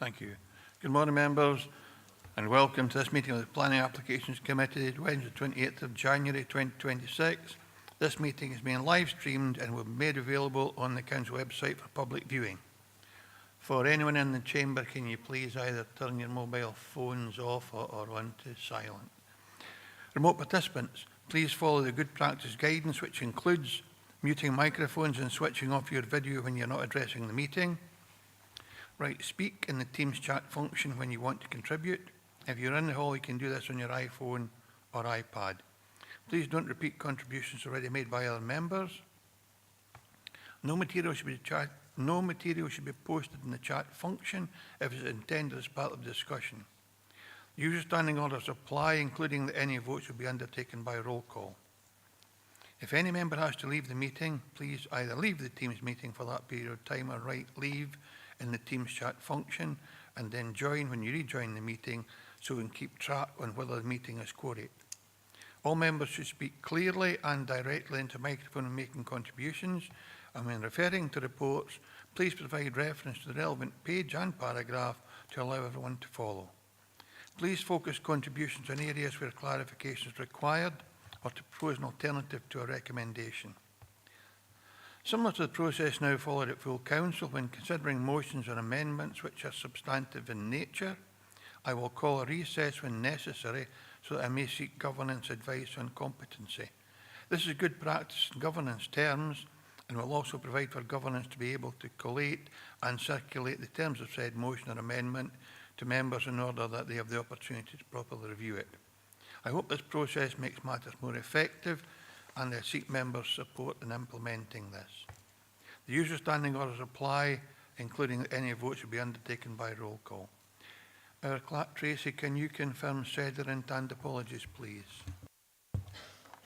Thank you. Good morning, members, and welcome to this meeting of the Planning Applications Committee, Wednesday, 28th of January 2026. This meeting is being live streamed and will be made available on the Council website for public viewing. For anyone in the chamber, can you please either turn your mobile phones off or onto silent? Remote participants, please follow the good practice guidance, which includes muting microphones and switching off your video when you're not addressing the meeting. Right, speak in the Teams chat function when you want to contribute. If you're in the hall, you can do this on your iPhone or iPad. Please don't repeat contributions already made by other members. No material should be posted in the chat function if it's intended as part of the discussion. Usual standing orders apply, including that any votes will be undertaken by roll call. If any member has to leave the meeting, please either leave the Teams meeting for that period of time or write leave in the Teams chat function and then join when you rejoin the meeting so we can keep track on whether the meeting is quorate. All members should speak clearly and directly into microphone when making contributions, and when referring to reports, please provide reference to the relevant page and paragraph to allow everyone to follow. Please focus contributions on areas where clarification is required or to propose an alternative to a recommendation. Similar to the process now followed at full council, when considering motions and amendments which are substantive in nature, I will call a recess when necessary so that I may seek governance advice on competency. This is good practice in governance terms and will also provide for governance to be able to collate and circulate the terms of said motion or amendment to members in order that they have the opportunity to properly review it. I hope this process makes matters more effective, and I seek members' support in implementing this. The usual standing orders apply, including that any votes will be undertaken by roll call. Our clerk, Tracy, can you confirm sederunt and apologies, please?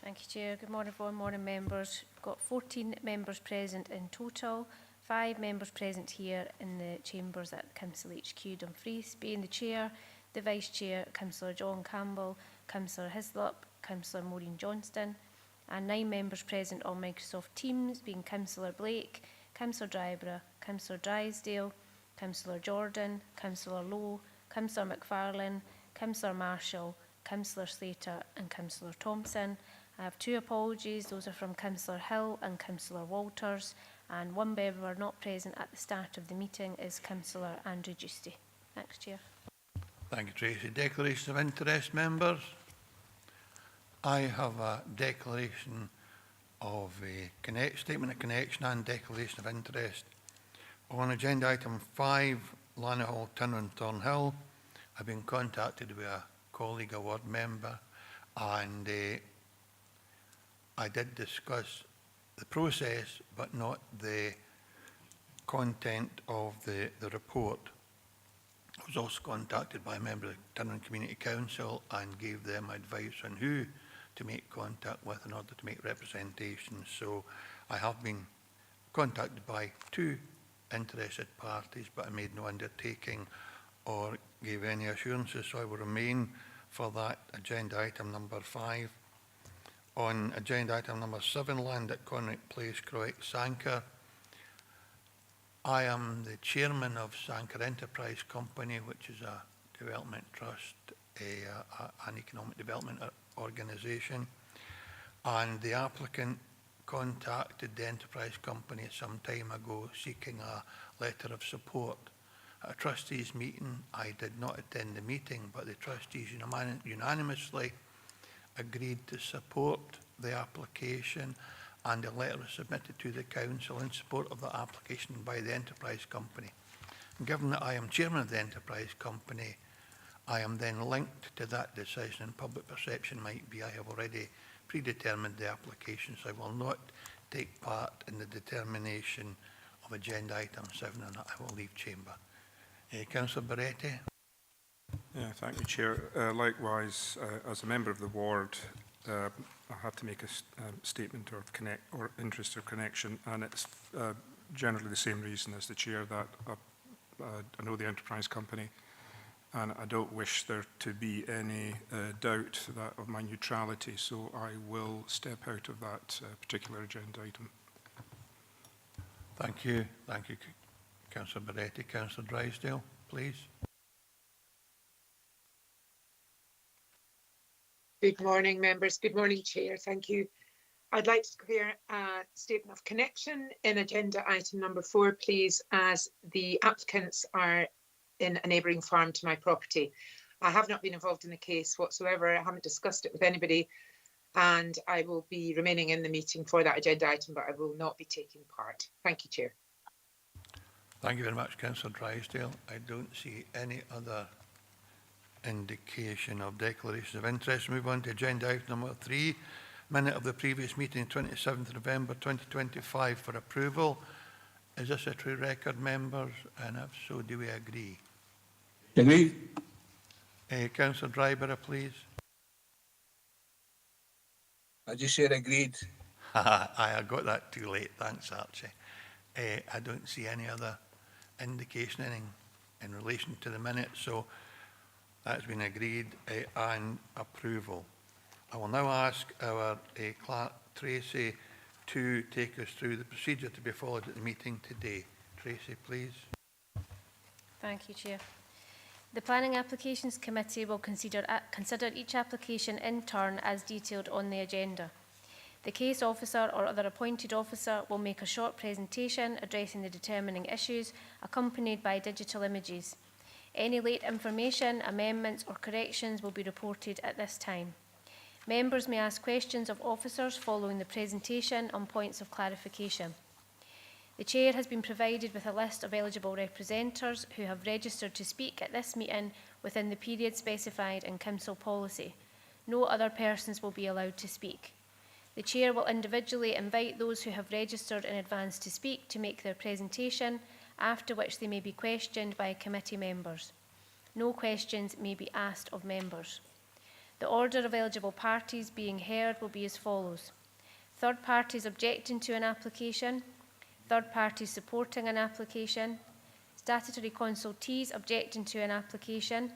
Thank you, Chair. Good morning, everyone. Morning, members. We've got 14 members present in total, 5 members present here in the chambers at Council HQ Dumfries, being the Chair, the Vice Chair, Councillor John Campbell, Councillor Hislop, Councillor Maureen Johnston, and 9 members present on Microsoft Teams, being Councillor Blake, Councillor Dryborough, Councillor Drysdale, Councillor Jordan, Councillor Lowe, Councillor McFarlane, Councillor Marshall, Councillor Slater and Councillor Thompson. I have 2 apologies. Those are from Councillor Hill and Councillor Walters, and 1 member not present at the start of the meeting is Councillor Andrew Giusti. Thanks, Chair. Thank you, Tracy. Declaration of interest, members. I have a declaration of a statement of connection and declaration of interest. On agenda item 5, Lana Hall, Tynwyn Thornhill, I've been contacted by a colleague, a ward member, and I did discuss the process but not the content of the report. I was also contacted by a member of the Tynwyn Community Council and gave them advice on who to make contact with in order to make representations. So I have been contacted by 2 interested parties, but I made no undertaking or gave any assurances, so I will remain for that agenda item number 5. On agenda item number 7, land at Conrick Place, Croix, Sanker. I am the chairman of Sanker Enterprise Company, which is a development trust, an economic development organisation, and the applicant contacted the enterprise company some time ago seeking a letter of support. At a trustees meeting, I did not attend the meeting, but the trustees unanimously agreed to support the application, and a letter was submitted to the council in support of the application by the enterprise company. And given that I am chairman of the enterprise company, I am then linked to that decision, and public perception might be I have already predetermined the application, so I will not take part in the determination of agenda item 7, and I will leave chamber. Councillor Barretti. Yeah, thank you, Chair. Likewise, as a member of the ward, I have to make a statement or interest or connection, and it's generally the same reason as the Chair, that I know the enterprise company, and I don't wish there to be any doubt of my neutrality, so I will step out of that particular agenda item. Thank you. Thank you, Councillor Barretti. Councillor Drysdale. please. Good morning, members. Good morning, Chair. Thank you. I'd like to declare a statement of connection in agenda item number 4, please, as the applicants are in a neighbouring farm to my property. I have not been involved in the case whatsoever. I haven't discussed it with anybody, and I will be remaining in the meeting for that agenda item, but I will not be taking part. Thank you, Chair. Thank you very much, Councillor Drysdale. I don't see any other indication of declarations of interest. Move on to agenda item number 3, minute of the previous meeting, 27th November 2025, for approval. Is this a true record, members? And if so, do we agree? Agree. Councillor Dryburgh, please. I just said agreed. I got that too late. Thanks, Archie. I don't see any other indication in relation to the minutes, so that's been agreed and approval. I will now ask our clerk, Tracy, to take us through the procedure to be followed at the meeting today. Tracy, please. Thank you, Chair. The Planning Applications Committee will consider each application in turn as detailed on the agenda. The case officer or other appointed officer will make a short presentation addressing the determining issues, accompanied by digital images. Any late information, amendments or corrections will be reported at this time. Members may ask questions of officers following the presentation on points of clarification. The Chair has been provided with a list of eligible representatives who have registered to speak at this meeting within the period specified in Council policy. No other persons will be allowed to speak. The Chair will individually invite those who have registered in advance to speak to make their presentation, after which they may be questioned by committee members. No questions may be asked of members. The order of eligible parties being heard will be as follows: third parties objecting to an application, third parties supporting an application, statutory consultees objecting to an application,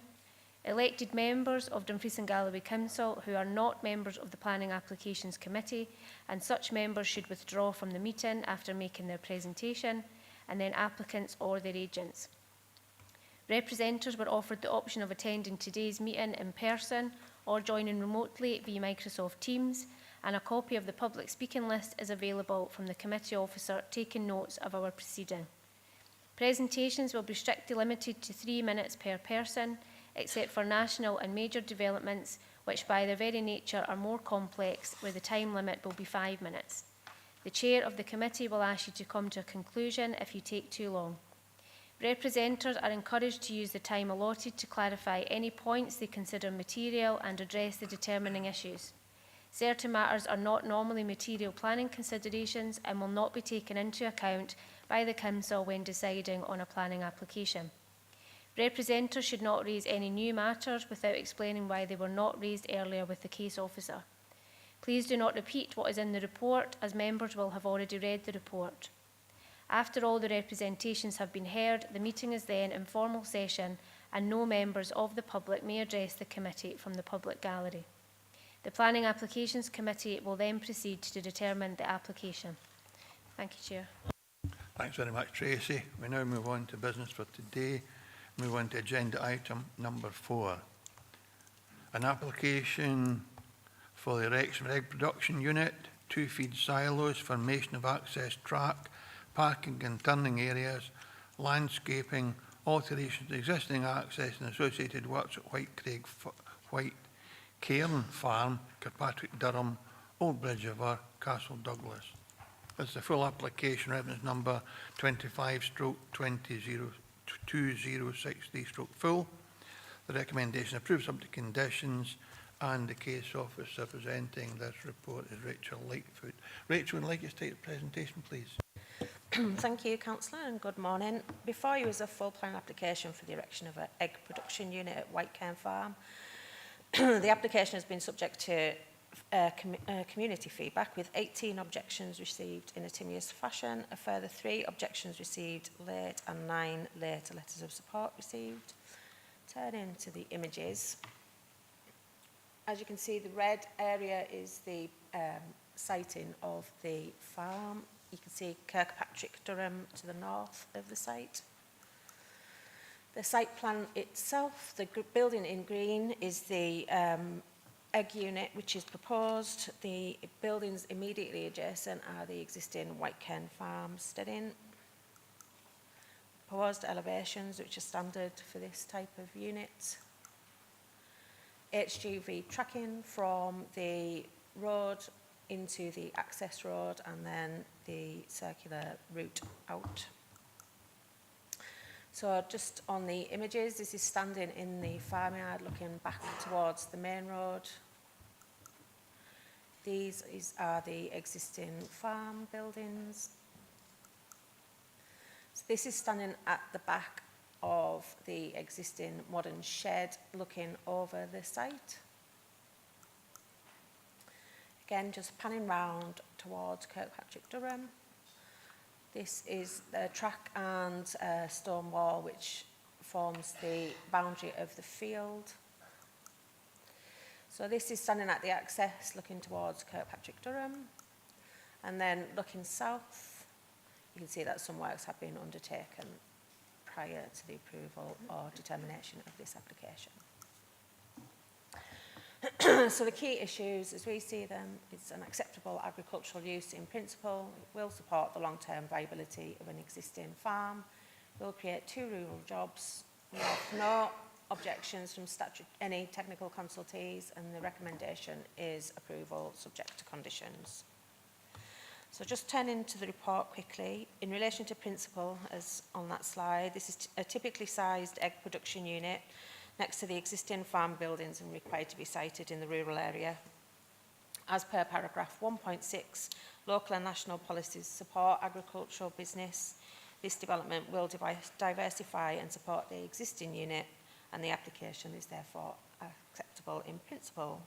elected members of Dumfries and Galloway Council who are not members of the Planning Applications Committee, and such members should withdraw from the meeting after making their presentation, and then applicants or their agents. Representatives were offered the option of attending today's meeting in person or joining remotely via Microsoft Teams, and a copy of the public speaking list is available from the committee officer taking notes of our proceeding. Presentations will be strictly limited to 3 minutes per person, except for national and major developments, which by their very nature are more complex, where the time limit will be 5 minutes. The Chair of the committee will ask you to come to a conclusion if you take too long. Representatives are encouraged to use the time allotted to clarify any points they consider material and address the determining issues. Certain matters are not normally material planning considerations and will not be taken into account by the Council when deciding on a planning application. Representatives should not raise any new matters without explaining why they were not raised earlier with the case officer. Please do not repeat what is in the report, as members will have already read the report. After all the representations have been heard, the meeting is then in formal session and no members of the public may address the committee from the public gallery. The Planning Applications Committee will then proceed to determine the application. Thank you, Chair. Thanks very much, Tracy. We now move on to business for today. Move on to agenda item number 4. An application for the erection of egg production unit, 2 feed silos, formation of access track, parking and turning areas, landscaping, alterations to existing access and associated works at White Cairn Farm, Kirkpatrick, Durham, Old Bridge River, Castle Douglas. This is the full application, reference number 25/2063/full. The recommendation approved subject to conditions, and the case officer presenting this report is Rachel Lightfoot. Rachel, would you like to take the presentation, please? Thank you, Councillor, and good morning. Before you is a full plan application for the erection of an egg production unit at White Cairn Farm. The application has been subject to community feedback, with 18 objections received in a timorous fashion, a further 3 objections received late, and 9 later letters of support received. Turning to the images. As you can see, the red area is the siting of the farm. You can see Kirkpatrick, Durham to the north of the site. The site plan itself, the building in green is the egg unit which is proposed. The buildings immediately adjacent are the existing White Cairn Farm steading. Proposed elevations which are standard for this type of unit. HGV tracking from the road into the access road and then the circular route out. So just on the images, this is standing in the farmyard looking back towards the main road. These are the existing farm buildings. So this is standing at the back of the existing modern shed looking over the site. Again, just panning round towards Kirkpatrick Durham. This is the track and stone wall which forms the boundary of the field. So this is standing at the access looking towards Kirkpatrick Durham, and then looking south you can see that some works have been undertaken prior to the approval or determination of this application. So the key issues, as we see them, is an acceptable agricultural use in principle. It will support the long-term viability of an existing farm. It will create 2 rural jobs. We have no objections from any technical consultees, and the recommendation is approval subject to conditions. So just turning to the report quickly, in relation to principle, as on that slide, this is a typically sized egg production unit next to the existing farm buildings and required to be sited in the rural area. As per paragraph 1.6, local and national policies support agricultural business. This development will diversify and support the existing unit, and the application is therefore acceptable in principle.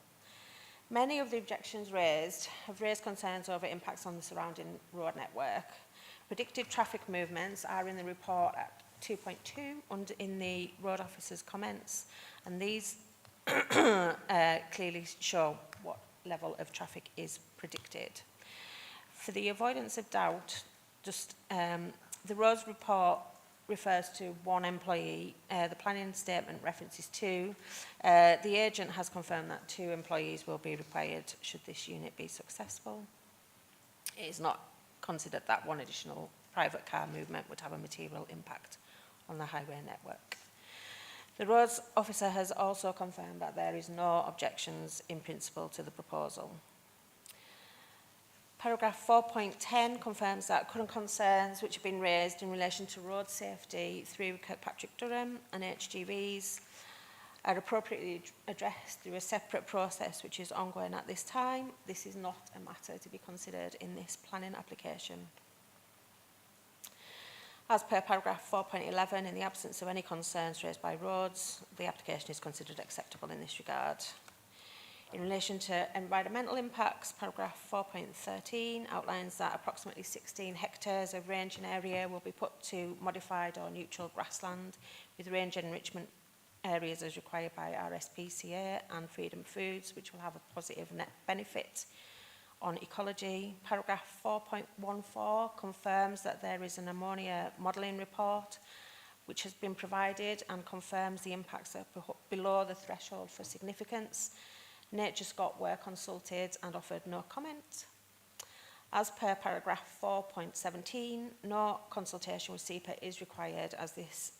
Many of the objections raised have raised concerns over impacts on the surrounding road network. Predicted traffic movements are in the report at 2.2 in the road officer's comments, and these clearly show what level of traffic is predicted. For the avoidance of doubt, just the roads report refers to 1 employee. The planning statement references 2. The agent has confirmed that 2 employees will be required should this unit be successful. It is not considered that 1 additional private car movement would have a material impact on the highway network. The roads officer has also confirmed that there is no objections in principle to the proposal. Paragraph 4.10 confirms that current concerns which have been raised in relation to road safety through Kirkpatrick Durham and HGVs are appropriately addressed through a separate process which is ongoing at this time. This is not a matter to be considered in this planning application. As per paragraph 4.11, in the absence of any concerns raised by roads, the application is considered acceptable in this regard. In relation to environmental impacts, paragraph 4.13 outlines that approximately 16 hectares of ranging area will be put to modified or neutral grassland with range enrichment areas as required by RSPCA and Freedom Foods, which will have a positive net benefit on ecology. Paragraph 4.14 confirms that there is an ammonia modelling report which has been provided and confirms the impacts are below the threshold for significance. NatureScot were consulted and offered no comment. As per paragraph 4.17, no consultation with SEPA is required as this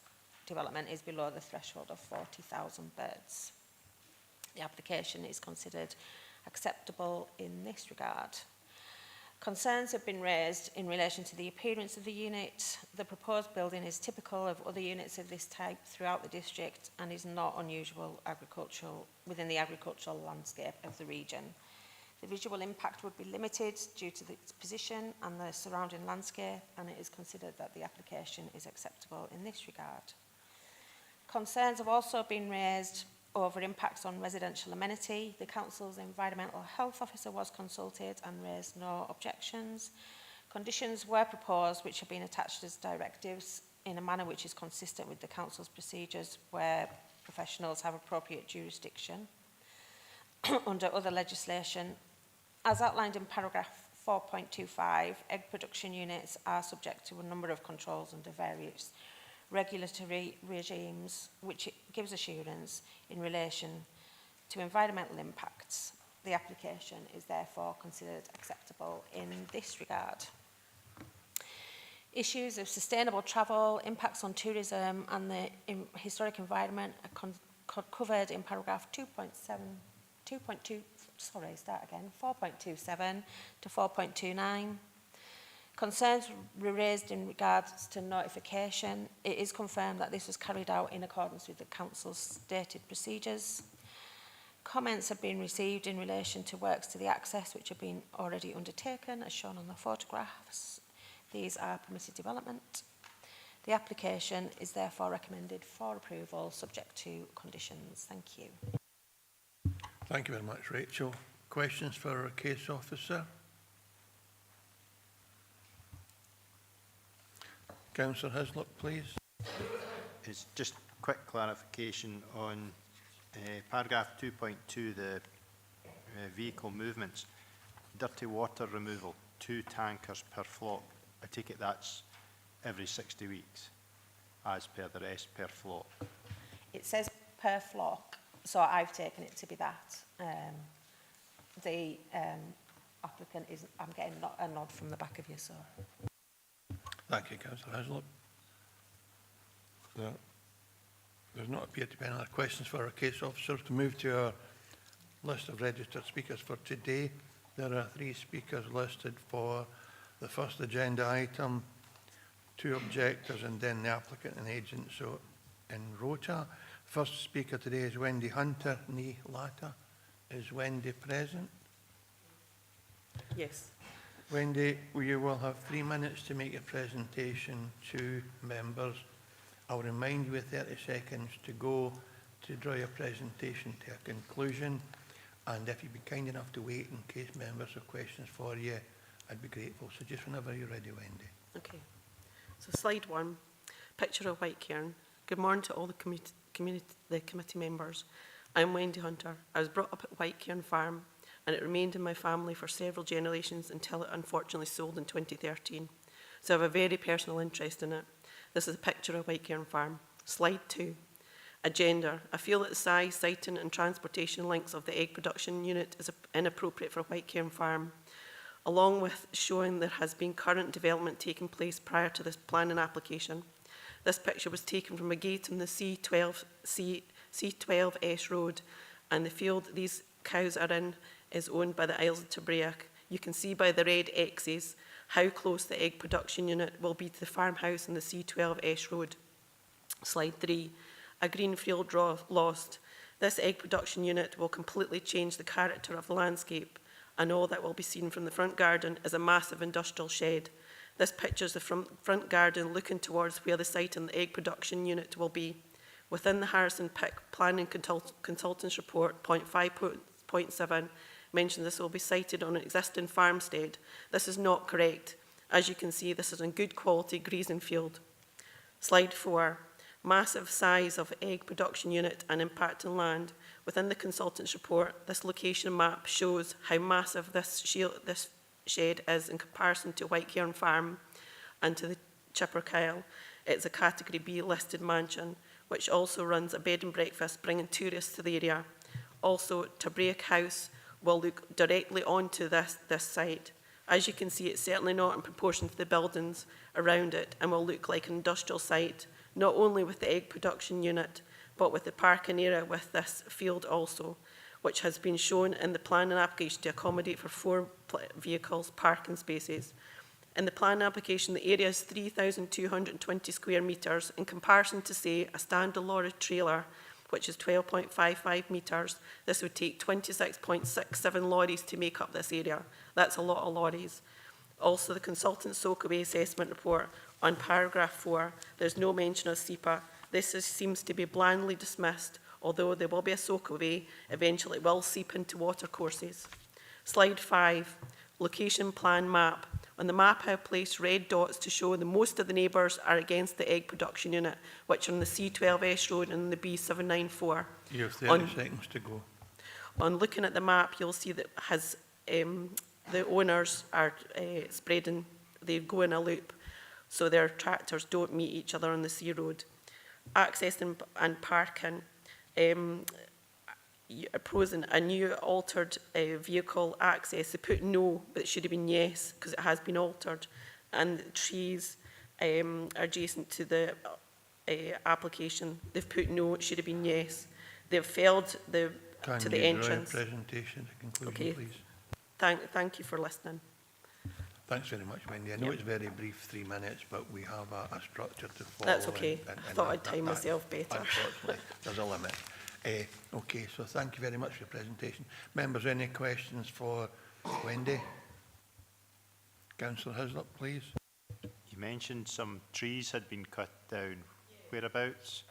development is below the threshold of 40,000 birds. The application is considered acceptable in this regard. Concerns have been raised in relation to the appearance of the unit. The proposed building is typical of other units of this type throughout the district and is not unusual within the agricultural landscape of the region. The visual impact would be limited due to its position and the surrounding landscape, and it is considered that the application is acceptable in this regard. Concerns have also been raised over impacts on residential amenity. The Council's Environmental Health Officer was consulted and raised no objections. Conditions were proposed which have been attached as directives in a manner which is consistent with the Council's procedures where professionals have appropriate jurisdiction under other legislation. As outlined in paragraph 4.25, egg production units are subject to a number of controls under various regulatory regimes, which it gives assurance in relation to environmental impacts. The application is therefore considered acceptable in this regard. Issues of sustainable travel, impacts on tourism and the historic environment are covered in paragraph 4.27 to 4.29. Concerns were raised in regards to notification. It is confirmed that this was carried out in accordance with the Council's stated procedures. Comments have been received in relation to works to the access which have been already undertaken, as shown on the photographs. These are permitted development. The application is therefore recommended for approval, subject to conditions. Thank you. Thank you very much, Rachel. Questions for our case officer? Councillor Hislop, please. It's just quick clarification on paragraph 2.2, the vehicle movements. Dirty water removal, 2 tankers per flock. I take it that's every 60 weeks, as per the rest per flock. It says per flock, so I've taken it to be that. The applicant is, I'm getting a nod from the back of you, so. Thank you, Councillor Hislop. There does not appear to be any other questions for our case officer. To move to our list of registered speakers for today, there are 3 speakers listed for the first agenda item, 2 objectors and then the applicant and agent, so in rota. First speaker today is Wendy Hunter, nee Lata. Is Wendy present? Yes. Wendy, you will have 3 minutes to make your presentation to members. I'll remind you with 30 seconds to go to draw your presentation to a conclusion. And if you'd be kind enough to wait in case members have questions for you, I'd be grateful. So just whenever you're ready, Wendy. Okay. So slide 1, picture of White Cairn. Good morning to all the committee members. I'm Wendy Hunter. I was brought up at White Cairn Farm and it remained in my family for several generations until it unfortunately sold in 2013. So I have a very personal interest in it. This is a picture of White Cairn Farm. Slide 2, agenda. I feel that the size, siting and transportation links of the egg production unit is inappropriate for White Cairn Farm, along with showing there has been current development taking place prior to this planning application. This picture was taken from a gate in the C12S Road, and the field these cows are in is owned by the Isles of Tabriac. You can see by the red X's how close the egg production unit will be to the farmhouse in the C12S Road. Slide 3, a greenfield lost. This egg production unit will completely change the character of the landscape, and all that will be seen from the front garden is a massive industrial shed. This picture is the front garden looking towards where the site and the egg production unit will be. Within the Harrison Pick Planning Consultants Report, point 5.7, mentions this will be sited on an existing farmstead. This is not correct. As you can see, this is a good quality grazing field. Slide 4, massive size of egg production unit and impact on land. Within the consultant's report, this location map shows how massive this shed is in comparison to White Cairn Farm and to the Chipper Kyle. It's a Category B listed mansion, which also runs a bed and breakfast, bringing tourists to the area. Also, Tabriac House will look directly onto this site. As you can see, it's certainly not in proportion to the buildings around it and will look like an industrial site, not only with the egg production unit, but with the parking area with this field also, which has been shown in the planning application to accommodate for 4 vehicles parking spaces. In the planning application, the area is 3,220 square metres in comparison to, say, a standard lorry trailer, which is 12.55 metres. This would take 26.67 lorries to make up this area. That's a lot of lorries. Also, the consultant's soakaway assessment report on paragraph 4, there's no mention of SEPA. This seems to be blandly dismissed, although there will be a soakaway, eventually it will seep into watercourses. Slide 5, location plan map. On the map, I have placed red dots to show that most of the neighbours are against the egg production unit, which are on the C12S Road and the B794. You have 30 seconds to go. On looking at the map, you'll see that the owners are spreading, they go in a loop. so their tractors don't meet each other on the sea road. Access and parking, proposing a new altered vehicle access. They put no, but it should have been yes, because it has been altered. And the trees adjacent to the application, they've put no, it should have been yes. They've failed to the entrance. Presentation to conclusion, Okay. please. Thank you for listening. Thanks very much, Wendy. I know it's very brief, 3 minutes, but we have a structure to follow. That's okay. I thought I'd time myself better. Unfortunately, there's a limit. Okay, so thank you very much for your presentation. Members, any questions for Wendy? Councillor Hislop, please. You mentioned some trees had been cut down. Whereabouts?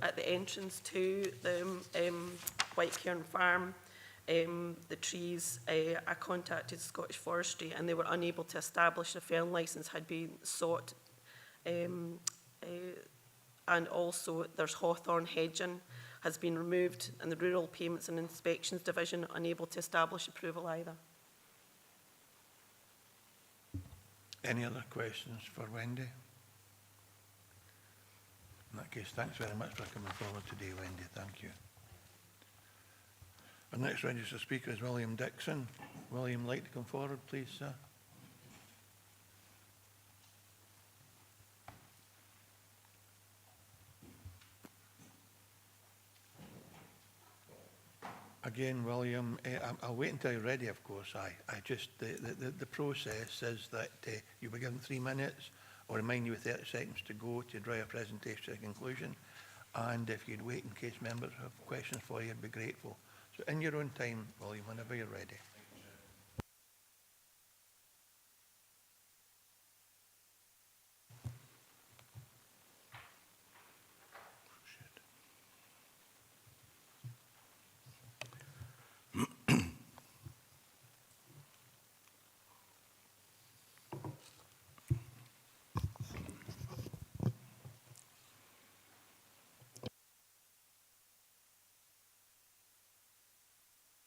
At the entrance to the Whitecairn Farm, the trees, I contacted Scottish Forestry and they were unable to establish a fern licence had been sought. And also there's hawthorn hedging has been removed and the Rural Payments and Inspections Division unable to establish approval either. Any other questions for Wendy? In that case, thanks very much for coming forward today, Wendy. Thank you. Our next registered speaker is William Dixon. William, like to come forward, please, sir? Again, William, I'll wait until you're ready, of course. The process is that you'll be given 3 minutes. I'll remind you with 30 seconds to go to draw your presentation to a conclusion. And if you'd wait in case members have questions for you, I'd be grateful. So in your own time, William, whenever you're ready.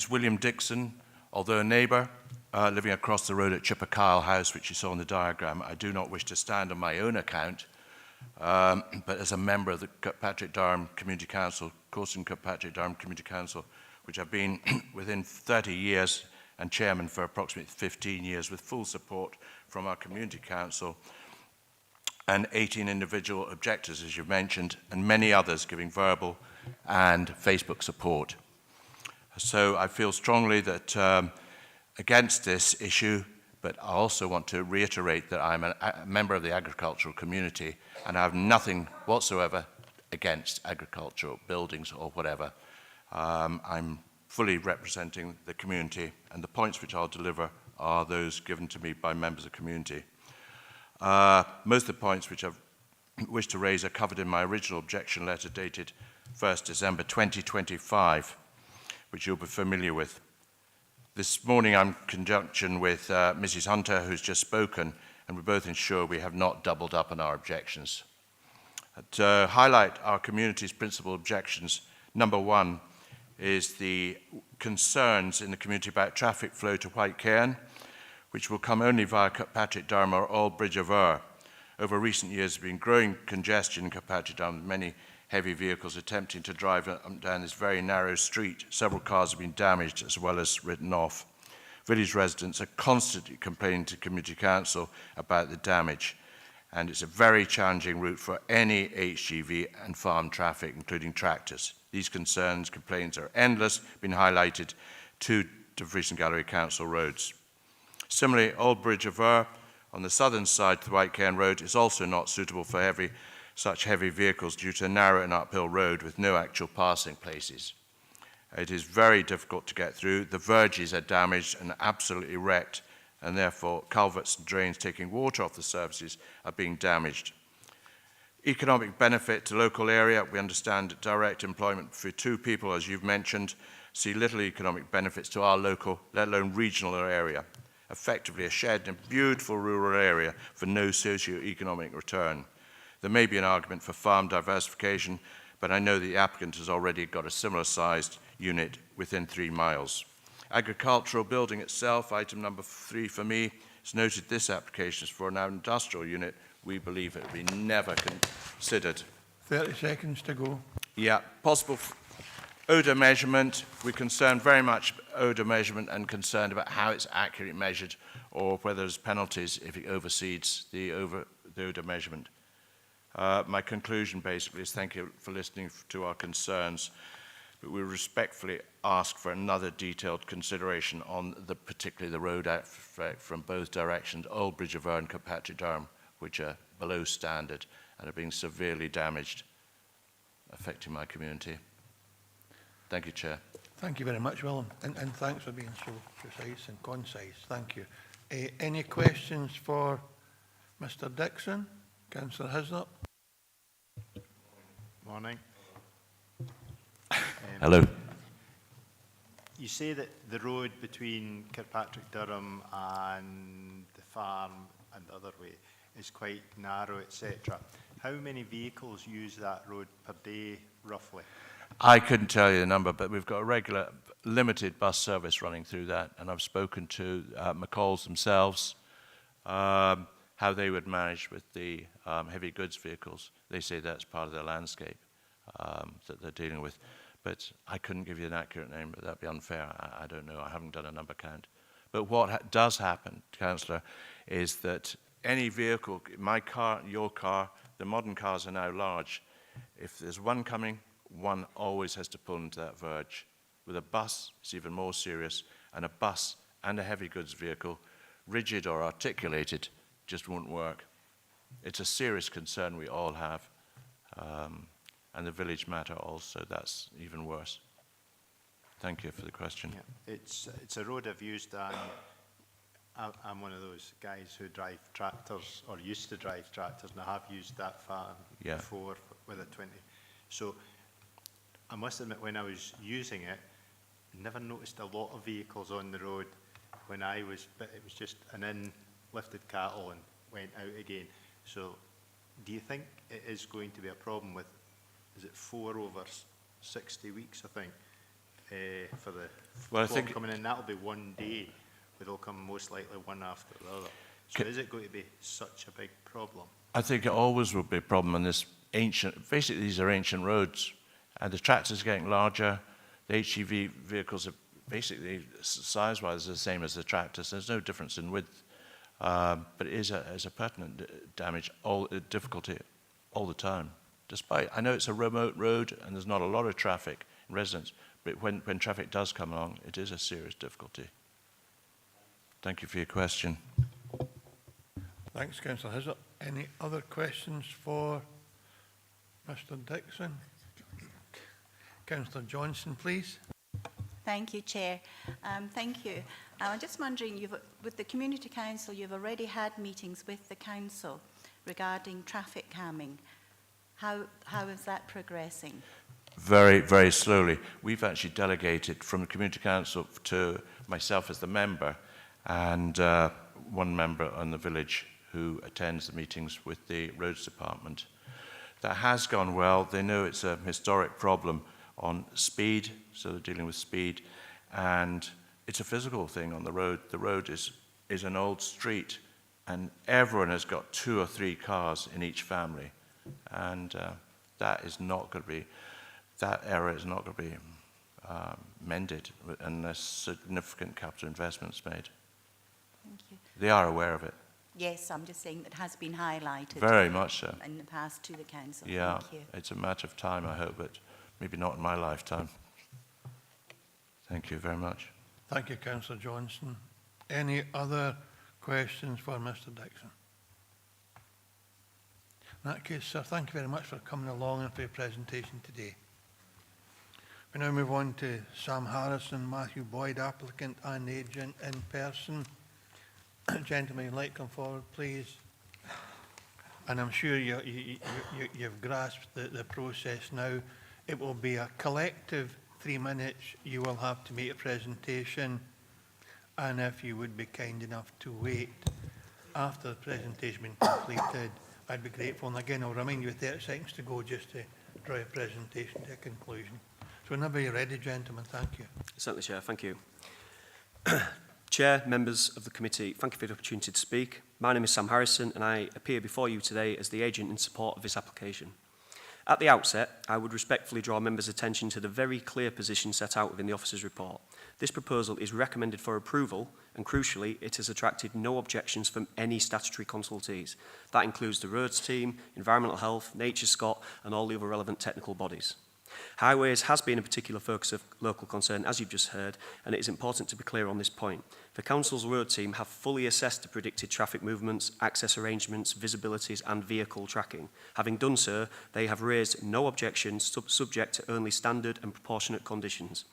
William Dixon, although a neighbour living across the road at Chipperkyle House, which you saw in the diagram, I do not wish to stand on my own account, but as a member of the Kirkpatrick Durham Community Council, Coulston Kirkpatrick Durham Community Council, which I've been within 30 years and chairman for approximately 15 years with full support from our Community Council and 18 individual objectors, as you've mentioned, and many others giving verbal and Facebook support. So I feel strongly that against this issue, but I also want to reiterate that I'm a member of the agricultural community and I have nothing whatsoever against agricultural buildings or whatever. I'm fully representing the community and the points which I'll deliver are those given to me by members of the community. Most of the points which I wish to raise are covered in my original objection letter dated 1st December 2025. Which you'll be familiar with. This morning I'm in conjunction with Mrs. Hunter, who's just spoken, and we both ensure we have not doubled up on our objections. To highlight our community's principal objections, number one is the concerns in the community about traffic flow to Whitecairn, which will come only via Kirkpatrick Durham or Old Bridge of Ur. Over recent years, there has been growing congestion in Kirkpatrick Durham, with many heavy vehicles attempting to drive down this very narrow street. Several cars have been damaged as well as written off. Village residents are constantly complaining to Community Council about the damage, and it's a very challenging route for any HGV and farm traffic, including tractors. These concerns, complaints are endless, been highlighted to Dumfries and Gallery Council roads. Similarly, Old Bridge of Ur on the southern side of the Whitecairn Road is also not suitable for such heavy vehicles due to a narrow and uphill road with no actual passing places. It is very difficult to get through. The verges are damaged and absolutely wrecked, and therefore culverts and drains taking water off the surfaces are being damaged. Economic benefit to local area, we understand direct employment for 2 people, as you've mentioned, see little economic benefits to our local, let alone regional area. Effectively a shared and beautiful rural area for no socio-economic return. There may be an argument for farm diversification, but I know the applicant has already got a similar sized unit within 3 miles. Agricultural building itself, item number 3 for me, has noted this application is for an industrial unit. We believe it will be never considered. 30 seconds to go. Yeah, possible odour measurement. We're concerned very much about odour measurement and concerned about how it's accurately measured or whether there's penalties if it oversees the odour measurement. My conclusion basically is thank you for listening to our concerns, but we respectfully ask for another detailed consideration on particularly the road effect from both directions, Old Bridge of Erne, Kirkpatrick Durham, which are below standard and are being severely damaged, affecting my community. Thank you, Chair. Thank you very much, Willem, and thanks for being so precise and concise. Thank you. Any questions for Mr Dixon? Councillor Hislop? Morning. Hello. You say that the road between Kirkpatrick Durham and the farm and the other way is quite narrow, etc. How many vehicles use that road per day, roughly? I couldn't tell you the number, but we've got a regular, limited bus service running through that, and I've spoken to McCall's themselves, how they would manage with the heavy goods vehicles. They say that's part of their landscape that they're dealing with. But I couldn't give you an accurate name, but that'd be unfair. I don't know. I haven't done a number count. But what does happen, Councillor, is that any vehicle, my car, your car, the modern cars are now large. If there's one coming, one always has to pull into that verge. With a bus, it's even more serious, and a bus and a heavy goods vehicle, rigid or articulated, just won't work. It's a serious concern we all have. And the village matter also, that's even worse. Thank you for the question. Yeah. It's a road I've used, and I'm one of those guys who drive tractors, or used to drive tractors, and I have used that farm before with a 20. So I must admit, when I was using it, I never noticed a lot of vehicles on the road when I was, but it was just an in, lifted cattle and went out again. So do you think it is going to be a problem with, is it 4 over 60 weeks, I think, for the Well, I flock think coming in? That'll be one day, but they'll come most likely one after the other. So is it going to be such a big problem? I think it always will be a problem in this ancient, basically these are ancient roads, and the tractors are getting larger. The HGV vehicles are basically size-wise the same as the tractors. There's no difference in width, but it is a pertinent damage, difficulty all the time. Despite, I know it's a remote road and there's not a lot of traffic in residents, but when traffic does come along, it is a serious difficulty. Thank you for your question. Thanks, Councillor Hislop. Any other questions for Mr Dixon? Councillor Johnson, please. Thank you, Chair. Thank you. I'm just wondering, with the Community Council, you've already had meetings with the Council regarding traffic calming. How is that progressing? Very, very slowly. We've actually delegated from the Community Council to myself as the member and one member on the village who attends the meetings with the Roads Department. That has gone well. They know it's a historic problem on speed, so they're dealing with speed, and it's a physical thing on the road. The road is an old street, and everyone has got 2 or 3 cars in each family. And that is not going to be, that error is not going to be mended unless significant capital investments made. Thank you. They are aware of it. Yes, I'm just saying that has been highlighted. Very much so. In the past to the Council. Yeah, Thank you. it's a matter of time, I hope, but maybe not in my lifetime. Thank you very much. Thank you, Councillor Johnson. Any other questions for Mr Dixon? In that case, sir, thank you very much for coming along and for your presentation today. We now move on to Sam Harrison, Matthew Boyd, applicant and agent in person. Gentlemen, you'd like to come forward, please. And I'm sure you've grasped the process now. It will be a collective 3 minutes. You will have to make a presentation. And if you would be kind enough to wait after the presentation has been completed, I'd be grateful. And again, I'll remind you with 30 seconds to go just to draw your presentation to a conclusion. So whenever you're ready, gentlemen, thank you. Certainly, Chair. Thank you. Chair, members of the committee, thank you for the opportunity to speak. My name is Sam Harrison and I appear before you today as the agent in support of this application. At the outset, I would respectfully draw members' attention to the very clear position set out within the officer's report. This proposal is recommended for approval and, crucially, it has attracted no objections from any statutory consultees. That includes the roads team, environmental health, Nature Scot and all the other relevant technical bodies. Highways has been a particular focus of local concern, as you've just heard, and it is important to be clear on this point. The Council's road team have fully assessed the predicted traffic movements, access arrangements, visibilities and vehicle tracking. Having done so, they have raised no objections subject to only standard and proportionate conditions.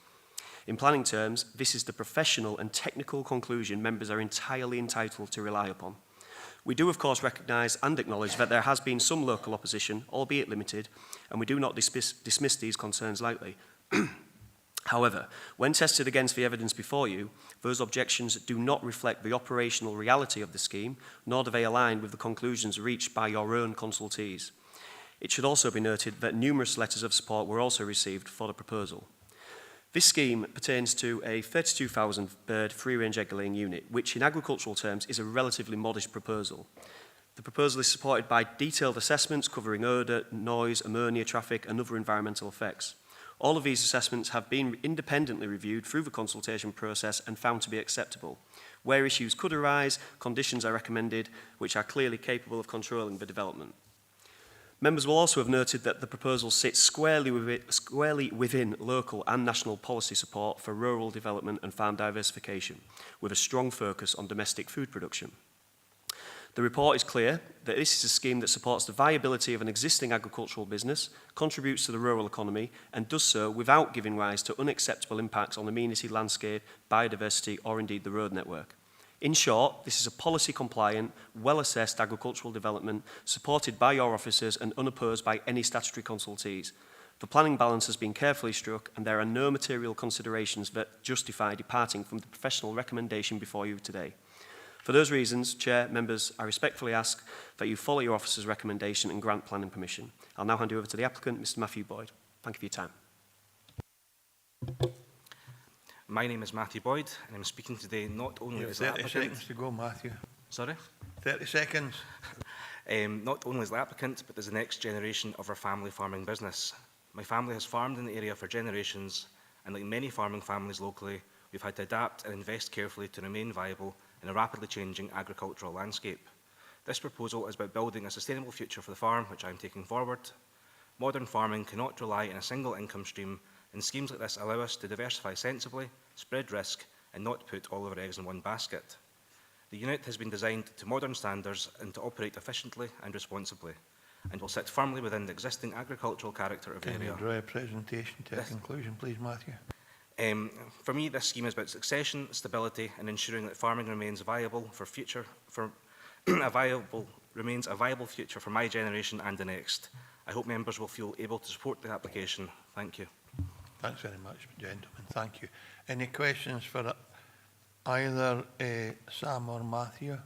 In planning terms, this is the professional and technical conclusion members are entirely entitled to rely upon. We do, of course, recognise and acknowledge that there has been some local opposition, albeit limited, and we do not dismiss these concerns lightly. However, when tested against the evidence before you, those objections do not reflect the operational reality of the scheme, nor do they align with the conclusions reached by your own consultees. It should also be noted that numerous letters of support were also received for the proposal. This scheme pertains to a 32,000 bird free-range egg-laying unit, which in agricultural terms is a relatively modest proposal. The proposal is supported by detailed assessments covering odour, noise, ammonia traffic and other environmental effects. All of these assessments have been independently reviewed through the consultation process and found to be acceptable. Where issues could arise, conditions are recommended which are clearly capable of controlling the development. Members will also have noted that the proposal sits squarely within local and national policy support for rural development and farm diversification, with a strong focus on domestic food production. The report is clear that this is a scheme that supports the viability of an existing agricultural business, contributes to the rural economy, and does so without giving rise to unacceptable impacts on amenity, landscape, biodiversity, or indeed the road network. In short, this is a policy-compliant, well-assessed agricultural development supported by your officers and unopposed by any statutory consultees. The planning balance has been carefully struck and there are no material considerations that justify departing from the professional recommendation before you today. For those reasons, Chair, members, I respectfully ask that you follow your officer's recommendation and grant planning permission. I'll now hand you over to the applicant, Mr. Matthew Boyd. Thank you for your time. My name is Matthew Boyd, and I'm speaking today not only as the 30 applicant... seconds to go, Matthew. Sorry? 30 seconds. Not only as the applicant, but as the next generation of our family farming business. My family has farmed in the area for generations, and like many farming families locally, we've had to adapt and invest carefully to remain viable in a rapidly changing agricultural landscape. This proposal is about building a sustainable future for the farm, which I'm taking forward. Modern farming cannot rely on a single income stream, and schemes like this allow us to diversify sensibly, spread risk, and not put all of our eggs in one basket. The unit has been designed to modern standards and to operate efficiently and responsibly, and will sit firmly within the existing agricultural character of the area. Can you draw a presentation to a conclusion, please, Matthew? For me, this scheme is about succession, stability, and ensuring that farming remains viable remains a viable future for my generation and the next. I hope members will feel able to support the application. Thank you. Thanks very much, gentlemen. Thank you. Any questions for either Sam or Matthew?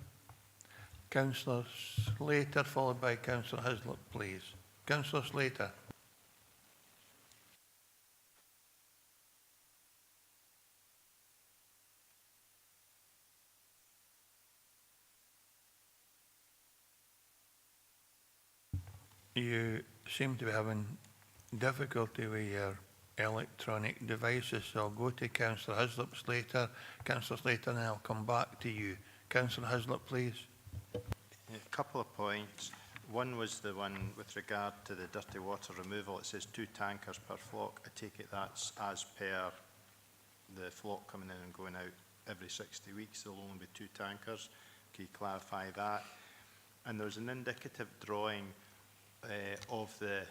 Councillor Slater, followed by Councillor Hislop, please. Councillor Slater. You seem to be having difficulty with your electronic devices, so I'll go to Councillor Hislop Slater. Councillor Slater, and I'll come back to you. Councillor Hislop, please. A couple of points. One was the one with regard to the dirty water removal. It says 2 tankers per flock. I take it that's as per the flock coming in and going out every 60 weeks. There'll only be 2 tankers. Can you clarify that? And there's an indicative drawing of the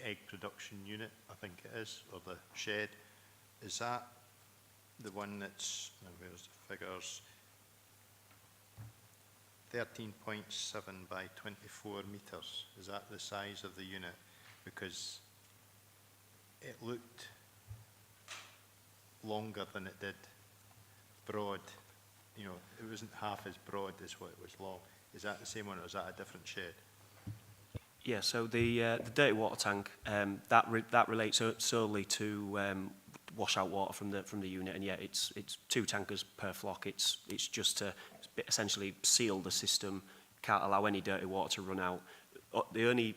egg production unit, I think it is, or the shed. Is that the one that's, where's the figures? 13.7 by 24 metres. Is that the size of the unit? Because it looked longer than it did broad. You know, it wasn't half as broad as what it was long. Is that the same one, or is that a different shed? Yeah, so the dirty water tank, that relates solely to wash out water from the unit. And yeah, it's 2 tankers per flock. It's just to essentially seal the system, can't allow any dirty water to run out. The only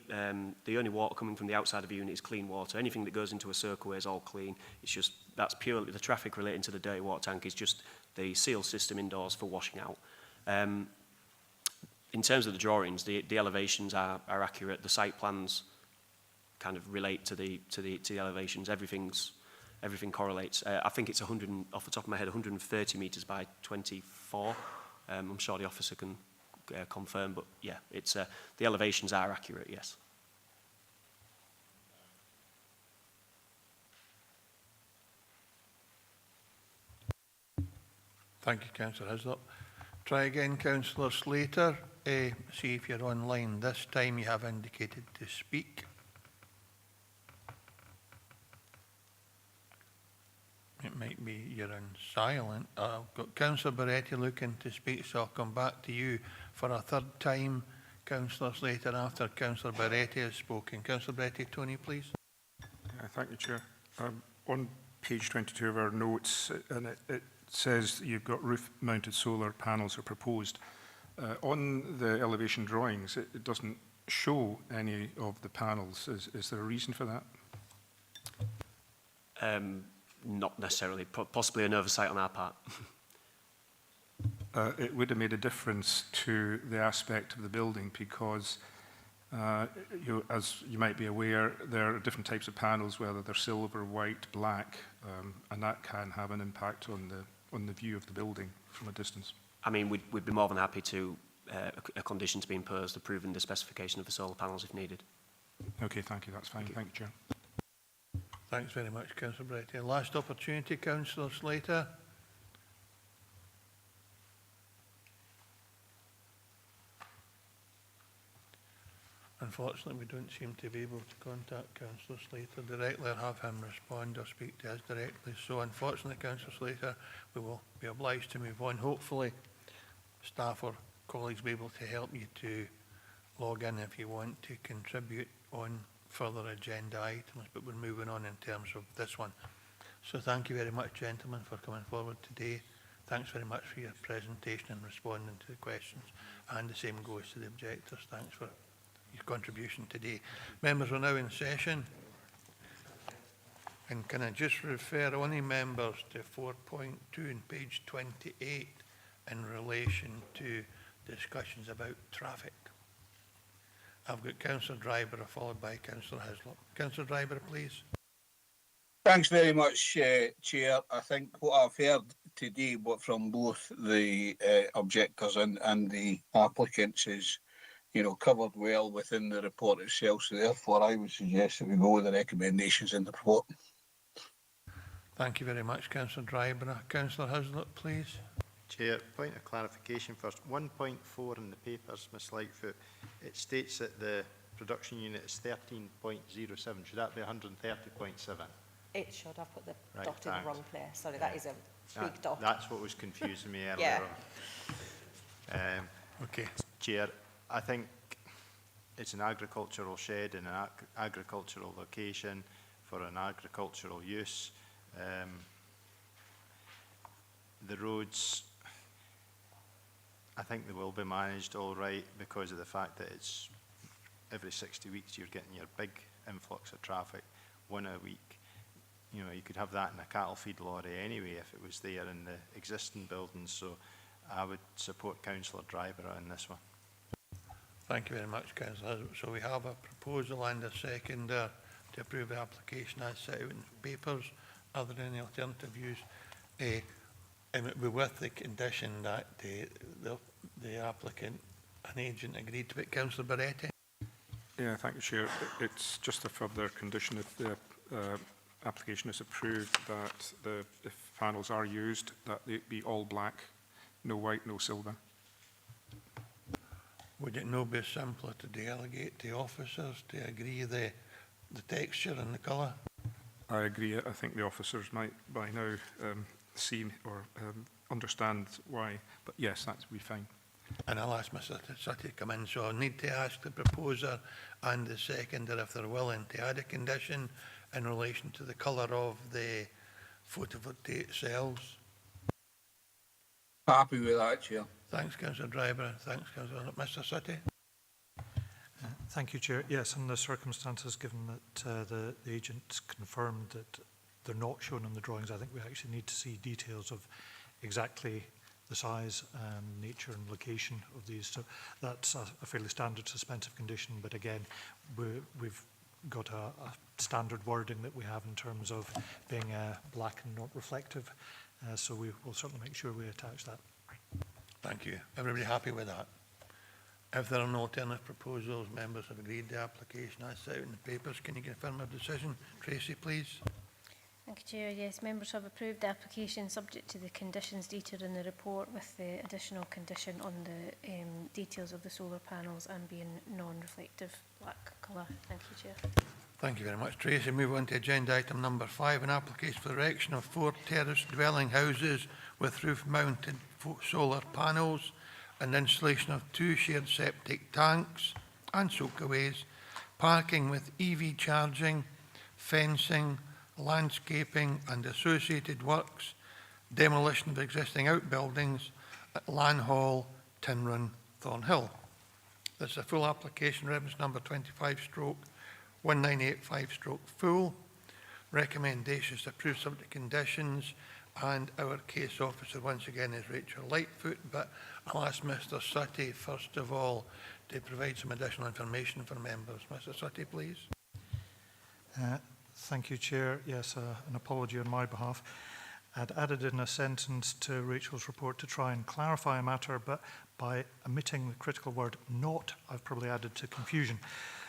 water coming from the outside of the unit is clean water. Anything that goes into a circleway is all clean. It's just, that's purely the traffic relating to the dirty water tank is just the seal system indoors for washing out. In terms of the drawings, the elevations are accurate. The site plans kind of relate to the elevations. Everything correlates. I think it's off the top of my head, 130 metres by 24. I'm sure the officer can confirm, but yeah, it's the elevations are accurate. Yes. Thank you, Councillor Hislop. Try again, Councillor Slater. See if you're online. This time you have indicated to speak. It might be you're in silent. I've got Councillor Barretti looking to speak, so I'll come back to you for a third time, Councillor Slater, after Councillor Barretti has spoken. Councillor Barretti, Tony, please. Thank you, Chair. On page 22 of our notes, and it says you've got roof-mounted solar panels are proposed. On the elevation drawings, it doesn't show any of the panels. Is there a reason for that? Not necessarily. Possibly an oversight on our part. It would have made a difference to the aspect of the building because, as you might be aware, there are different types of panels, whether they're silver, white, black, and that can have an impact on the view of the building from a distance. I mean, we'd be more than happy to a condition to be imposed, approving the specification of the solar panels if needed. Okay, thank you. That's fine. Thank you, Chair. Thanks very much, Councillor Barretti. Last opportunity, Councillor Slater. Unfortunately, we don't seem to be able to contact Councillor Slater directly or have him respond or speak to us directly. So unfortunately, Councillor Slater, we will be obliged to move on. Hopefully, staff or colleagues will be able to help you to log in if you want to contribute on further agenda items, but we're moving on in terms of this one. So thank you very much, gentlemen, for coming forward today. Thanks very much for your presentation and responding to the questions. And the same goes to the objectors. Thanks for your contribution today. Members are now in session. And can I just refer only members to 4.2 on page 28 in relation to discussions about traffic. I've got Councillor Driver followed by Councillor Hislop. Councillor Driver, please. Thanks very much, Chair. I think what I've heard today from both the objectors and the applicants is, covered well within the report itself. So therefore, I would suggest that we go with the recommendations in the report. Thank you very much, Councillor Driver. Councillor Hislop, please. Chair, point of clarification first. 1.4 in the papers, Ms Lightfoot, it states that the production unit is 13.07. Should that be 130.7? It should. I've put the Right, dot in the thanks. wrong place. Sorry, that is a big dot. That's what was confusing me earlier on. Okay. Chair, I think it's an agricultural shed in an agricultural location for an agricultural use. The roads, I think they will be managed all right because of the fact that it's every 60 weeks you're getting your big influx of traffic, one a week. You could have that in a cattle feed lorry anyway if it was there in the existing buildings. So I would support Councillor Driver on this one. Thank you very much, Councillor Hislop. So we have a proposal and a second to approve the application as set out in the papers. Are there any alternative views? And it will be with the condition that the applicant and agent agreed to it. Councillor Barretti. Yeah, thank you, Chair. It's just a further condition if the application is approved that if panels are used, that they be all black, no white, no silver. Would it not be simpler to delegate to officers to agree the texture and the colour? I agree. I think the officers might by now see or understand why, but yes, that would be fine. And I'll ask Mr. Sutty to come in, so I'll need to ask the proposer and the seconder if they're willing to add a condition in relation to the colour of the photovoltaic cells. Happy with that, Chair. Thanks, Councillor Driver. Thanks, Councillor. Mr Sutty. Thank you, Chair. Yes, in the circumstances, given that the agent confirmed that they're not shown on the drawings, I think we actually need to see details of exactly the size and nature and location of these. So that's a fairly standard suspensive condition, but again, we've got a standard wording that we have in terms of being black and not reflective. So we will certainly make sure we attach that. Thank you. Everybody happy with that? If there are no alternative proposals, members have agreed the application as set out in the papers. Can you confirm a decision? Tracy, please. Thank you, Chair. Yes, members have approved the application subject to the conditions detailed in the report, with the additional condition on the details of the solar panels and being non-reflective black colour. Thank you, Chair. Thank you very much, Tracy. Move on to agenda item number 5, an application for the erection of 4 terraced dwelling houses with roof-mounted solar panels and installation of 2 shared septic tanks and soakaways, parking with EV charging, fencing, landscaping and associated works, demolition of existing outbuildings at Lan Hall, Tinrun, Thornhill. This is a full application, reference number 25/1985/full. Recommendation is to approve subject to conditions, and our case officer once again is Rachel Lightfoot, but I'll ask Mr Sutty first of all to provide some additional information for members. Mr Sutty, please. Thank you, Chair. Yes, an apology on my behalf. I'd added in a sentence to Rachel's report to try and clarify a matter, but by omitting the critical word not, I've probably added to confusion.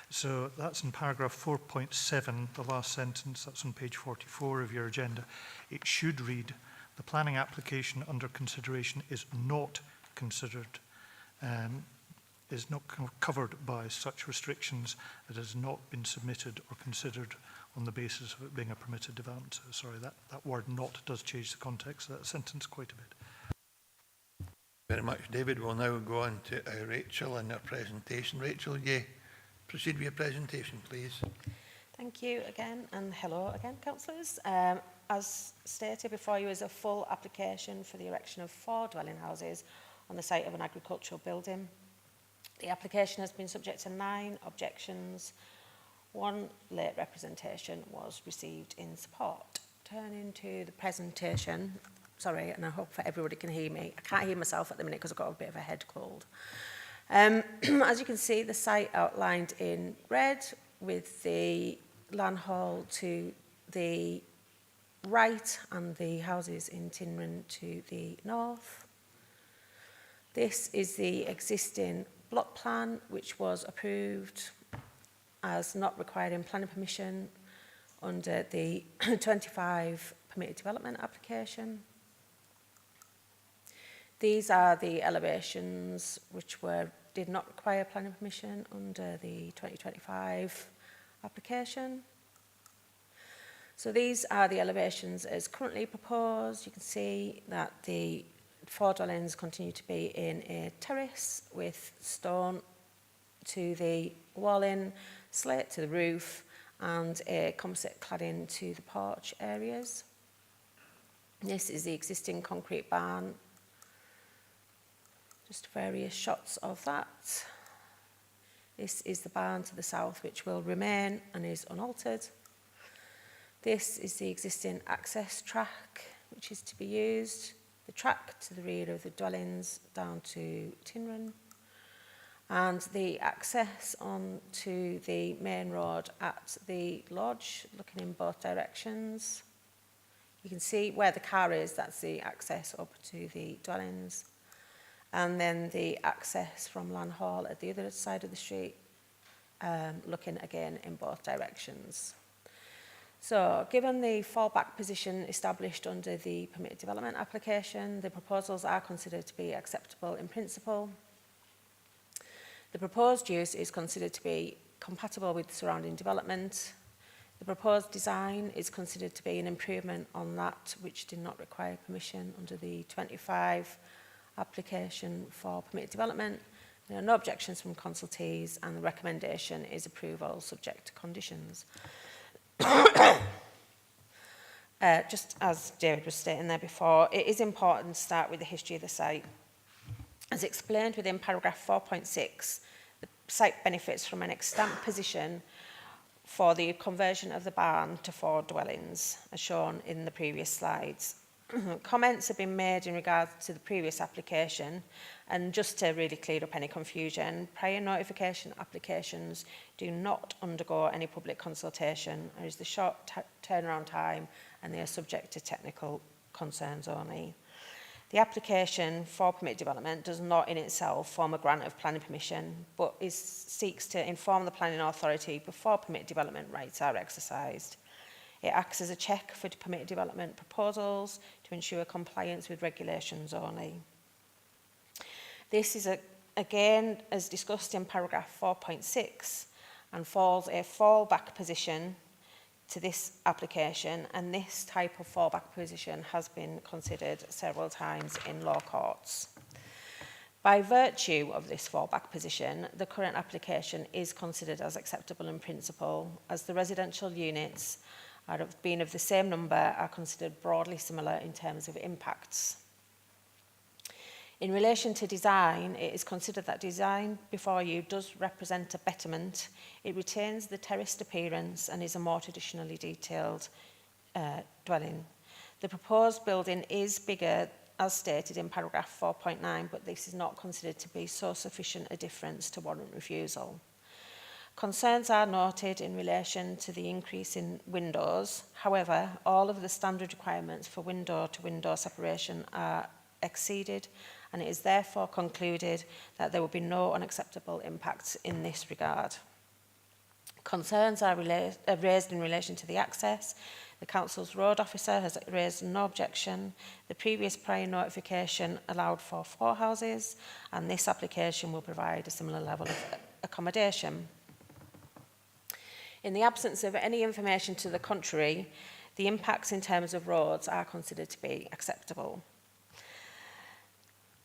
So that's in paragraph 4.7, the last sentence, that's on page 44 of your agenda. It should read, the planning application under consideration is not considered, is not covered by such restrictions. It has not been submitted or considered on the basis of it being a permitted development. So, sorry, that word not does change the context of that sentence quite a bit. Very much. David will now go on to Rachel and her presentation. Rachel, you proceed with your presentation, please. Thank you again, and hello again, councillors. As stated before you is a full application for the erection of 4 dwelling houses on the site of an agricultural building. The application has been subject to 9 objections. 1 late representation was received in support. Turning to the presentation, sorry, and I hope that everybody can hear me. I can't hear myself at the minute because I've got a bit of a head cold. As you can see, the site outlined in red with the Lan Hall to the right and the houses in Tinrun to the north. This is the existing block plan, which was approved as not requiring planning permission under the 25 permitted development application. These are the elevations which did not require planning permission under the 2025 application. So these are the elevations as currently proposed. You can see that the 4 dwellings continue to be in a terrace with stone to the wall-in, slate to the roof, and a composite cladding to the porch areas. This is the existing concrete barn. Just various shots of that. This is the barn to the south, which will remain and is unaltered. This is the existing access track, which is to be used. The track to the rear of the dwellings down to Tinrun. And the access on to the main road at the lodge, looking in both directions. You can see where the car is, that's the access up to the dwellings. And then the access from Lan Hall at the other side of the street, looking again in both directions. So, given the fallback position established under the permitted development application, the proposals are considered to be acceptable in principle. The proposed use is considered to be compatible with surrounding development. The proposed design is considered to be an improvement on that which did not require permission under the 25 application for permitted development. There are no objections from consultees, and the recommendation is approval subject to conditions. Just as David was stating there before, it is important to start with the history of the site. As explained within paragraph 4.6, the site benefits from an extant position for the conversion of the barn to 4 dwellings, as shown in the previous slides. Comments have been made in regard to the previous application, and just to really clear up any confusion, prior notification applications do not undergo any public consultation. There is the short turnaround time and they are subject to technical concerns only. The application for permit development does not in itself form a grant of planning permission, but seeks to inform the planning authority before permit development rights are exercised. It acts as a check for permit development proposals to ensure compliance with regulations only. This is, again, as discussed in paragraph 4.6, and falls a fallback position to this application, and this type of fallback position has been considered several times in law courts. By virtue of this fallback position, the current application is considered as acceptable in principle, as the residential units being of the same number are considered broadly similar in terms of impacts. In relation to design, it is considered that design before you does represent a betterment. It retains the terraced appearance and is a more traditionally detailed dwelling. The proposed building is bigger, as stated in paragraph 4.9, but this is not considered to be so sufficient a difference to warrant refusal. Concerns are noted in relation to the increase in windows. However, all of the standard requirements for window-to-window separation are exceeded, and it is therefore concluded that there will be no unacceptable impacts in this regard. Concerns are raised in relation to the access. The Council's road officer has raised no objection. The previous prior notification allowed for 4 houses, and this application will provide a similar level of accommodation. In the absence of any information to the contrary, the impacts in terms of roads are considered to be acceptable.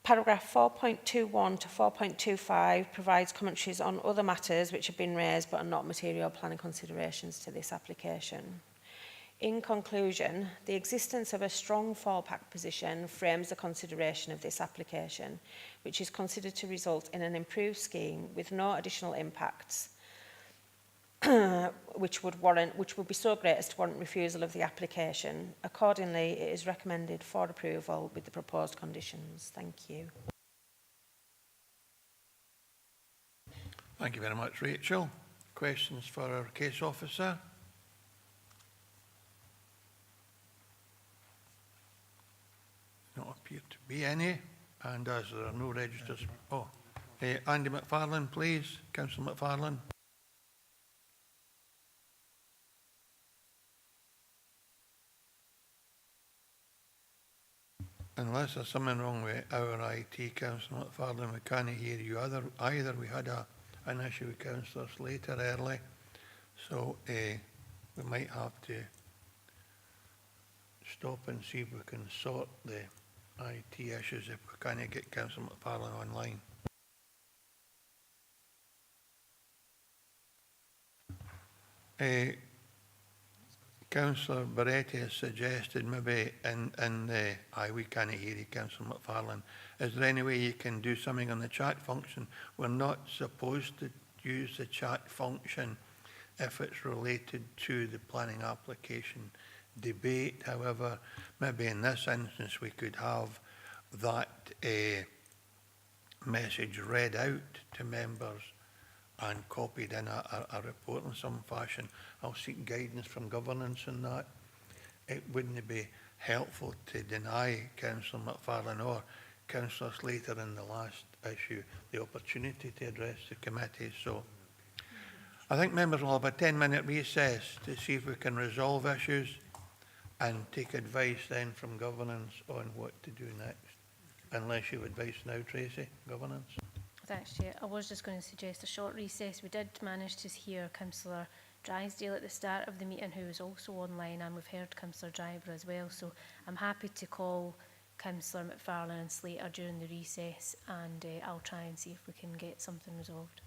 Paragraph 4.21 to 4.25 provides commentaries on other matters which have been raised but are not material planning considerations to this application. In conclusion, the existence of a strong fallback position frames the consideration of this application, which is considered to result in an improved scheme with no additional impacts, which would be so great as to warrant refusal of the application. Accordingly, it is recommended for approval with the proposed conditions. Thank you. Thank you very much, Rachel. Questions for our case officer? Not appear to be any, and as there are no registers. Andy McFarlane, please. Councillor McFarlane. Unless there's something wrong with our IT, Councillor McFarlane, we can't hear you either. We had an issue with Councillor Slater early, so we might have to stop and see if we can sort the IT issues if we can't get Councillor McFarlane online. Councillor Barretti has suggested maybe we can't hear you, Councillor McFarlane. Is there any way you can do something on the chat function? We're not supposed to use the chat function if it's related to the planning application debate. However, maybe in this instance we could have that message read out to members and copied in a report in some fashion. I'll seek guidance from governance in that. It wouldn't be helpful to deny Councillor McFarlane or Councillor Slater in the last issue the opportunity to address the committee. So I think members will have a 10-minute recess to see if we can resolve issues and take advice then from governance on what to do next. Unless you have advice now, Tracy, governance. Thanks, Chair. I was just going to suggest a short recess. We did manage to hear Councillor Drysdale at the start of the meeting, who was also online, and we've heard Councillor Driver as well. So I'm happy to call Councillor McFarlane and Slater during the recess, and I'll try and see if we can get something resolved.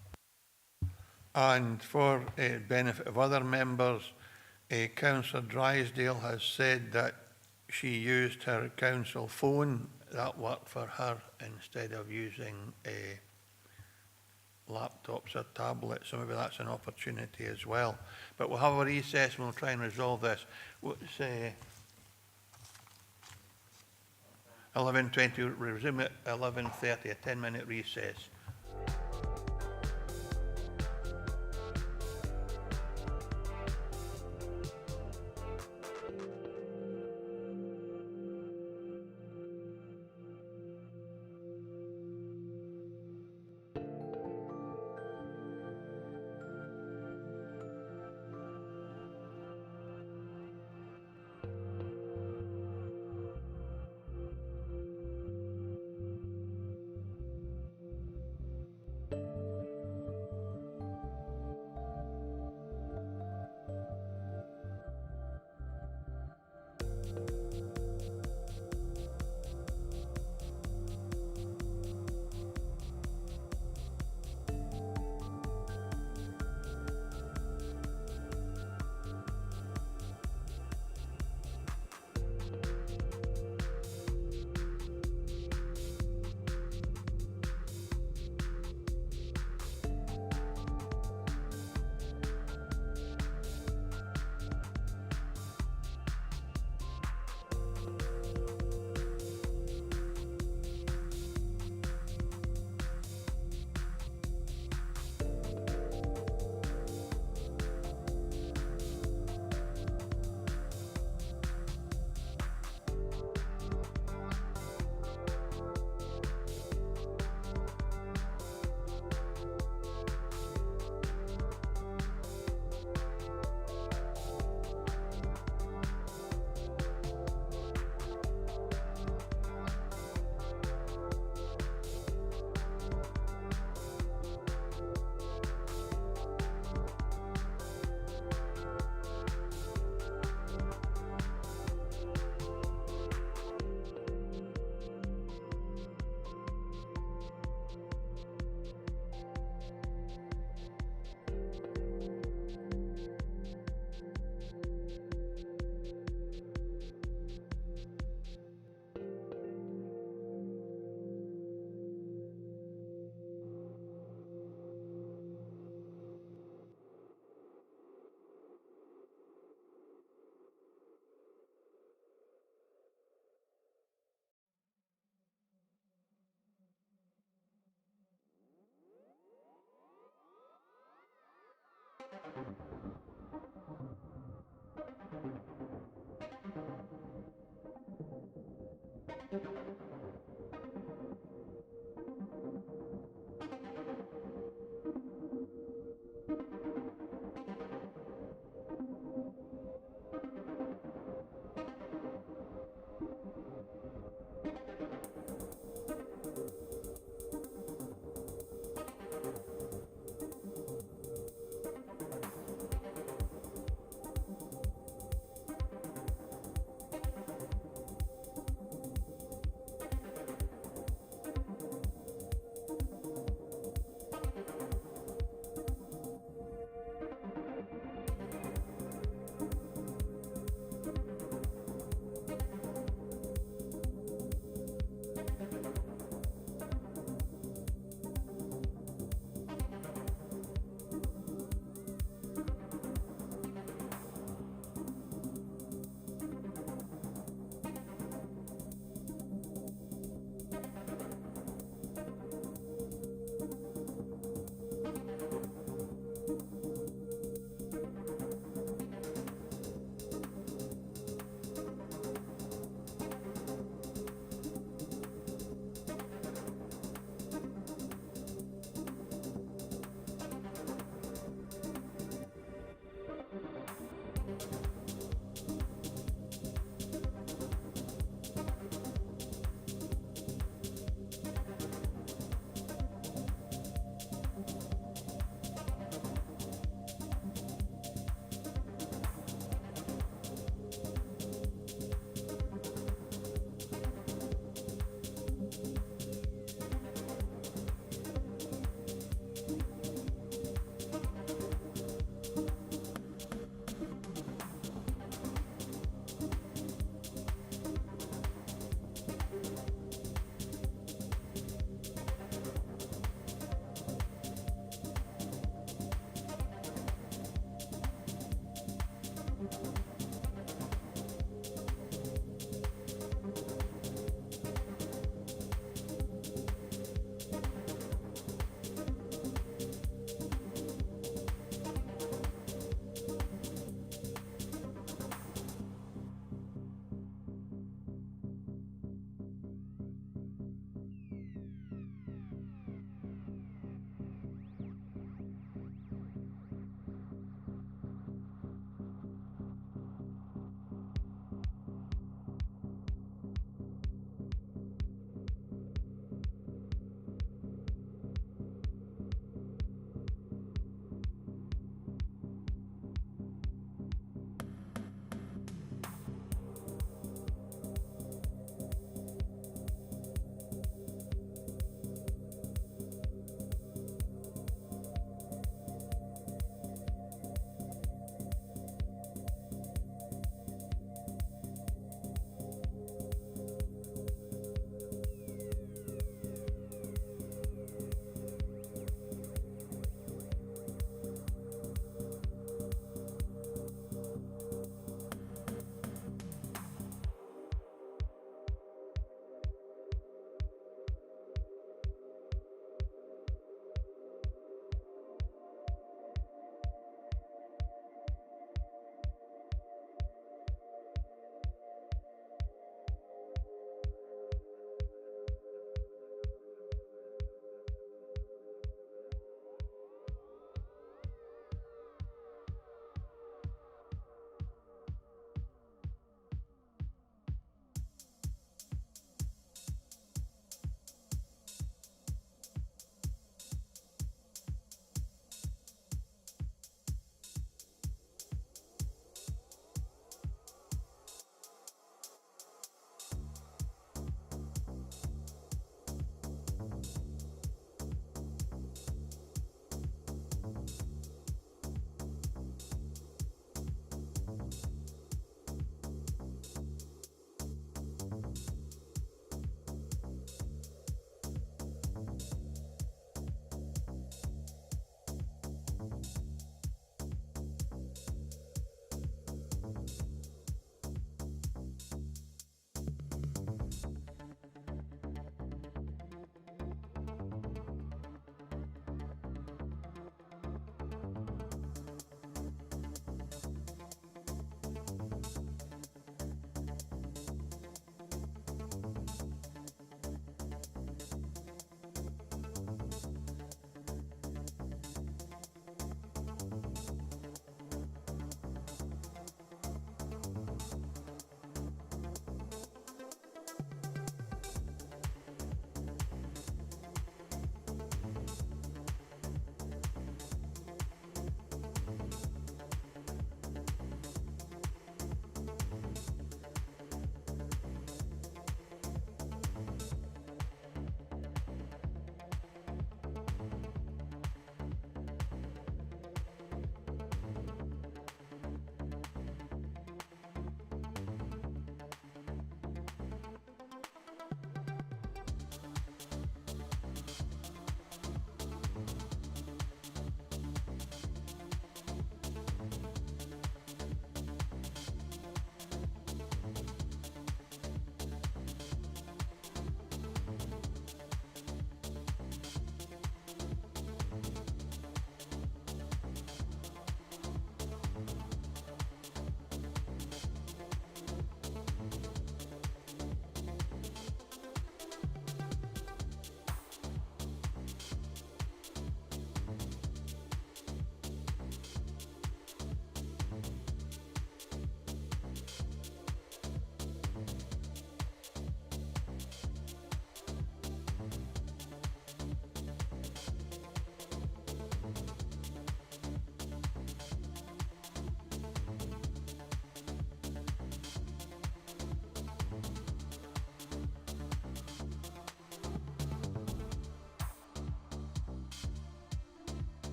And for benefit of other members, Councillor Drysdale has said that she used her council phone. That worked for her instead of using laptops or tablets. So maybe that's an opportunity as well. But we'll have a recess and we'll try and resolve this. Say 11:20. Resume at 11:30. A 10-minute recess.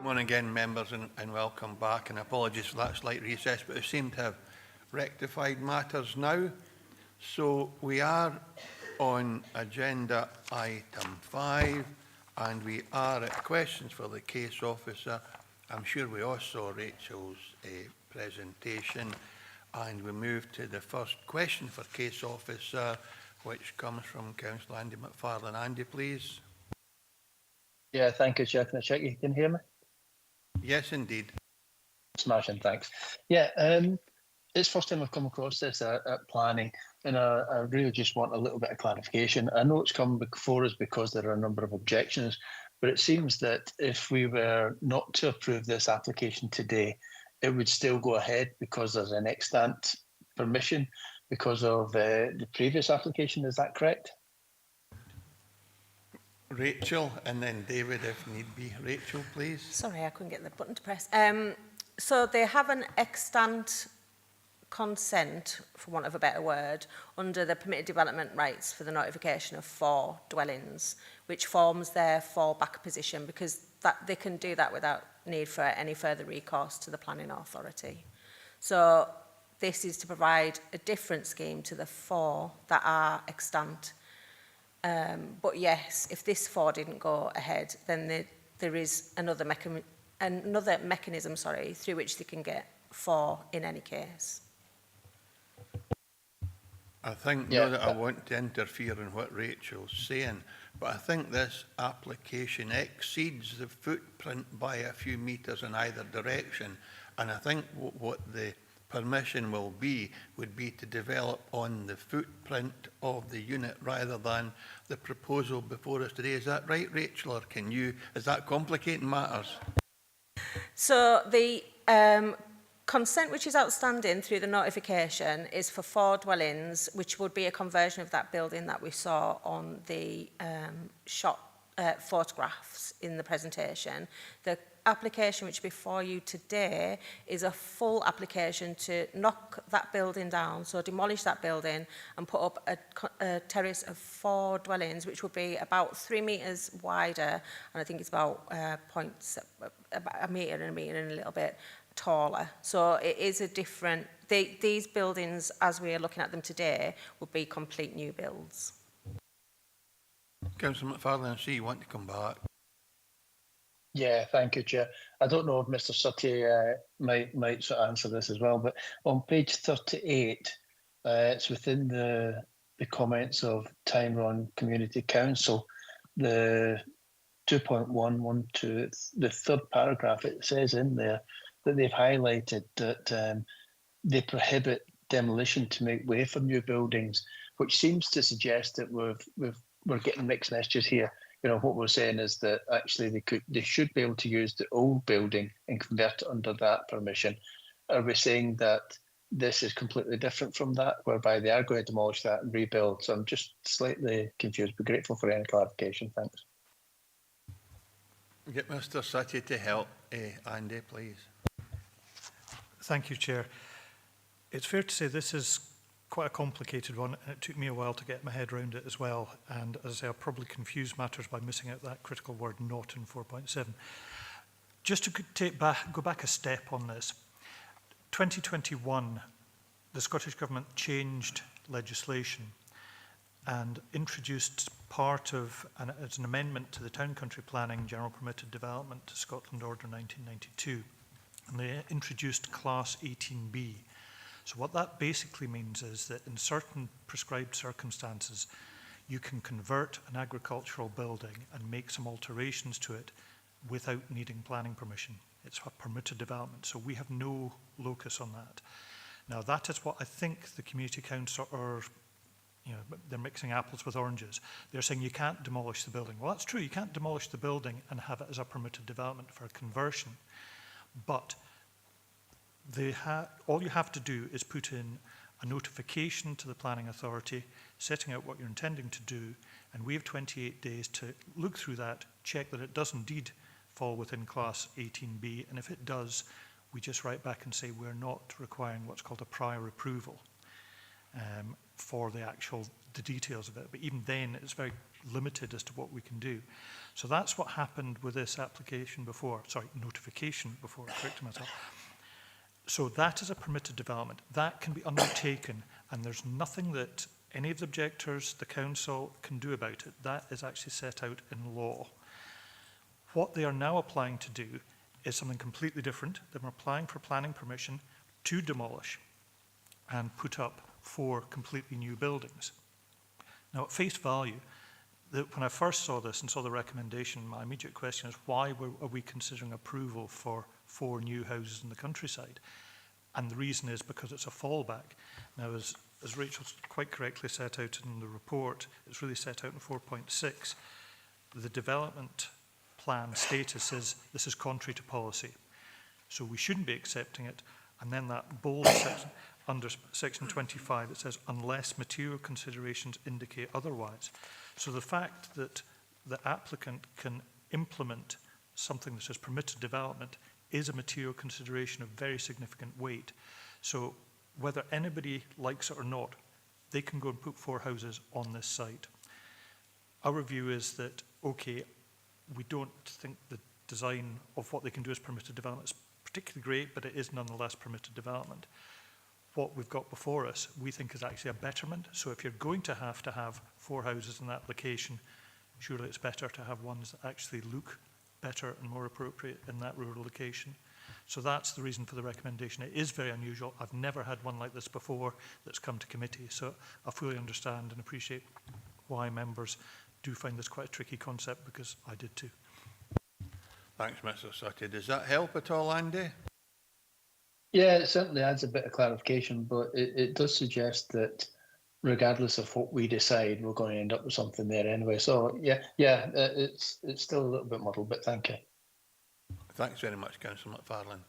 Morning again, members, and welcome back. And apologies for that slight recess, but we seem to have rectified matters now. So we are on agenda item 5, and we are at questions for the case officer. I'm sure we all saw Rachel's presentation, and we move to the first question for case officer, which comes from Councillor Andy McFarlane. Andy, please. Yeah, thank you, Chair. Can I check you can hear me? Yes, indeed. Smashing, thanks. Yeah, it's the first time I've come across this at planning, and I really just want a little bit of clarification. I know it's come before us because there are a number of objections, but it seems that if we were not to approve this application today, it would still go ahead because there's an extant permission because of the previous application. Is that correct? Rachel, and then David if need be. Rachel, please. Sorry, I couldn't get the button to press. So they have an extant consent, for want of a better word, under the permitted development rights for the notification of 4 dwellings, which forms their fallback position, because that they can do that without need for any further recourse to the planning authority. So this is to provide a different scheme to the 4 that are extant. But yes, if this 4 didn't go ahead, then there is another mechanism, through which they can get 4 in any case. I think, not that I want to interfere in what Rachel's saying, but I think this application exceeds the footprint by a few metres in either direction. And I think what the permission will be would be to develop on the footprint of the unit rather than the proposal before us today. Is that right, Rachel, or is that complicating matters? So the consent which is outstanding through the notification is for 4 dwellings, which would be a conversion of that building that we saw on the photographs in the presentation. The application which is before you today is a full application to knock that building down, so demolish that building and put up a terrace of 4 dwellings, which would be about 3 metres wider, and I think it's about about a metre and a little bit taller. So it is a different, these buildings, as we are looking at them today, would be complete new builds. Councillor McFarlane, I see you want to come back. Yeah, thank you, Chair. I don't know if Mr. Suttie might sort of answer this as well, but on page 38, it's within the comments of Tyrone Community Council, the 2.112, the 3rd paragraph, it says in there that they've highlighted that they prohibit demolition to make way for new buildings, which seems to suggest that we're getting mixed messages here. You know, what we're saying is that actually they should be able to use the old building and convert it under that permission. Are we saying that this is completely different from that, whereby they are going to demolish that and rebuild? So I'm just slightly confused. Be grateful for any clarification. Thanks. Get Mr. Suttie to help. Andy, please. Thank you, Chair. It's fair to say this is quite a complicated one, and it took me a while to get my head around it as well. And as I say, I'll probably confuse matters by missing out that critical word "not" in 4.7. Just to go back a step on this, 2021, the Scottish Government changed legislation and introduced part of, as an amendment to the Town Country Planning General Permitted Development to Scotland Order 1992, and they introduced Class 18B. So what that basically means is that in certain prescribed circumstances, you can convert an agricultural building and make some alterations to it without needing planning permission. It's a permitted development, so we have no locus on that. Now, that is what I think the Community Council are, they're mixing apples with oranges. They're saying you can't demolish the building. Well, that's true, you can't demolish the building and have it as a permitted development for a conversion, but all you have to do is put in a notification to the planning authority, setting out what you're intending to do, and we have 28 days to look through that, check that it does indeed fall within Class 18B, and if it does, we just write back and say we're not requiring what's called a prior approval for the details of it. But even then, it's very limited as to what we can do. So that's what happened with this application before, sorry, notification before, correcting myself. So that is a permitted development. That can be undertaken, and there's nothing that any of the objectors, the council, can do about it. That is actually set out in law. What they are now applying to do is something completely different. They're applying for planning permission to demolish and put up 4 completely new buildings. Now, at face value, when I first saw this and saw the recommendation, my immediate question is, why are we considering approval for 4 new houses in the countryside? And the reason is because it's a fallback. Now, as Rachel quite correctly set out in the report, it's really set out in 4.6. The development plan status is this is contrary to policy. So we shouldn't be accepting it. And then that bold section under section 25, it says, unless material considerations indicate otherwise. So the fact that the applicant can implement something that says permitted development is a material consideration of very significant weight. So whether anybody likes it or not, they can go and put 4 houses on this site. Our view is that, okay, we don't think the design of what they can do as permitted development is particularly great, but it is nonetheless permitted development. What we've got before us, we think is actually a betterment. So if you're going to have 4 houses in that location, surely it's better to have ones that actually look better and more appropriate in that rural location. So that's the reason for the recommendation. It is very unusual. I've never had one like this before that's come to committee. So I fully understand and appreciate why members do find this quite a tricky concept, because I did too. Thanks, Mr. Sutty. Does that help at all, Andy? Yeah, it certainly adds a bit of clarification, but it does suggest that regardless of what we decide, we're going to end up with something there anyway. So it's still a little bit muddled, but thank you. Thanks very much, Councillor McFarlane.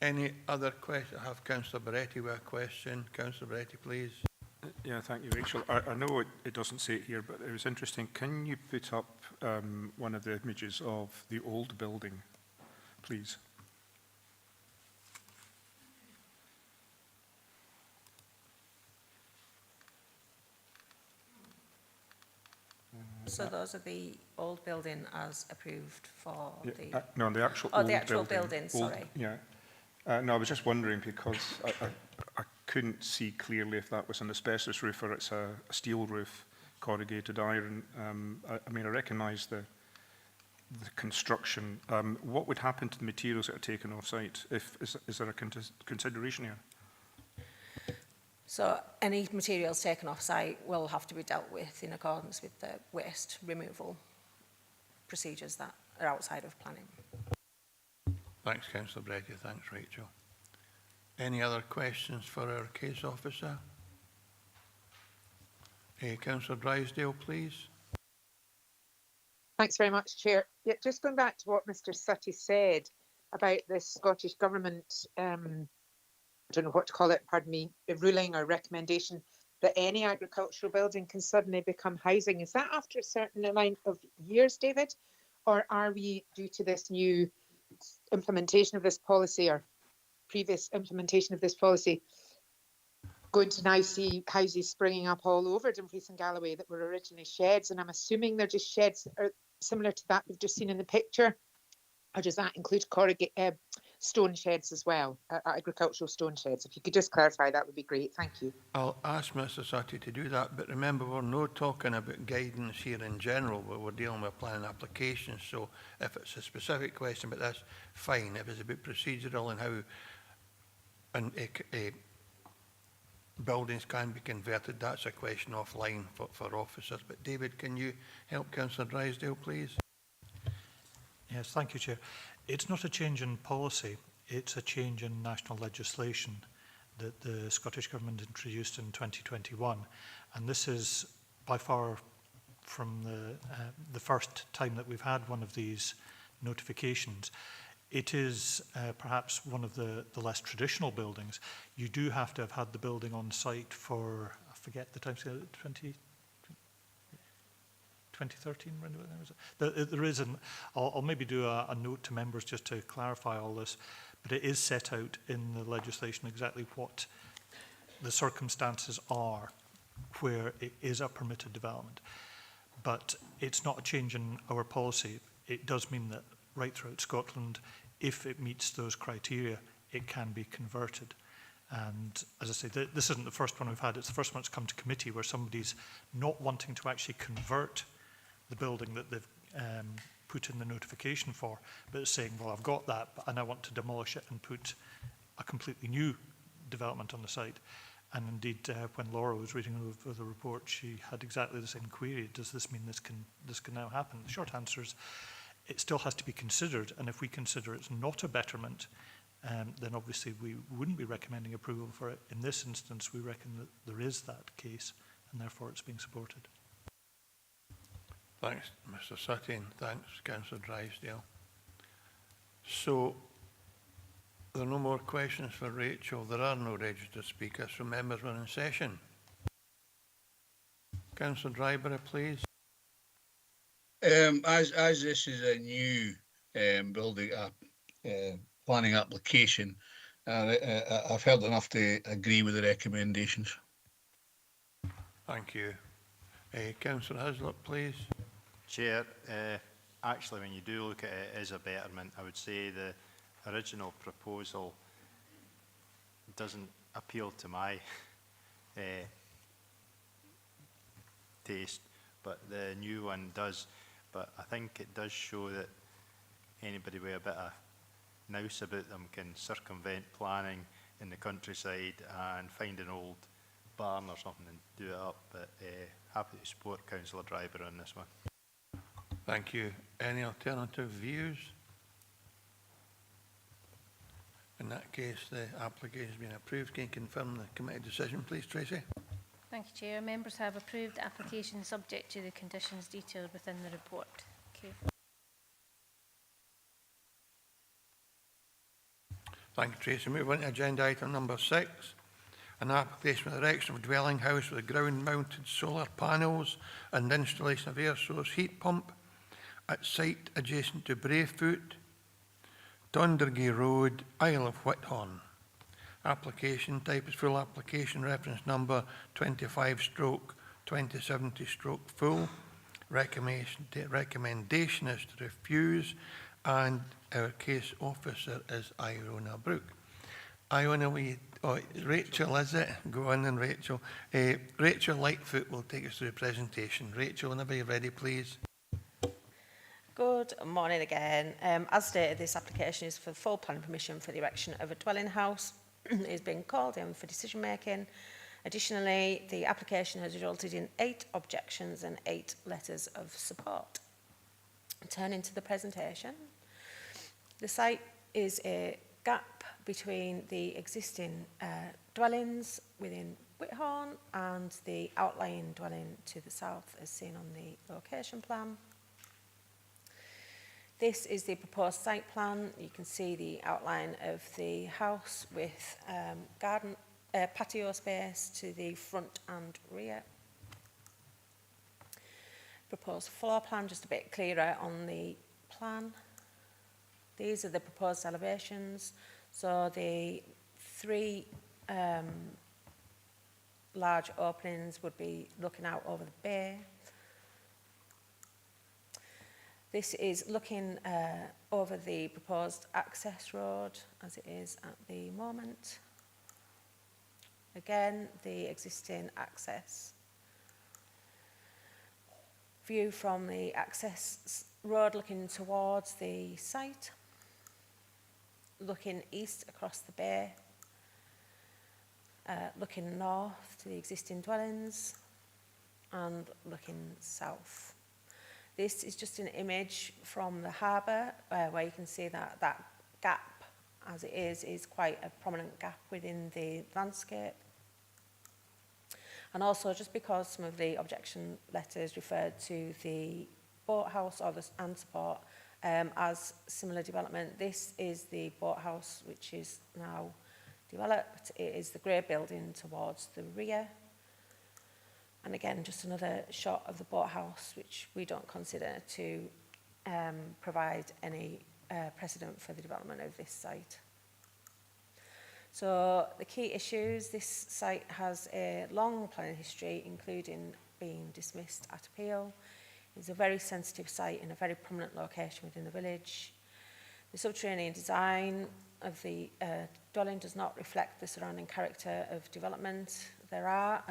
Any other question? I have Councillor Beretti with a question. Councillor Beretti, please. Yeah, thank you, Rachel. I know it doesn't say it here, but it was interesting. Can you put up one of the images of the old building, please? So those are the old building as approved for the... No, the actual Oh, old the actual building, sorry. Yeah. No, I was just wondering because I couldn't see clearly if that was an asbestos roof or it's a steel roof, corrugated iron. I mean, I recognise the construction. What would happen to the materials that are taken off-site? Is there a consideration here? So any materials taken off-site will have to be dealt with in accordance with the waste removal procedures that are outside of planning. Thanks, Councillor Beretti. Thanks, Rachel. Any other questions for our case officer? Councillor Drysdale, please. Thanks very much, Chair. Yeah, just going back to what Mr. Sutty said about the Scottish Government, I don't know what to call it, pardon me, a ruling or recommendation that any agricultural building can suddenly become housing. Is that after a certain amount of years, David? Or are we, due to this new implementation of this policy or previous implementation of this policy, going to now see houses springing up all over Dumfries and Galloway that were originally sheds? And I'm assuming they're just sheds are similar to that we've just seen in the picture. Or does that include stone sheds as well, agricultural stone sheds? If you could just clarify, that would be great. Thank you. I'll ask Mr. Sutty to do that, but remember, we're not talking about guidance here in general, but we're dealing with planning applications. So if it's a specific question, but that's fine. If it's a bit procedural and how buildings can be converted, that's a question offline for officers. But David, can you help Councillor Drysdale, please? Yes, thank you, Chair. It's not a change in policy, it's a change in national legislation that the Scottish Government introduced in 2021. And this is by far from the first time that we've had one of these notifications. It is perhaps one of the less traditional buildings. You do have to have had the building on site for, I forget the time scale, 2013, there is I'll maybe do a note to members just to clarify all this, but it is set out in the legislation exactly what the circumstances are where it is a permitted development. but it's not a change in our policy. It does mean that right throughout Scotland, if it meets those criteria, it can be converted. And as I say, this isn't the first one we've had. It's the first one that's come to committee where somebody's not wanting to actually convert the building that they've put in the notification for, but it's saying, well, I've got that, but I now want to demolish it and put a completely new development on the site. And indeed, when Laura was reading over the report, she had exactly the same query. Does this mean this can now happen? The short answer is it still has to be considered, and if we consider it's not a betterment, then obviously we wouldn't be recommending approval for it. In this instance, we reckon that there is that case, and therefore it's being supported. Thanks, Mr. Sutton. Thanks, Councillor Drysdale. So, there are no more questions for Rachel. There are no registered speakers, so members are in session. Councillor Dryburgh, please. As this is a new building planning application, I've heard enough to agree with the recommendations. Thank you. Councillor Hazlitt, please. Chair, actually, when you do look at it as a betterment, I would say the original proposal doesn't appeal to my taste, but the new one does. But I think it does show that anybody with a bit of nous about them can circumvent planning in the countryside and find an old barn or something and do it up. But happy to support Councillor Dryburgh on this one. Thank you. Any alternative views? In that case, the application has been approved. Can you confirm the committee decision, please, Tracy? Thank you, Chair. Members have approved the application subject to the conditions detailed within the report. Thank you. Thank you, Tracy. Move on to agenda item number 6. An application for the erection of a dwelling house with ground-mounted solar panels and installation of air source heat pump at site adjacent to Brayfoot, Dondergie Road, Isle of Whithorn. Application type is full application, reference number 25/2070/full. Recommendation is to refuse, and our case officer is Iona Brooke. Iona, Rachel, is it? Go on then, Rachel. Rachel Lightfoot will take us through the presentation. Rachel, whenever you're ready, please. Good morning again. As stated, this application is for full planning permission for the erection of a dwelling house. It is being called in for decision making. Additionally, the application has resulted in 8 objections and 8 letters of support. Turning to the presentation, the site is a gap between the existing dwellings within Whithorn and the outlying dwelling to the south, as seen on the location plan. This is the proposed site plan. You can see the outline of the house with patio space to the front and rear. Proposed floor plan, just a bit clearer on the plan. These are the proposed elevations. So the 3 large openings would be looking out over the bay. This is looking over the proposed access road as it is at the moment. Again, the existing access. View from the access road looking towards the site. Looking east across the bay. Looking north to the existing dwellings. And looking south. This is just an image from the harbour where you can see that gap, as it is quite a prominent gap within the landscape. And also, just because some of the objection letters referred to the boathouse and support as similar development, this is the boathouse which is now developed. It is the grey building towards the rear. And again, just another shot of the boathouse, which we don't consider to provide any precedent for the development of this site. So the key issues, this site has a long planning history, including being dismissed at appeal. It's a very sensitive site in a very prominent location within the village. The subterranean design of the dwelling does not reflect the surrounding character of development. There are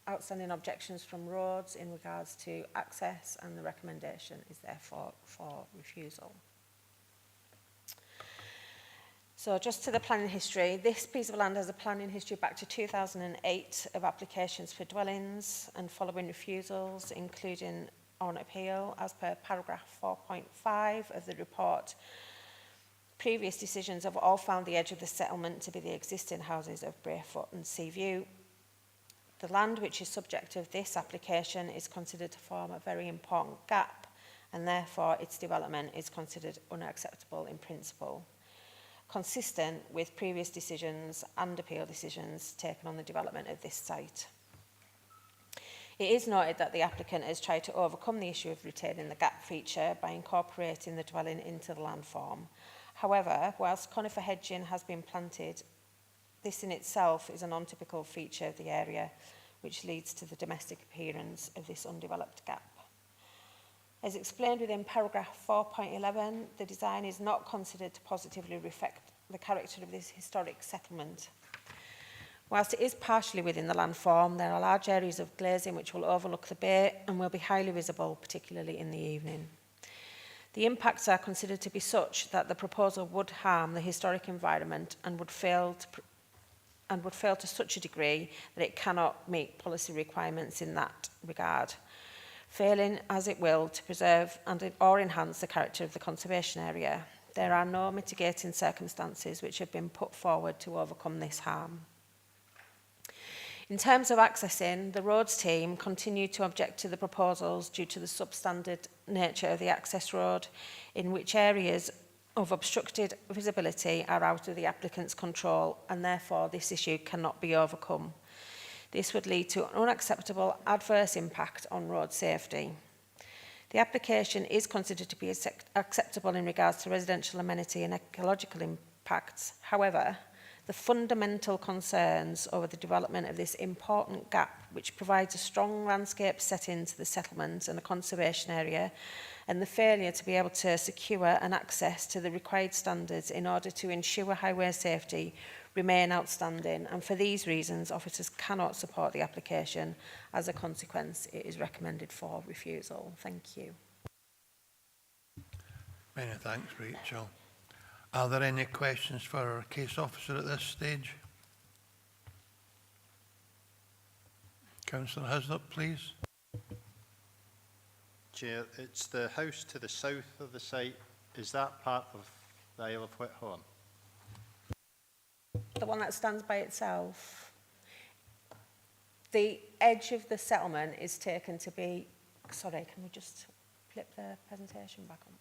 outstanding objections from roads in regards to access, and the recommendation is therefore for refusal. So just to the planning history, this piece of land has a planning history back to 2008 of applications for dwellings and following refusals, including on appeal, as per paragraph 4.5 of the report. Previous decisions have all found the edge of the settlement to be the existing houses of Braefoot and Seaview. The land which is subject of this application is considered to form a very important gap, and therefore its development is considered unacceptable in principle, consistent with previous decisions and appeal decisions taken on the development of this site. It is noted that the applicant has tried to overcome the issue of retaining the gap feature by incorporating the dwelling into the landform. However, whilst conifer hedging has been planted, this in itself is an untypical feature of the area, which leads to the domestic appearance of this undeveloped gap. As explained within paragraph 4.11, the design is not considered to positively reflect the character of this historic settlement. Whilst it is partially within the landform, there are large areas of glazing which will overlook the bay and will be highly visible, particularly in the evening. The impacts are considered to be such that the proposal would harm the historic environment and would fail to such a degree that it cannot meet policy requirements in that regard, failing as it will to preserve or enhance the character of the conservation area. There are no mitigating circumstances which have been put forward to overcome this harm. In terms of accessing, the roads team continue to object to the proposals due to the substandard nature of the access road, in which areas of obstructed visibility are out of the applicant's control, and therefore this issue cannot be overcome. This would lead to an unacceptable adverse impact on road safety. The application is considered to be acceptable in regards to residential amenity and ecological impacts. However, the fundamental concerns over the development of this important gap, which provides a strong landscape setting to the settlement and a conservation area, and the failure to be able to secure an access to the required standards in order to ensure highway safety, remain outstanding, and for these reasons officers cannot support the application. As a consequence, it is recommended for refusal. Thank you. Many thanks, Rachel. Are there any questions for our case officer at this stage? Councillor Hislop, please. Chair, it's the house to the south of the site. Is that part of the Isle of Whithorn? The one that stands by itself. The edge of the settlement is taken to be, sorry, can we just flip the presentation back on?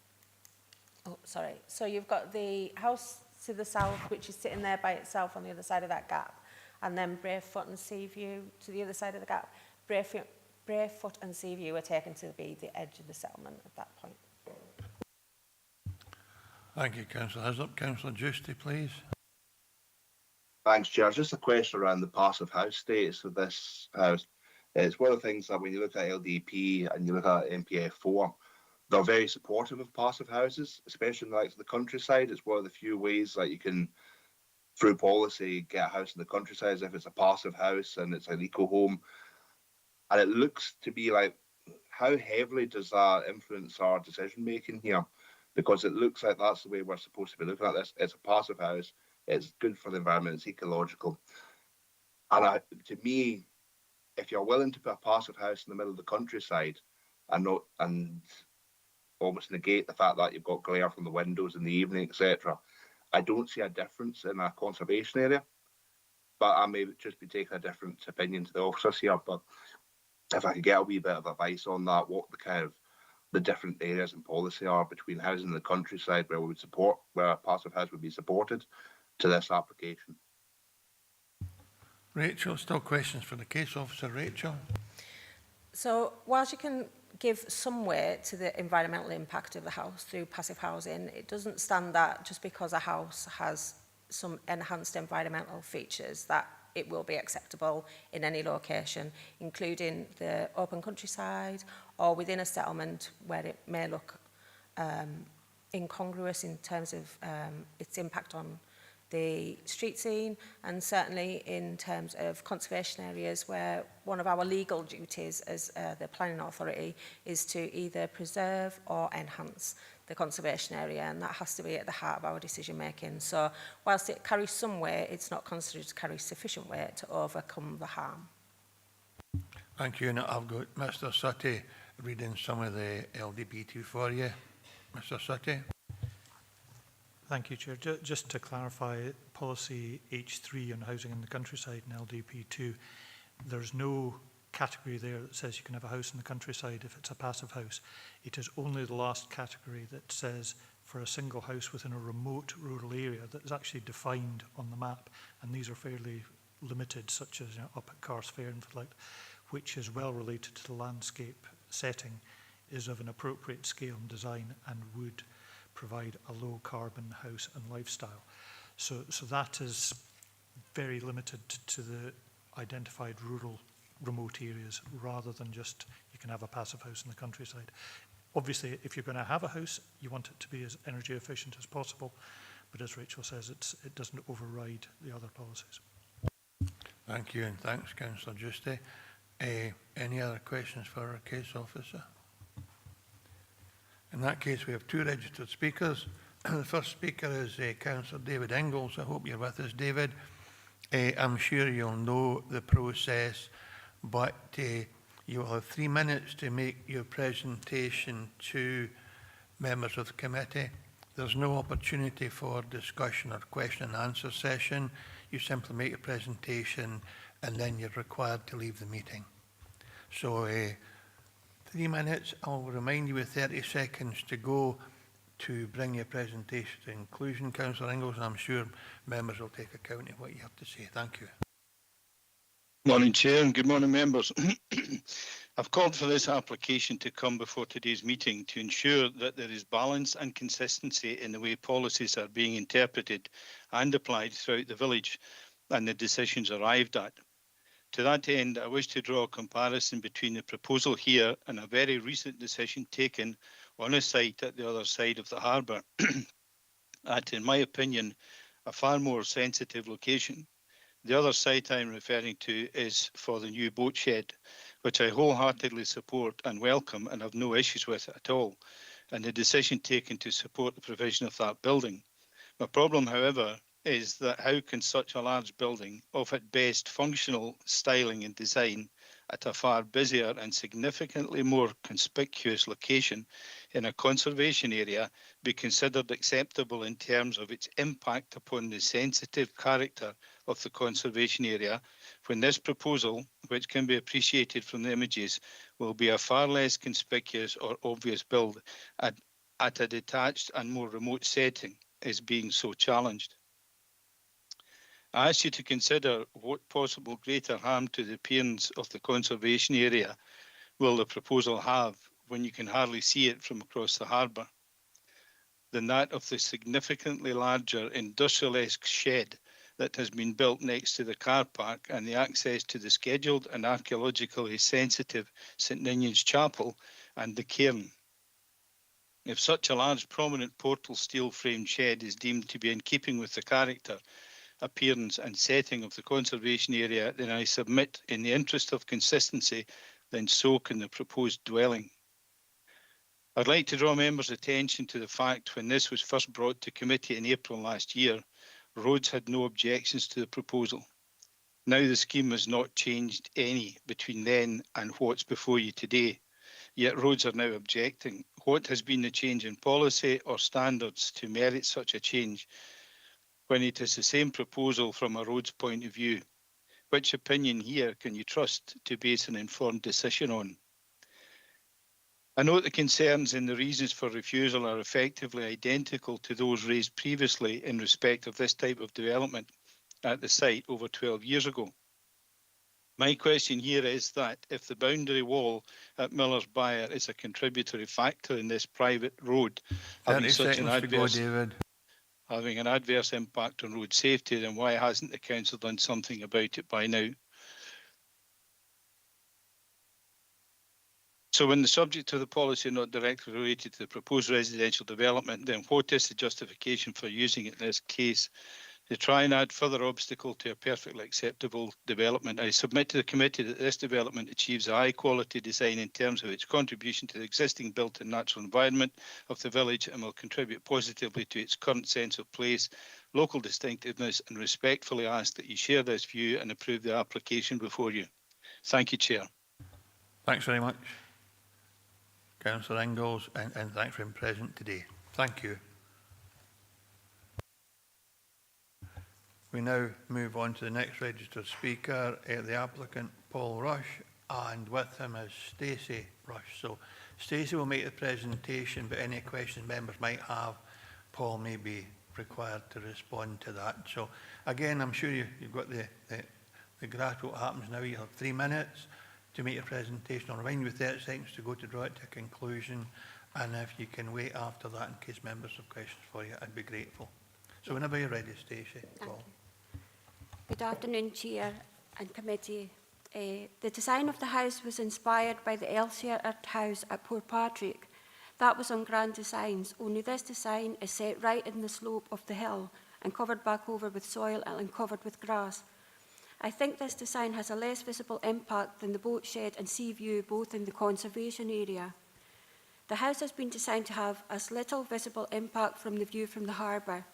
Oh, sorry. So you've got the house to the south, which is sitting there by itself on the other side of that gap, and then Braefoot and Seaview to the other side of the gap. Braefoot and Seaview are taken to be the edge of the settlement at that point. Thank you, Councillor Hislop. Councillor Giusti, please. Thanks, Chair. Just a question around the passive house status of this house. It's one of the things that when you look at LDP and you look at MPF4, they're very supportive of passive houses, especially in the likes of the countryside. It's one of the few ways that you can, through policy, get a house in the countryside if it's a passive house and it's an eco home. And it looks to be like, how heavily does that influence our decision making here? Because it looks like that's the way we're supposed to be looking at this. It's a passive house. It's good for the environment. It's ecological. And to me, if you're willing to put a passive house in the middle of the countryside and almost negate the fact that you've got glare from the windows in the evening, etc., I don't see a difference in a conservation area. But I may just be taking a different opinion to the officers here. But if I could get a wee bit of advice on that, what the different areas in policy are between housing in the countryside where we would support, where a passive house would be supported, to this application. Rachel, still questions for the case officer. Rachel. So whilst you can give some weight to the environmental impact of the house through passive housing, it doesn't stand that just because a house has some enhanced environmental features that it will be acceptable in any location, including the open countryside or within a settlement where it may look incongruous in terms of its impact on the street scene, and certainly in terms of conservation areas where one of our legal duties as the planning authority is to either preserve or enhance the conservation area, and that has to be at the heart of our decision making. So whilst it carries some weight, it's not considered to carry sufficient weight to overcome the harm. Thank you. And I've got Mr. Sutty reading some of the LDP2 for you. Mr. Sutty. Thank you, Chair. Just to clarify, policy H3 on housing in the countryside in LDP2, there's no category there that says you can have a house in the countryside if it's a passive house. It is only the last category that says for a single house within a remote rural area that is actually defined on the map, and these are fairly limited, such as up at Carsfair and like, which is well related to the landscape setting, is of an appropriate scale and design and would provide a low carbon house and lifestyle. So that is very limited to the identified rural remote areas rather than just you can have a passive house in the countryside. Obviously, if you're going to have a house, you want it to be as energy efficient as possible. But as Rachel says, it doesn't override the other policies. Thank you, and thanks, Councillor Giusti. Any other questions for our case officer? In that case, we have two registered speakers. The first speaker is Councillor David Ingalls. I hope you're with us, David. I'm sure you'll know the process, but you will have 3 minutes to make your presentation to members of the committee. There's no opportunity for discussion or question and answer session. You simply make your presentation and then you're required to leave the meeting. So 3 minutes. I'll remind you with 30 seconds to go to bring your presentation to conclusion, Councillor Ingalls, and I'm sure members will take account of what you have to say. Thank you. Morning, Chair, and good morning, members. I've called for this application to come before today's meeting to ensure that there is balance and consistency in the way policies are being interpreted and applied throughout the village and the decisions arrived at. To that end, I wish to draw a comparison between the proposal here and a very recent decision taken on a site at the other side of the harbour at, in my opinion, a far more sensitive location. The other site I'm referring to is for the new boat shed, which I wholeheartedly support and welcome and have no issues with at all, and the decision taken to support the provision of that building. My problem, however, is that how can such a large building of at best functional styling and design at a far busier and significantly more conspicuous location in a conservation area be considered acceptable in terms of its impact upon the sensitive character of the conservation area, when this proposal, which can be appreciated from the images, will be a far less conspicuous or obvious build at a detached and more remote setting, is being so challenged. I ask you to consider what possible greater harm to the appearance of the conservation area will the proposal have when you can hardly see it from across the harbour than that of the significantly larger industrial-esque shed that has been built next to the car park and the access to the scheduled and archaeologically sensitive St Ninian's Chapel and the cairn. If such a large prominent portal steel framed shed is deemed to be in keeping with the character, appearance and setting of the conservation area, then I submit, in the interest of consistency, then so can the proposed dwelling. I'd like to draw members' attention to the fact when this was first brought to committee in April last year, Rhodes had no objections to the proposal. Now the scheme has not changed any between then and what's before you today, yet Rhodes are now objecting. What has been the change in policy or standards to merit such a change, when it is the same proposal from a Rhodes point of view? Which opinion here can you trust to base an informed decision on? I note the concerns and the reasons for refusal are effectively identical to those raised previously in respect of this type of development at the site over 12 years ago. My question here is that if the boundary wall at Miller's Byre is a contributory factor in this private road, having such an adverse impact on road safety, then why hasn't the council done something about it by now? So when the subject of the policy not directly related to the proposed residential development, then what is the justification for using it in this case? To try and add further obstacle to a perfectly acceptable development. I submit to the committee that this development achieves a high quality design in terms of its contribution to the existing built and natural environment of the village and will contribute positively to its current sense of place, local distinctiveness, and respectfully ask that you share this view and approve the application before you. Thank you, Chair. Thanks very much, Councillor Ingalls, and thanks for being present today. Thank you. We now move on to the next registered speaker, the applicant Paul Rush, and with him is Stacey Rush. So Stacey will make the presentation, but any questions members might have, Paul may be required to respond to that. So again, I'm sure you've got the grasp of what happens now. You have 3 minutes to make your presentation. I'll remind you with 30 seconds to go to draw it to a conclusion. And if you can wait after that in case members have questions for you, I'd be grateful. So whenever you're ready, Stacey. Paul. Good afternoon, Chair and Committee. The design of the house was inspired by the Elshire House at Portpatrick. That was on Grand Designs, only this design is set right in the slope of the hill and covered back over with soil and covered with grass. I think this design has a less visible impact than the boat shed and sea view, both in the conservation area. The house has been designed to have as little visible impact from the view from the harbour.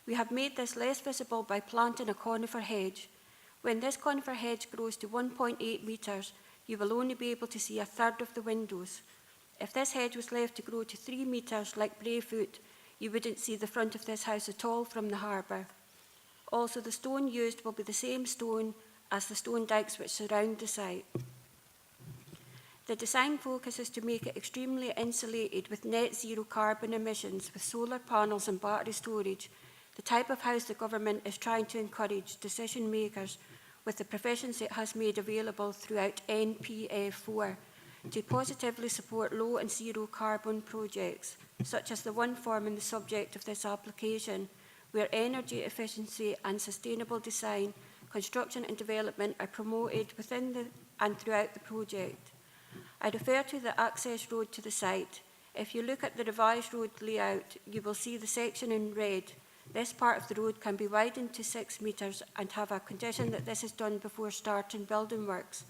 We have made this less visible by planting a conifer hedge. When this conifer hedge grows to 1.8 metres, you will only be able to see a third of the windows. If this hedge was left to grow to 3 metres like Brayfoot, you wouldn't see the front of this house at all from the harbour. Also, the stone used will be the same stone as the stone dikes which surround the site. The design focus is to make it extremely insulated with net zero carbon emissions with solar panels and battery storage, the type of house the government is trying to encourage decision makers with the provisions it has made available throughout NPF4 to positively support low and zero carbon projects, such as the one forming the subject of this application, where energy efficiency and sustainable design, construction and development are promoted within and throughout the project. I refer to the access road to the site. If you look at the revised road layout, you will see the section in red. This part of the road can be widened to 6 metres and have a condition that this is done before starting building works.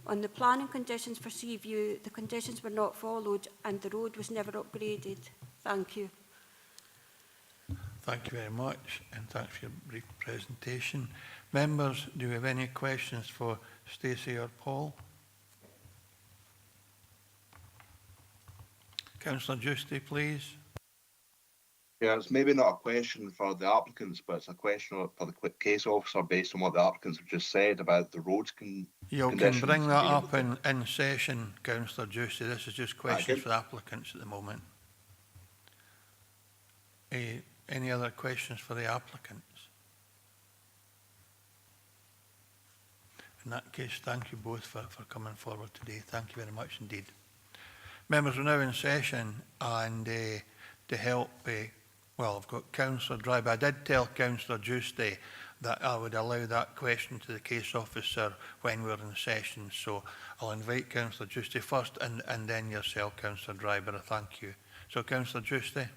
On the planning conditions for Sea View, the conditions were not followed and the road was never upgraded. Thank you. Thank you very much, and thanks for your brief presentation. Members, do you have any questions for Stacey or Paul? Councillor Giusti, please. Yeah, it's maybe not a question for the applicants, but it's a question for the case officer based on what the applicants have just said about the roads You can bring that up in session, Councillor Giusti. This is just questions for the applicants at the moment. Any other questions for the applicants? In that case, thank you both for coming forward today. Thank you very much indeed. Members are now in session, and to help, well, I've got Councillor Driver. I did tell Councillor Giusti that I would allow that question to the case officer when we're in session. So I'll invite Councillor Giusti first and then yourself, Councillor Driver. Thank you. So Councillor Giusti.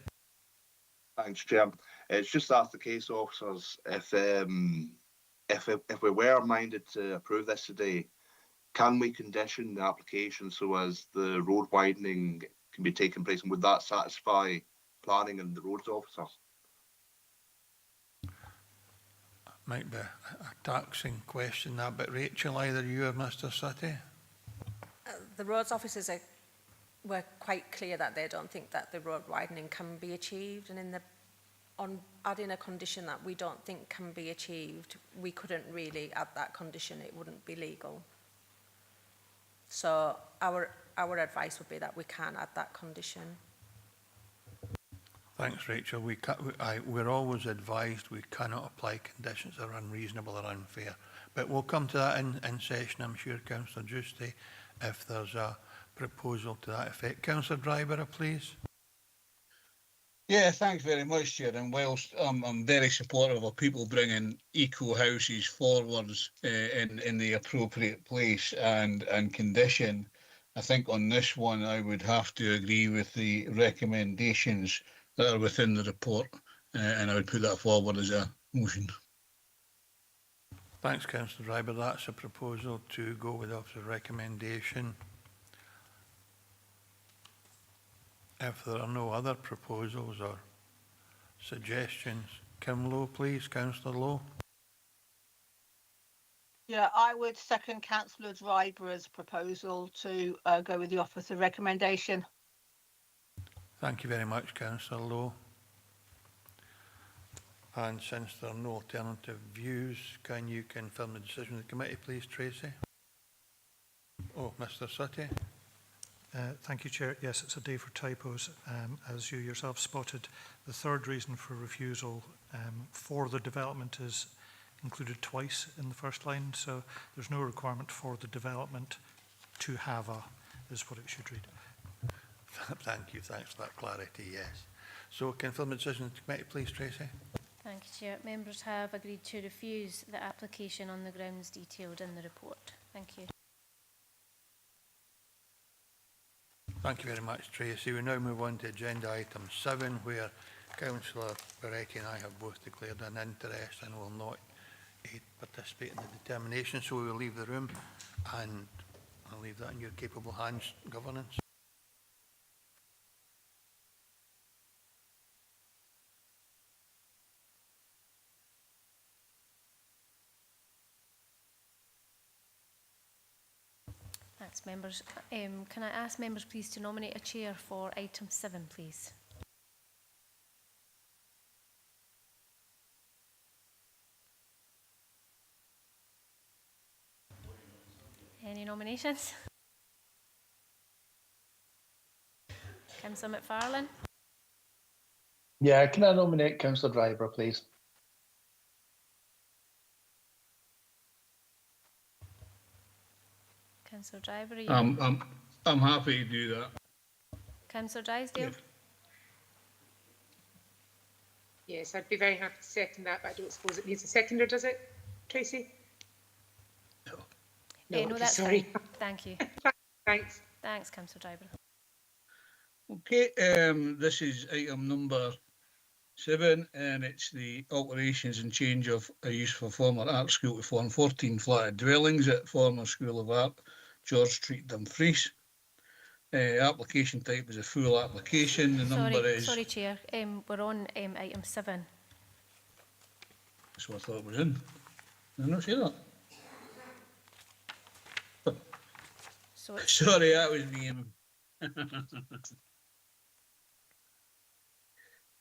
Thanks, Chair. It's just to ask the case officers if we were minded to approve this today, can we condition the application so as the road widening can be taking place, and would that satisfy planning and the roads officers? Might be a taxing question that, but Rachel, either you or Mr. Sutty? The roads officers were quite clear that they don't think that the road widening can be achieved, and on adding a condition that we don't think can be achieved, we couldn't really add that condition. It wouldn't be legal. So our advice would be that we can add that condition. Thanks, Rachel. We're always advised we cannot apply conditions that are unreasonable or unfair. But we'll come to that in session, I'm sure, Councillor Giusti, if there's a proposal to that effect. Councillor Driver, please. Yeah, thanks very much, Chair. And whilst I'm very supportive of people bringing eco houses forwards in the appropriate place and condition, I think on this one, I would have to agree with the recommendations that are within the report, and I would put that forward as a motion. Thanks, Councillor Ryber. That's a proposal to go with the recommendation. If there are no other proposals or suggestions, Kim Lowe, please. Councillor Lowe. Yeah, I would second Councillor Ryber's proposal to go with the officer recommendation. Thank you very much, Councillor Lowe. And since there are no alternative views, can you confirm the decision of the committee, please, Tracy? Oh, Mr. Sutty. Thank you, Chair. Yes, it's a day for typos. As you yourself spotted, the third reason for refusal for the development is included twice in the first line, so there's no requirement for the development to have a, is what it should read. Thank you. Thanks for that clarity, yes. So confirm the decision of the committee, please, Tracy. Thank you, Chair. Members have agreed to refuse the application on the grounds detailed in the report. Thank you. Thank you very much, Tracy. We now move on to agenda item 7, where Councillor Beretti and I have both declared an interest and will not participate in the determination, so we will leave the room, and I'll leave that in your capable hands, governance. Thanks, members. Can I ask members please to nominate a chair for item 7, please? Any nominations? Councillor McFarlane? Yeah, can I nominate Councillor Driver, please? Councillor Driver, are you? I'm happy to do that. Councillor Drysdale? Yes, I'd be very happy to second that, but I don't suppose it needs a seconder, does it, Tracy? No, No, okay, that's sorry. fine. Thank you. Thanks. Thanks, Councillor Driver. Okay, this is item number 7, and it's the alterations and change of a use for former art school to form 14 flatted dwellings at former School of Art, George Street, Dumfries. Application type is a full application. The number is... Sorry, Chair. We're on item 7. That's what I thought it was in. Did I not say that? So it's Sorry, that was me.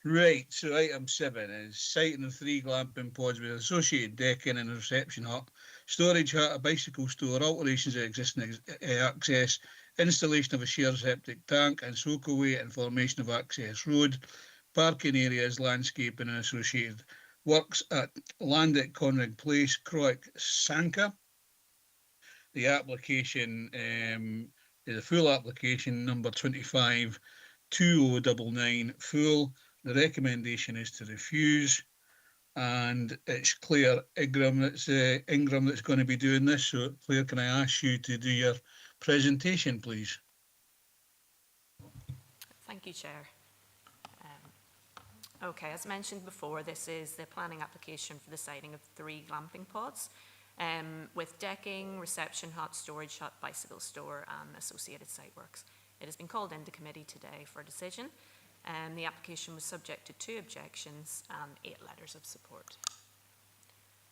Right, so item 7 is siting of 3 glamping pods with associated decking and a reception hut, storage hut, a bicycle store, alterations of existing access, installation of a shared septic tank and soakaway and formation of access road, parking areas, landscaping and associated works at land at Conrig Place, Croic, Sanka. The application is a full application, number 25 2099 full. The recommendation is to refuse, and it's Claire Ingram that's going to be doing this. So Claire, can I ask you to do your presentation, please? Thank you, Chair. Okay, as mentioned before, this is the planning application for the siting of 3 glamping pods with decking, reception hut, storage hut, bicycle store and associated site works. It has been called into committee today for a decision. The application was subject to 2 objections and 8 letters of support.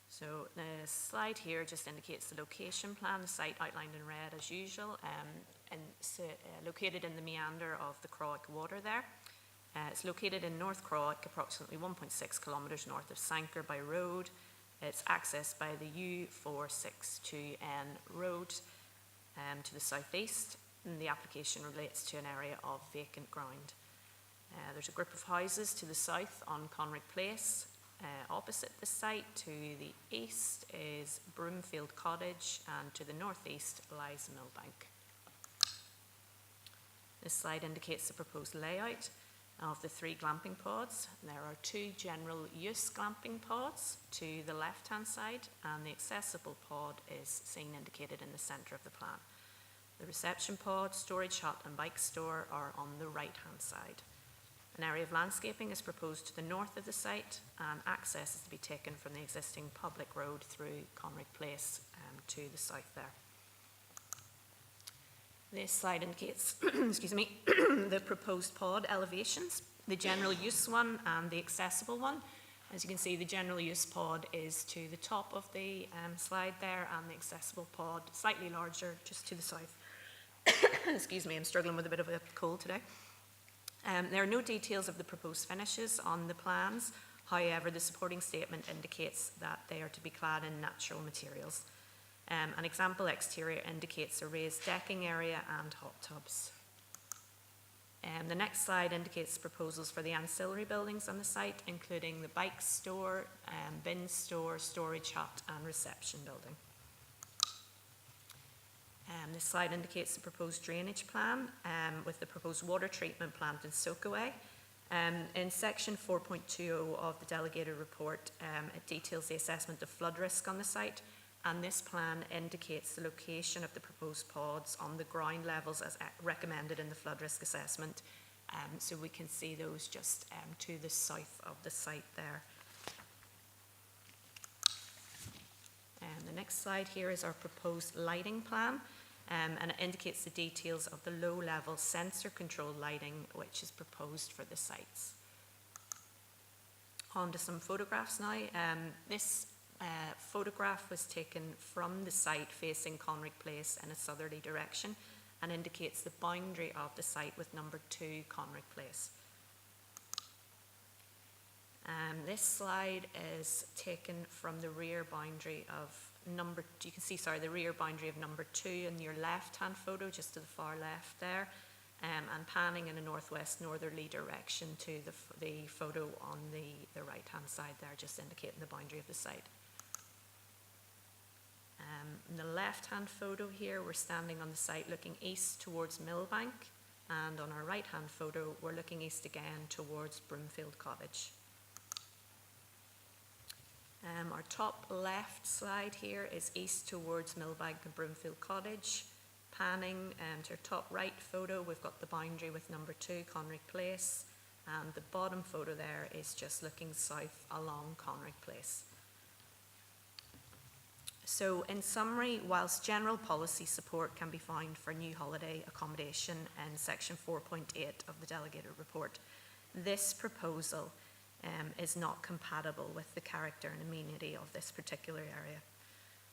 So the slide here just indicates the location plan, the site outlined in red as usual, and located in the meander of the Croic water there. It's located in North Croic, approximately 1.6 kilometres north of Sanker by road. It's accessed by the U462N road to the southeast, and the application relates to an area of vacant ground. There's a group of houses to the south on Conrig Place. Opposite the site to the east is Broomfield Cottage, and to the northeast lies Millbank. This slide indicates the proposed layout of the 3 glamping pods. There are 2 general use glamping pods to the left-hand side, and the accessible pod is seen indicated in the centre of the plan. The reception pod, storage hut and bike store are on the right-hand side. An area of landscaping is proposed to the north of the site, and access is to be taken from the existing public road through Conrick Place to the south there. This slide indicates excuse me, the proposed pod elevations, the general use one and the accessible one. As you can see, the general use pod is to the top of the slide there, and the accessible pod slightly larger just to the south. Excuse me, I'm struggling with a bit of a cold today. There are no details of the proposed finishes on the plans. However, the supporting statement indicates that they are to be clad in natural materials. An example exterior indicates a raised decking area and hot tubs. The next slide indicates proposals for the ancillary buildings on the site, including the bike store, bin store, storage hut and reception building. This slide indicates the proposed drainage plan with the proposed water treatment plant in Soakaway. In section 4.20 of the delegated report, it details the assessment of flood risk on the site, and this plan indicates the location of the proposed pods on the ground levels as recommended in the flood risk assessment. So we can see those just to the south of the site there. And the next slide here is our proposed lighting plan. And it indicates the details of the low-level sensor-controlled lighting which is proposed for the sites. On to some photographs now. This photograph was taken from the site facing Conrick Place in a southerly direction and indicates the boundary of the site with number 2 Conrick Place. This slide is taken from the rear boundary of you can see, the rear boundary of number 2 in your left-hand photo, just to the far left there, and panning in a northwest northerly direction to the photo on the right-hand side there, just indicating the boundary of the site. In the left-hand photo here, we're standing on the site looking east towards Millbank, and on our right-hand photo, we're looking east again towards Broomfield Cottage. Our top left slide here is east towards Millbank and Broomfield Cottage. Panning to our top right photo, we've got the boundary with number 2 Conrick Place, and the bottom photo there is just looking south along Conrick Place. So in summary, whilst general policy support can be found for new holiday accommodation in section 4.8 of the delegated report, this proposal is not compatible with the character and amenity of this particular area.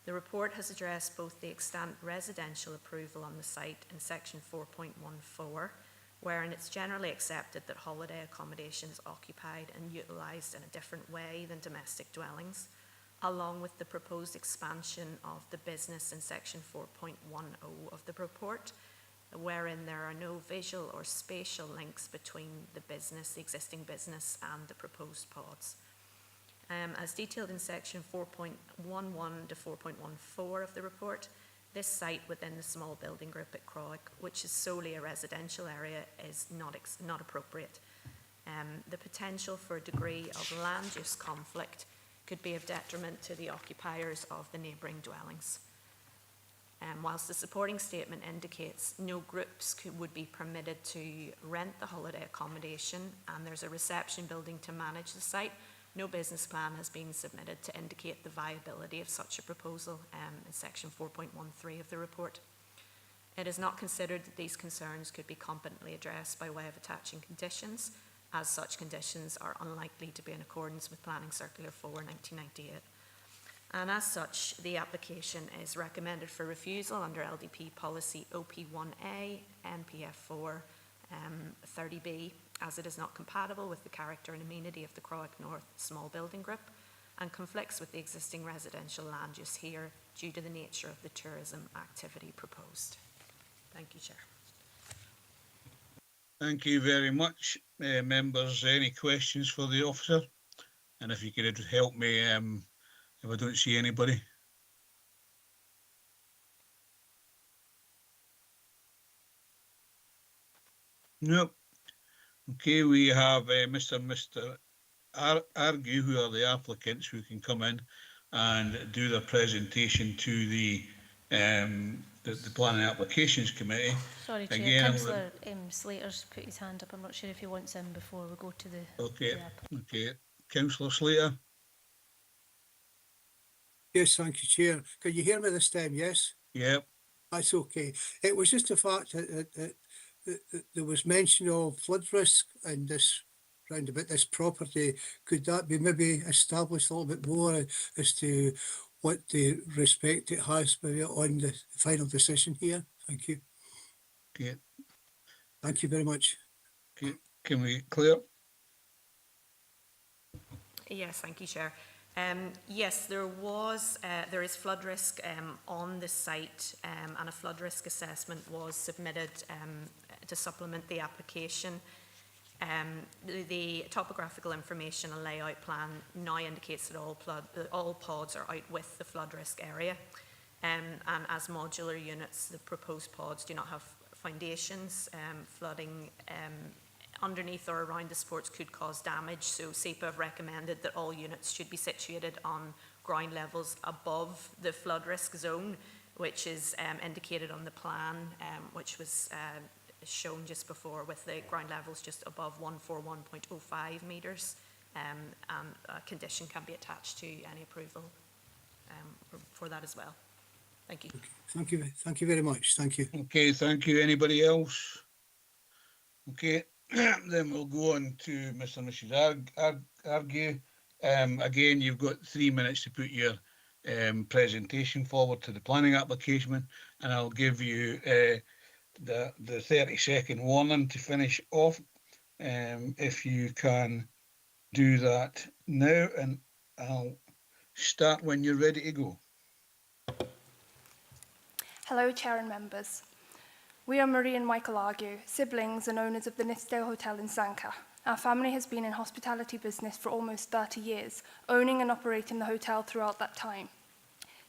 The report has addressed both the extant residential approval on the site in section 4.14, wherein it's generally accepted that holiday accommodation is occupied and utilised in a different way than domestic dwellings, along with the proposed expansion of the business in section 4.10 of the report, wherein there are no visual or spatial links between the existing business and the proposed pods. As detailed in section 4.11 to 4.14 of the report, this site within the small building group at Croic, which is solely a residential area, is not appropriate. The potential for a degree of land use conflict could be of detriment to the occupiers of the neighbouring dwellings. Whilst the supporting statement indicates no groups would be permitted to rent the holiday accommodation, and there's a reception building to manage the site, no business plan has been submitted to indicate the viability of such a proposal in section 4.13 of the report. It is not considered that these concerns could be competently addressed by way of attaching conditions, as such conditions are unlikely to be in accordance with Planning Circular 4, 1998. And as such, the application is recommended for refusal under LDP policy OP1A, NPF 4, 30B, as it is not compatible with the character and amenity of the Croic North small building group and conflicts with the existing residential land use here due to the nature of the tourism activity proposed. Thank you, Chair. Thank you very much. Members, any questions for the officer? And if you could help me if I don't see anybody. Nope. Okay, we have Mr. and Mr. Argue, who are the applicants, who can come in and do their presentation to the the Planning Applications Committee. Sorry, Chair. Again, Councillor Slater's put his hand up. I'm not sure if he wants in before we go to the... Okay, okay. Councillor Slater? Yes, thank you, Chair. Can you hear me this time? Yes? Yep. That's okay. It was just the fact that there was mention of flood risk in this round about this property. Could that be maybe established a little bit more as to what the respect it has maybe on the final decision here? Thank you. Okay. Thank you very much. Okay. Can we clear? Yes, thank you, Chair. Yes, there is flood risk on the site, and a flood risk assessment was submitted to supplement the application. The topographical information and layout plan now indicates that all pods are out with the flood risk area, and as modular units, the proposed pods do not have foundations. Flooding underneath or around the supports could cause damage, so SEPA have recommended that all units should be situated on ground levels above the flood risk zone, which is indicated on the plan, which was shown just before, with the ground levels just above 141.05 metres, and a condition can be attached to any approval for that as well. Thank you. Okay. Thank you very much. Thank you. Okay, thank you. Anybody else? Okay, then we'll go on to Mr. and Mrs. Argue. Again, you've got 3 minutes to put your presentation forward to the planning application, and I'll give you the 30-second warning to finish off. If you can do that now, and I'll start when you're ready to go. Hello, Chair and members. We are Marie and Michael Argue, siblings and owners of the Nithsdale Hotel in Sanka. Our family has been in hospitality business for almost 30 years, owning and operating the hotel throughout that time.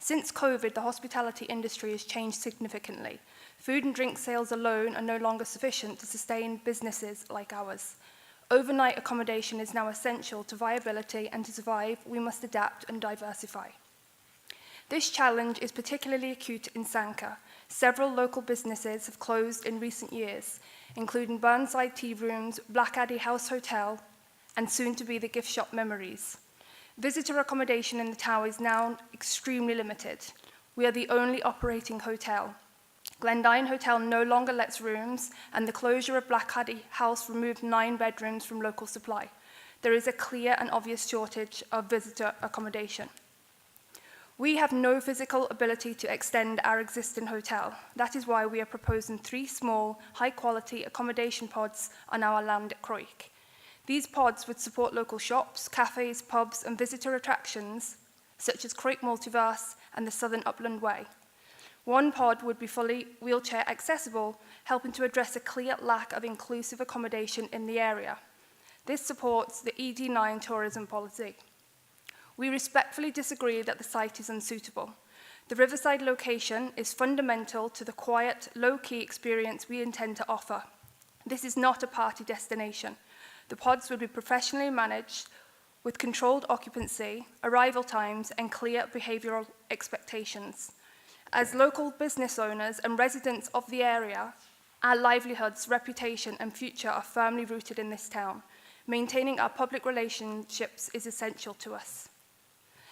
Since COVID, the hospitality industry has changed significantly. Food and drink sales alone are no longer sufficient to sustain businesses like ours. Overnight accommodation is now essential to viability, and to survive, we must adapt and diversify. This challenge is particularly acute in Sanka. Several local businesses have closed in recent years, including Burnside Tea Rooms, Blackaddy House Hotel, and soon to be the gift shop Memories. Visitor accommodation in the tower is now extremely limited. We are the only operating hotel. Glendine Hotel no longer lets rooms, and the closure of Blackaddy House removed 9 bedrooms from local supply. There is a clear and obvious shortage of visitor accommodation. We have no physical ability to extend our existing hotel. That is why we are proposing 3 small, high-quality accommodation pods on our land at Croik. These pods would support local shops, cafes, pubs, and visitor attractions, such as Croik Multiverse and the Southern Upland Way. 1 pod would be fully wheelchair accessible, helping to address a clear lack of inclusive accommodation in the area. This supports the ED9 tourism policy. We respectfully disagree that the site is unsuitable. The riverside location is fundamental to the quiet, low-key experience we intend to offer. This is not a party destination. The pods would be professionally managed with controlled occupancy, arrival times, and clear behavioural expectations. As local business owners and residents of the area, our livelihoods, reputation, and future are firmly rooted in this town. Maintaining our public relationships is essential to us.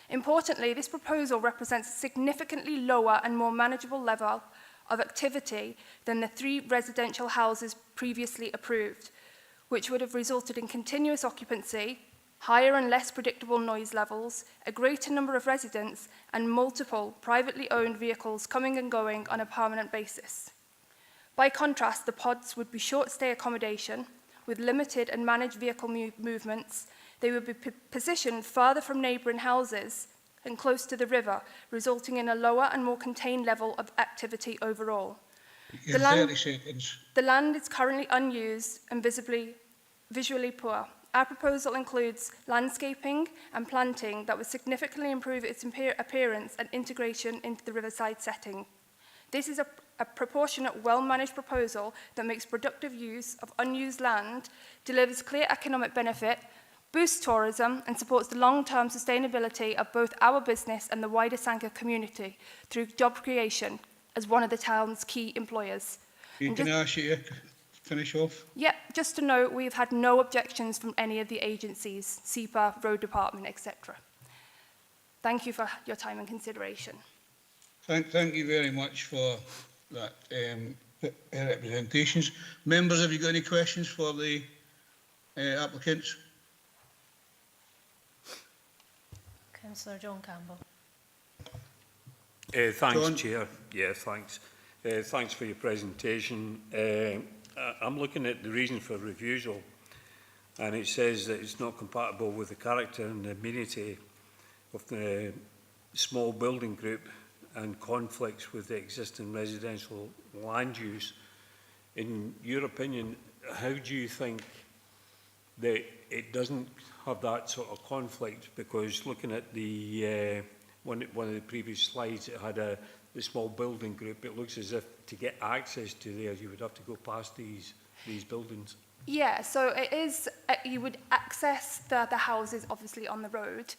Importantly, this proposal represents a significantly lower and more manageable level of activity than the 3 residential houses previously approved, which would have resulted in continuous occupancy, higher and less predictable noise levels, a greater number of residents, and multiple privately owned vehicles coming and going on a permanent basis. By contrast, the pods would be short-stay accommodation with limited and managed vehicle movements. They would be positioned further from neighbouring houses and close to the river, resulting in a lower and more contained level of activity overall. The 30 seconds. The land is currently unused and visually poor. Our proposal includes landscaping and planting that would significantly improve its appearance and integration into the riverside setting. This is a proportionate, well-managed proposal that makes productive use of unused land, delivers clear economic benefit, boosts tourism and supports the long-term sustainability of both our business and the wider Sanka community through job creation as one of the town's key employers. Can I ask you to finish off? Yeah, just to note, we've had no objections from any of the agencies, SEPA, Road Department, etc. Thank you for your time and consideration. Thank you very much for that representations. Members, have you got any questions for the applicants? Councillor John Campbell. Thanks, John? Chair. Yeah, thanks. Thanks for your presentation. I'm looking at the reason for refusal, and it says that it's not compatible with the character and the amenity of the small building group and conflicts with the existing residential land use. In your opinion, how do you think that it doesn't have that sort of conflict? Because looking at the one of the previous slides, it had the small building group. It looks as if to get access to there, you would have to go past these buildings. Yeah, so it is, you would access the houses obviously on the road,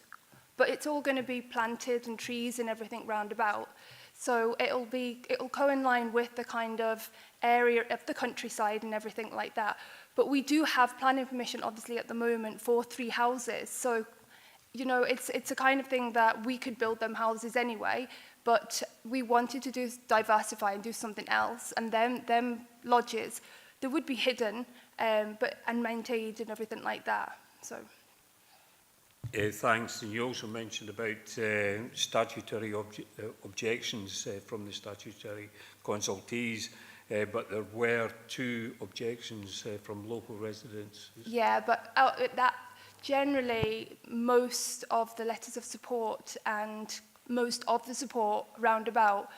but it's all going to be planted and trees and everything round about. So it'll co-in-line with the kind of area of the countryside and everything like that. But we do have planning permission obviously at the moment for 3 houses. So, you know, it's a kind of thing that we could build them houses anyway, but we wanted to diversify and do something else. And them lodges, they would be hidden and maintained and everything like that. So. Thanks. And you also mentioned about statutory objections from the statutory consultees, but there were 2 objections from local residents. Yeah, but that generally most of the letters of support and most of the support roundabout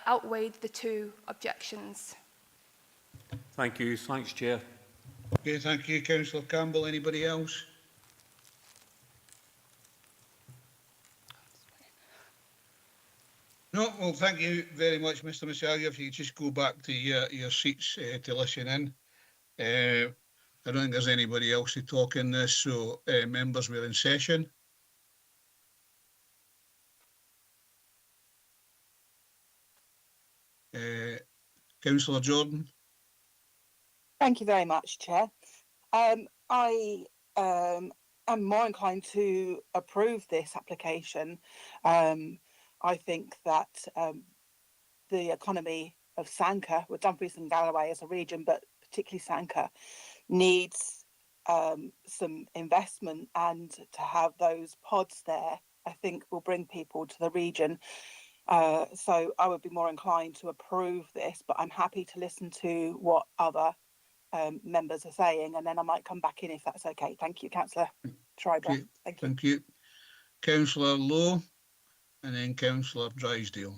outweighed the 2 objections. Thank you. Thanks, Chair. Okay, thank you, Councillor Campbell. Anybody else? No, well, thank you very much, Mr. Masalia. If you could just go back to your seats to listen in. I don't think there's anybody else to talk in this, so members, we're in session. Councillor Jordan. Thank you very much, Chair. I am more inclined to approve this application. I think that the economy of Sanka, with Dumfries and Galloway as a region, but particularly Sanka, needs some investment, and to have those pods there, I think will bring people to the region. So I would be more inclined to approve this, but I'm happy to listen to what other members are saying, and then I might come back in if that's okay. Thank you, Councillor Schreiber. Okay. Thank you. Councillor Lowe, and then Councillor Drysdale.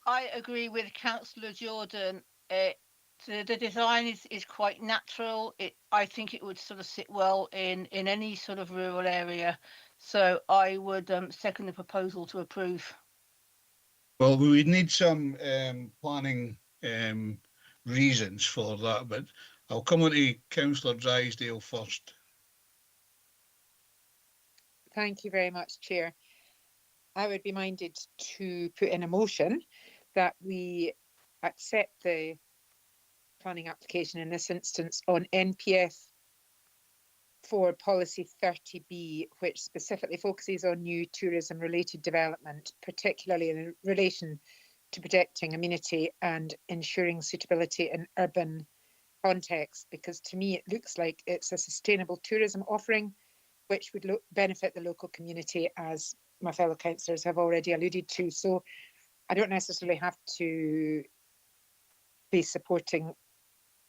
I agree with Councillor Jordan. The design is quite natural. I think it would sort of sit well in any sort of rural area. So I would second the proposal to approve. Well, we would need some planning reasons for that, but I'll come on to Councillor Drysdale first. Thank you very much, Chair. I would be minded to put in a motion that we accept the planning application in this instance on NPF 4 Policy 30B, which specifically focuses on new tourism related development, particularly in relation to protecting amenity and ensuring suitability in urban context, because to me it looks like it's a sustainable tourism offering which would benefit the local community, as my fellow councillors have already alluded to. So I don't necessarily have to be supporting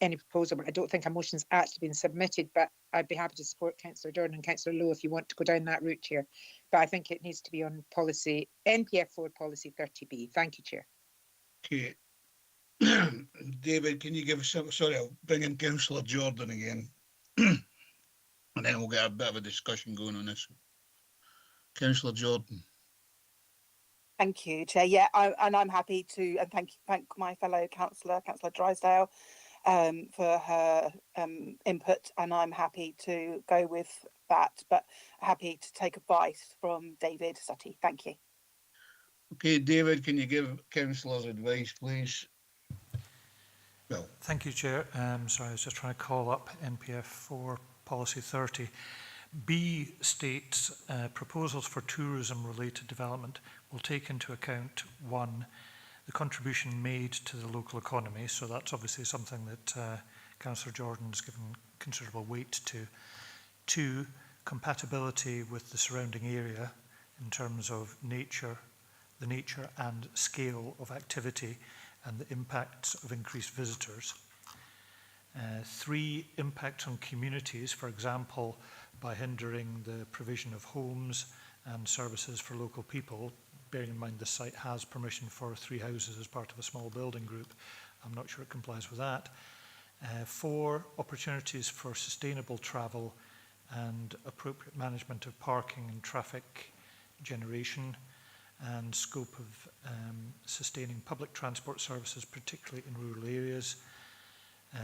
any proposal, but I don't think a motion's actually been submitted, but I'd be happy to support Councillor Jordan and Councillor Lowe if you want to go down that route here. But I think it needs to be on policy NPF 4 Policy 30B. Thank you, Chair. Okay. David, can you give us some, sorry, I'll bring in Councillor Jordan again. And then we'll get a bit of a discussion going on this. Councillor Jordan. Thank you, Chair. Yeah, I'm happy to, and thank my fellow Councillor Drysdale. for her input, and I'm happy to go with that, but happy to take advice from David Sutty. Thank you. Okay, David, can you give councillors advice, please? Well, thank you, Chair. Sorry, I was just trying to call up NPF 4 Policy 30. B states proposals for tourism-related development will take into account, 1, the contribution made to the local economy, so that's obviously something that Councillor Jordan's given considerable weight to. 2, compatibility with the surrounding area in terms of the nature and scale of activity and the impacts of increased visitors. 3, impact on communities, for example, by hindering the provision of homes and services for local people, bearing in mind the site has permission for 3 houses as part of a small building group. I'm not sure it complies with that. 4, opportunities for sustainable travel and appropriate management of parking and traffic generation and scope of sustaining public transport services, particularly in rural areas.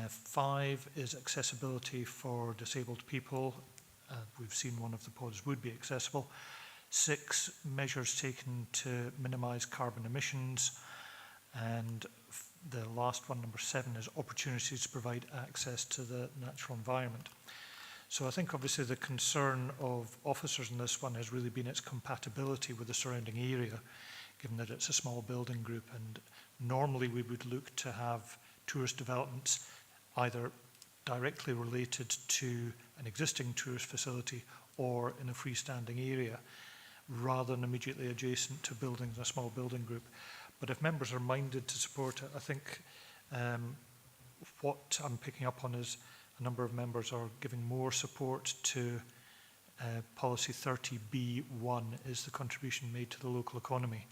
5 is accessibility for disabled people. We've seen one of the pods would be accessible. 6, measures taken to minimise carbon emissions. And the last one, number 7, is opportunities to provide access to the natural environment. So I think obviously the concern of officers in this one has really been its compatibility with the surrounding area, given that it's a small building group, and normally we would look to have tourist developments either directly related to an existing tourist facility or in a freestanding area, rather than immediately adjacent to buildings in a small building group. But if members are minded to support it, I think what I'm picking up on is a number of members are giving more support to Policy 30B1 is the contribution made to the local economy,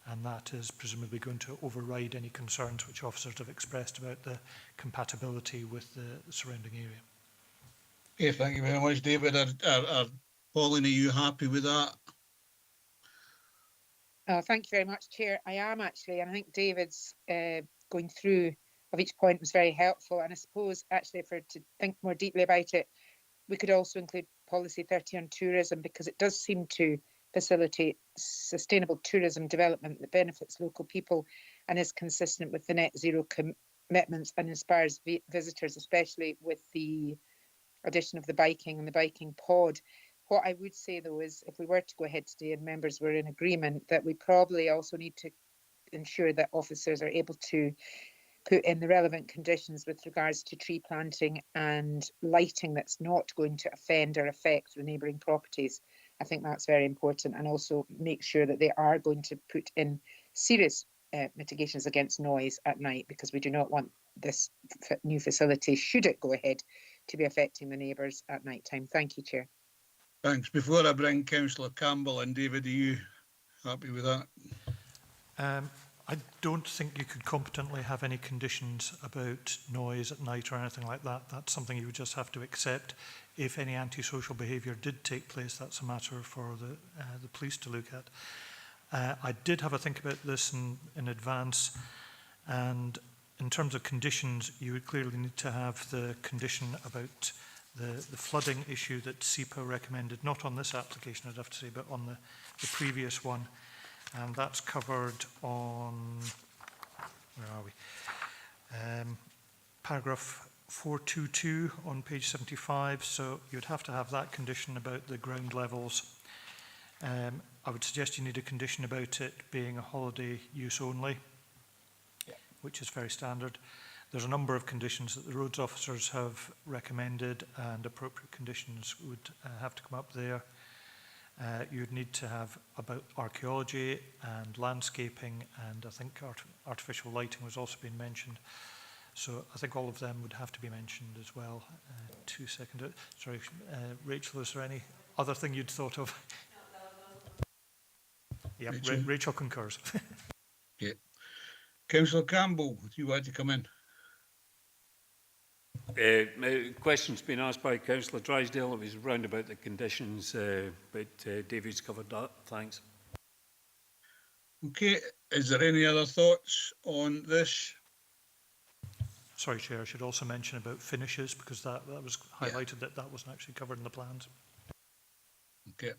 and that is presumably going to override any concerns which officers have expressed about the compatibility with the surrounding area. okay, thank you very much, David. Pauline, are you happy with that? Thank you very much, Chair. I am actually, and I think David's going through of each point was very helpful. And I suppose actually, if we're to think more deeply about it, we could also include Policy 30 on tourism, because it does seem to facilitate sustainable tourism development that benefits local people and is consistent with the net zero commitments and inspires visitors, especially with the addition of the biking and the biking pod. What I would say, though, is if we were to go ahead today and members were in agreement, that we probably also need to ensure that officers are able to put in the relevant conditions with regards to tree planting and lighting that's not going to offend or affect the neighbouring properties. I think that's very important, and also make sure that they are going to put in serious mitigations against noise at night, because we do not want this new facility, should it go ahead, to be affecting the neighbours at night time. Thank you, Chair. Thanks. Before I bring Councillor Campbell and David, are you happy with that? I don't think you could competently have any conditions about noise at night or anything like that. That's something you would just have to accept. If any antisocial behaviour did take place, that's a matter for the police to look at. I did have a think about this in advance, and in terms of conditions, you would clearly need to have the condition about the flooding issue that SEPA recommended, not on this application, I'd have to say, but on the previous one. And that's covered on, where are we? Paragraph 422 on page 75. So you'd have to have that condition about the ground levels. I would suggest you need a condition about it being a holiday use only, which is very standard. There's a number of conditions that the roads officers have recommended, and appropriate conditions would have to come up there. You'd need to have about archaeology and landscaping, and I think artificial lighting was also being mentioned. So I think all of them would have to be mentioned as well. 2 seconds. Sorry, Rachel, is there any other thing you'd thought of? Yeah, Rachel concurs. Okay. Councillor Campbell, do you want to come in? Question's been asked by Councillor Drysdale. It was round about the conditions, but David's covered that. Thanks. Okay, is there any other thoughts on this? Sorry, Chair, I should also mention about finishes, because that was highlighted that that wasn't actually covered in the plans. Okay.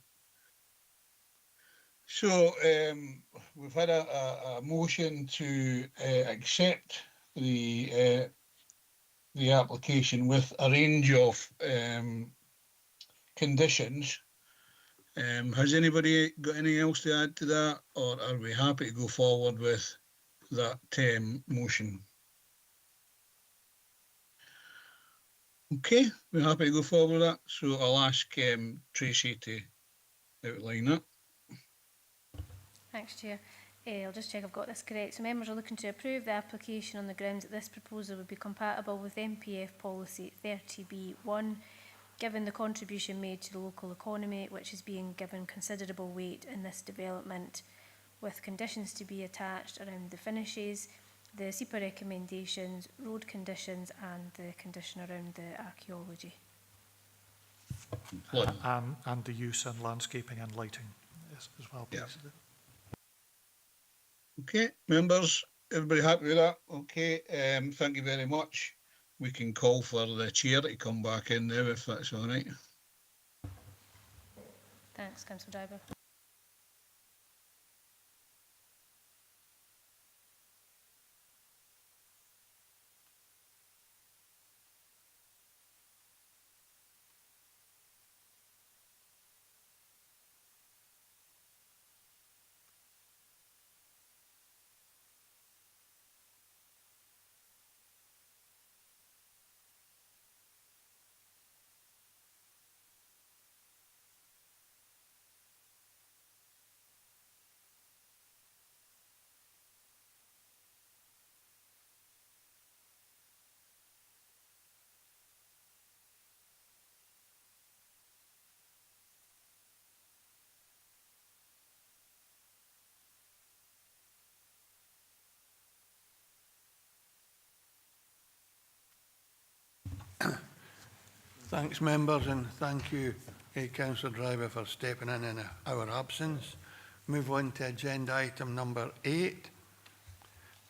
So we've had a motion to accept the application with a range of conditions. Has anybody got anything else to add to that, or are we happy to go forward with that motion? Okay, we're happy to go forward with that. So I'll ask Tracy to outline that. Thanks, Chair. I'll just check I've got this correct. So members are looking to approve the application on the grounds that this proposal would be compatible with MPF policy 30B1, given the contribution made to the local economy, which is being given considerable weight in this development, with conditions to be attached around the finishes, the SEPA recommendations, road conditions and the condition around the archaeology. And the use and landscaping and lighting as well, please. Yeah. Okay, members, everybody happy with that? Okay, thank you very much. We can call for the chair to come back in now if that's all right. Thanks, Councillor Driver. Thanks, members, and thank you, Councillor Driver, for stepping in our absence. Move on to agenda item number 8,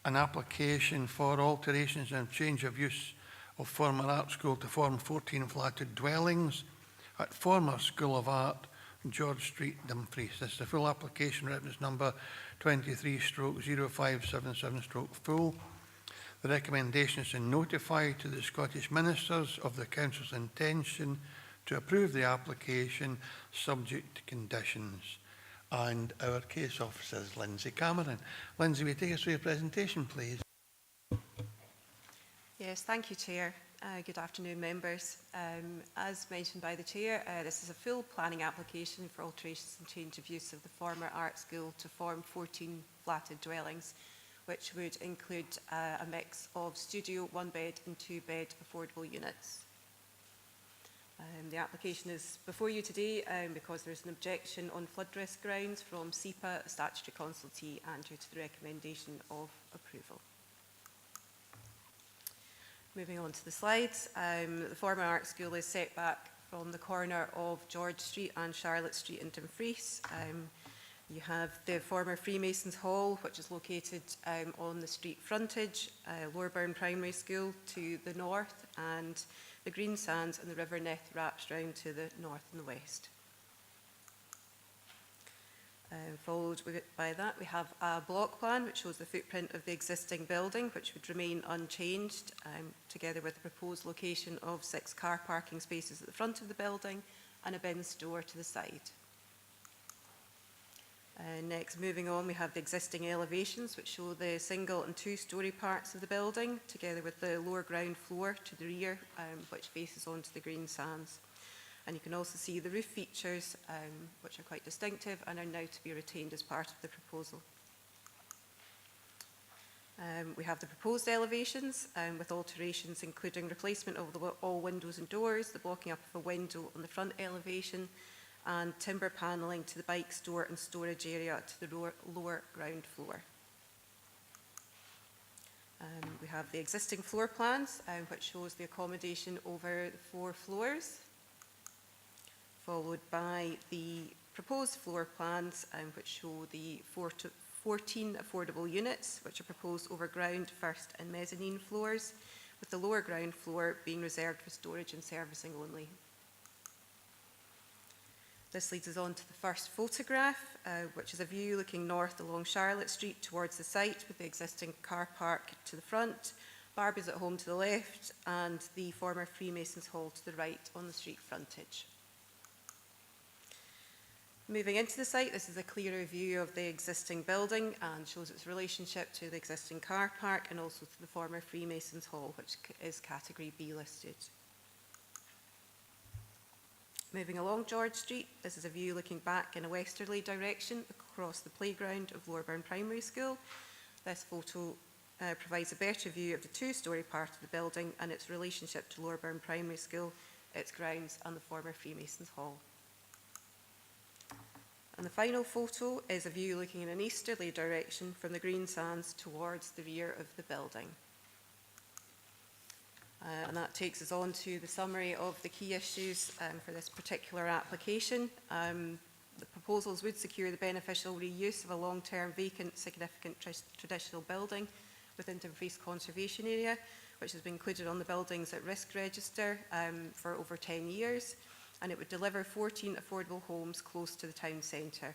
an application for alterations and change of use of former art school to form 14 flatted dwellings at former School of Art, George Street, Dumfries. This is the full application, reference number 23/0577/full. The recommendation is to notify to the Scottish Ministers of the Council's intention to approve the application subject to conditions. And our case officer is Lindsay Cameron. Lindsay, will you take us through your presentation, please? Yes, thank you, Chair. Good afternoon, members. As mentioned by the Chair, this is a full planning application for alterations and change of use of the former art school to form 14 flatted dwellings, which would include a mix of studio, 1-bed and 2-bed affordable units. The application is before you today because there is an objection on flood risk grounds from SEPA, a statutory consultee, and due to the recommendation of approval. Moving on to the slides, the former art school is set back from the corner of George Street and Charlotte Street in Dumfries. You have the former Freemasons Hall, which is located on the street frontage, Lowerburn Primary School to the north, and the Green Sands and the River Neth wraps round to the north and the west. Followed by that, we have a block plan which shows the footprint of the existing building, which would remain unchanged, together with the proposed location of 6 car parking spaces at the front of the building and a bin store to the side. Next, moving on, we have the existing elevations which show the single and 2-storey parts of the building, together with the lower ground floor to the rear, which faces onto the Green Sands. And you can also see the roof features, which are quite distinctive and are now to be retained as part of the proposal. We have the proposed elevations with alterations including replacement of all windows and doors, the blocking up of a window on the front elevation, and timber panelling to the bike store and storage area to the lower ground floor. We have the existing floor plans, which shows the accommodation over the 4 floors, followed by the proposed floor plans, which show the 14 affordable units, which are proposed over ground, first and mezzanine floors, with the lower ground floor being reserved for storage and servicing only. This leads us on to the first photograph, which is a view looking north along Charlotte Street towards the site with the existing car park to the front, Barbie's at Home to the left, and the former Freemasons Hall to the right on the street frontage. Moving into the site, this is a clearer view of the existing building and shows its relationship to the existing car park and also to the former Freemasons Hall, which is category B listed. Moving along George Street, this is a view looking back in a westerly direction across the playground of Lowerburn Primary School. This photo provides a better view of the two-storey part of the building and its relationship to Lowerburn Primary School, its grounds and the former Freemasons Hall. And the final photo is a view looking in an easterly direction from the green sands towards the rear of the building. And that takes us on to the summary of the key issues for this particular application. The proposals would secure the beneficial reuse of a long-term vacant significant traditional building within Dumfries Conservation Area, which has been included on the Buildings at Risk Register for over 10 years. And it would deliver 14 affordable homes close to the town centre.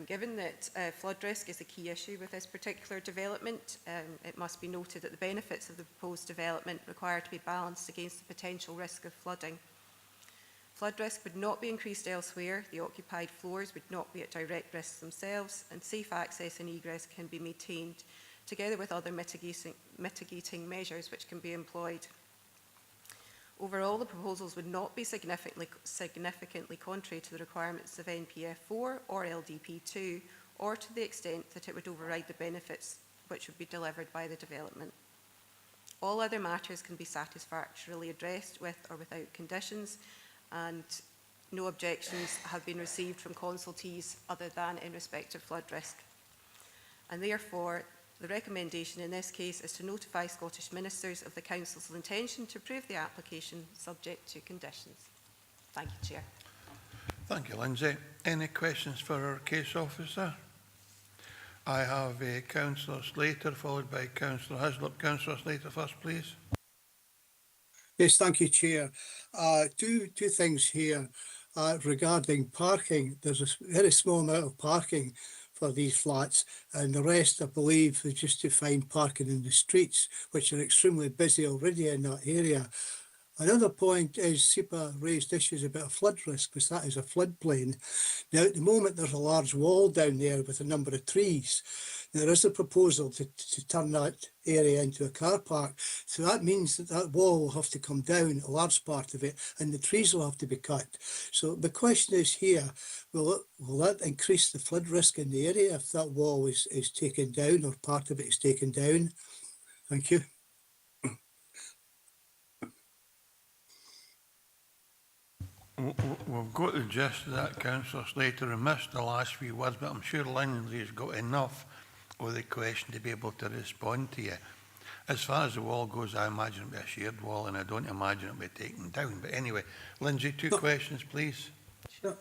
Given that flood risk is a key issue with this particular development, it must be noted that the benefits of the proposed development require to be balanced against the potential risk of flooding. Flood risk would not be increased elsewhere, the occupied floors would not be at direct risk themselves, and safe access and egress can be maintained, together with other mitigating measures which can be employed. Overall, the proposals would not be significantly contrary to the requirements of NPF 4 or LDP 2, or to the extent that it would override the benefits which would be delivered by the development. All other matters can be satisfactorily addressed with or without conditions, and no objections have been received from consultees other than in respect of flood risk. And therefore, the recommendation in this case is to notify Scottish Ministers of the Council's intention to approve the application subject to conditions. Thank you, Chair. Thank you, Lindsay. Any questions for our case officer? I have Councillor Slater followed by Councillor Hislop. Councillor Slater first, please. Yes, thank you, Chair. Two things here regarding parking. There's a very small amount of parking for these flats, and the rest, I believe, is just to find parking in the streets, which are extremely busy already in that area. Another point is SEPA raised issues about flood risk, because that is a floodplain. Now, at the moment, there's a large wall down there with a number of trees. There is a proposal to turn that area into a car park. So that means that that wall will have to come down, a large part of it, and the trees will have to be cut. So the question is here, will that increase the flood risk in the area if that wall is taken down or part of it is taken down? Thank you. We've got the gist of that, Councillor Slater. We missed the last few words, but I'm sure Lindsay's got enough of the question to be able to respond to you. As far as the wall goes, I imagine it'll be a shared wall, and I don't imagine it'll be taken down. But anyway, Lindsay, two questions, please. Sure.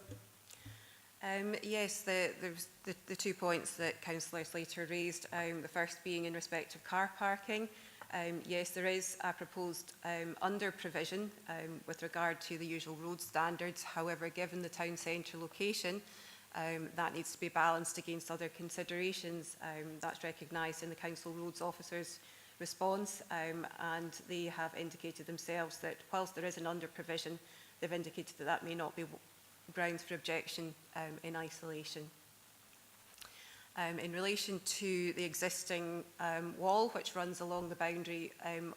Yes, there's the 2 points that Councillor Slater raised. The first being in respect of car parking. Yes, there is a proposed under provision with regard to the usual road standards. However, given the town centre location, that needs to be balanced against other considerations. That's recognised in the Council Roads Officer's response, and they have indicated themselves that whilst there is an under provision, they've indicated that that may not be grounds for objection in isolation. In relation to the existing wall which runs along the boundary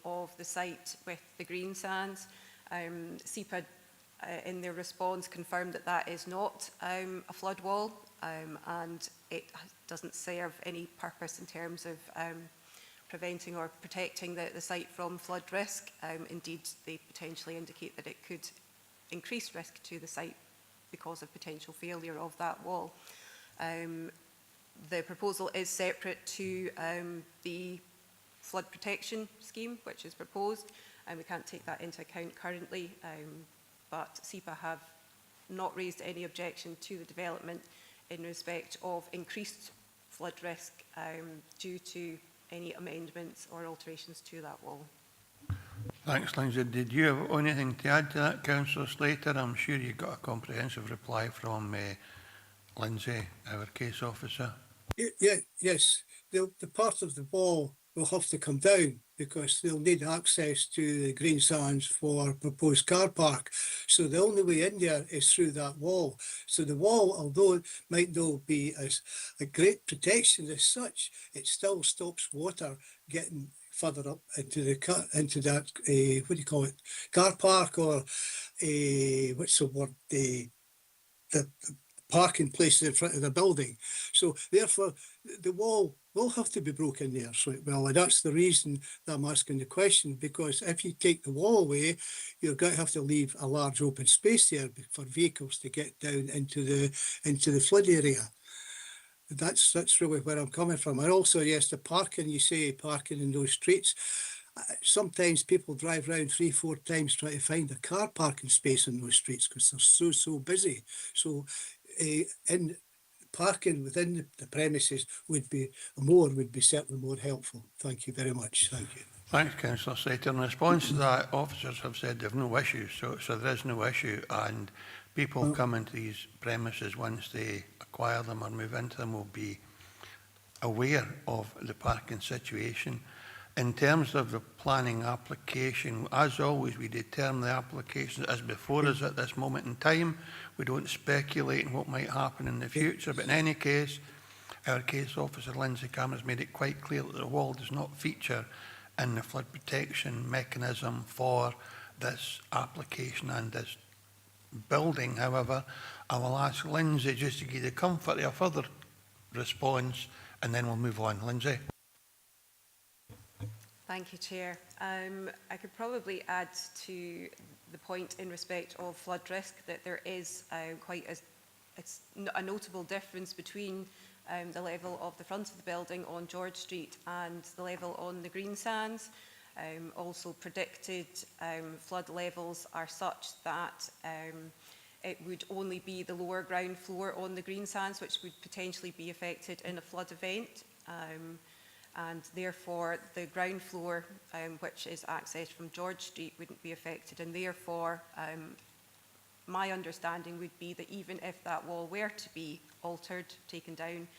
of the site with the green sands, SEPA in their response confirmed that that is not a flood wall, and it doesn't serve any purpose in terms of preventing or protecting the site from flood risk. Indeed, they potentially indicate that it could increase risk to the site because of potential failure of that wall. The proposal is separate to the flood protection scheme which is proposed, and we can't take that into account currently, but SEPA have not raised any objection to the development in respect of increased flood risk due to any amendments or alterations to that wall. Thanks, Lindsay. Did you have anything to add to that, Councillor Slater? I'm sure you got a comprehensive reply from Lindsay, our case officer. Yes, the part of the wall will have to come down because they'll need access to the green sands for proposed car park. So the only way in there is through that wall. So the wall, although it might not be as a great protection as such, it still stops water getting further up into that what do you call it, car park, or what's the word, the parking places in front of the building. So therefore the wall will have to be broken there. So well, and that's the reason that I'm asking the question, because if you take the wall away, you're going to have to leave a large open space there for vehicles to get down into the flood area. That's really where I'm coming from. And also, yes, the parking, you say parking in those streets. Sometimes people drive around 3-4 times trying to find a car parking space in those streets because they're so busy. So in parking within the premises would be certainly more helpful. Thank you very much. Thank you. Thanks, Councillor Slater. In response to that, officers have said they have no issue, so there is no issue, and people come into these premises once they acquire them or move into them will be aware of the parking situation. In terms of the planning application, as always, we determine the application as before us at this moment in time. We don't speculate on what might happen in the future, but in any case, our case officer, Lindsay Cameron, has made it quite clear that the wall does not feature in the flood protection mechanism for this application and this building. However, I will ask Lindsay just to give the comfort of a further response, and then we'll move on. Lindsay. Thank you, Chair. I could probably add to the point in respect of flood risk that there is it's a notable difference between the level of the front of the building on George Street and the level on the green sands. Also predicted flood levels are such that it would only be the lower ground floor on the green sands which would potentially be affected in a flood event. And therefore the ground floor, which is accessed from George Street, wouldn't be affected, and therefore my understanding would be that even if that wall were to be altered, taken down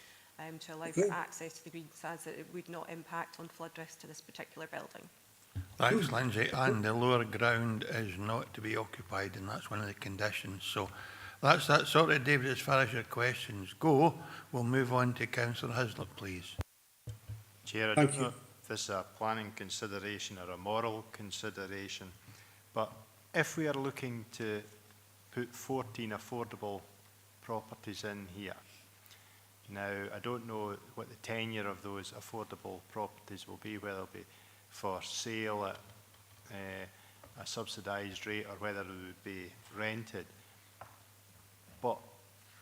to allow for access to the green sands, that it would not impact on flood risk to this particular building. Thanks, Lindsay. And the lower ground is not to be occupied, and that's one of the conditions. So that's that sorted, David, as far as your questions go. We'll move on to Councillor Hislop, please. Chair, I don't know if this is a planning consideration or a moral consideration, but if we are looking to put 14 affordable properties in here, now I don't know what the tenure of those affordable properties will be, whether it'll be for sale at a subsidised rate or whether it would be rented. But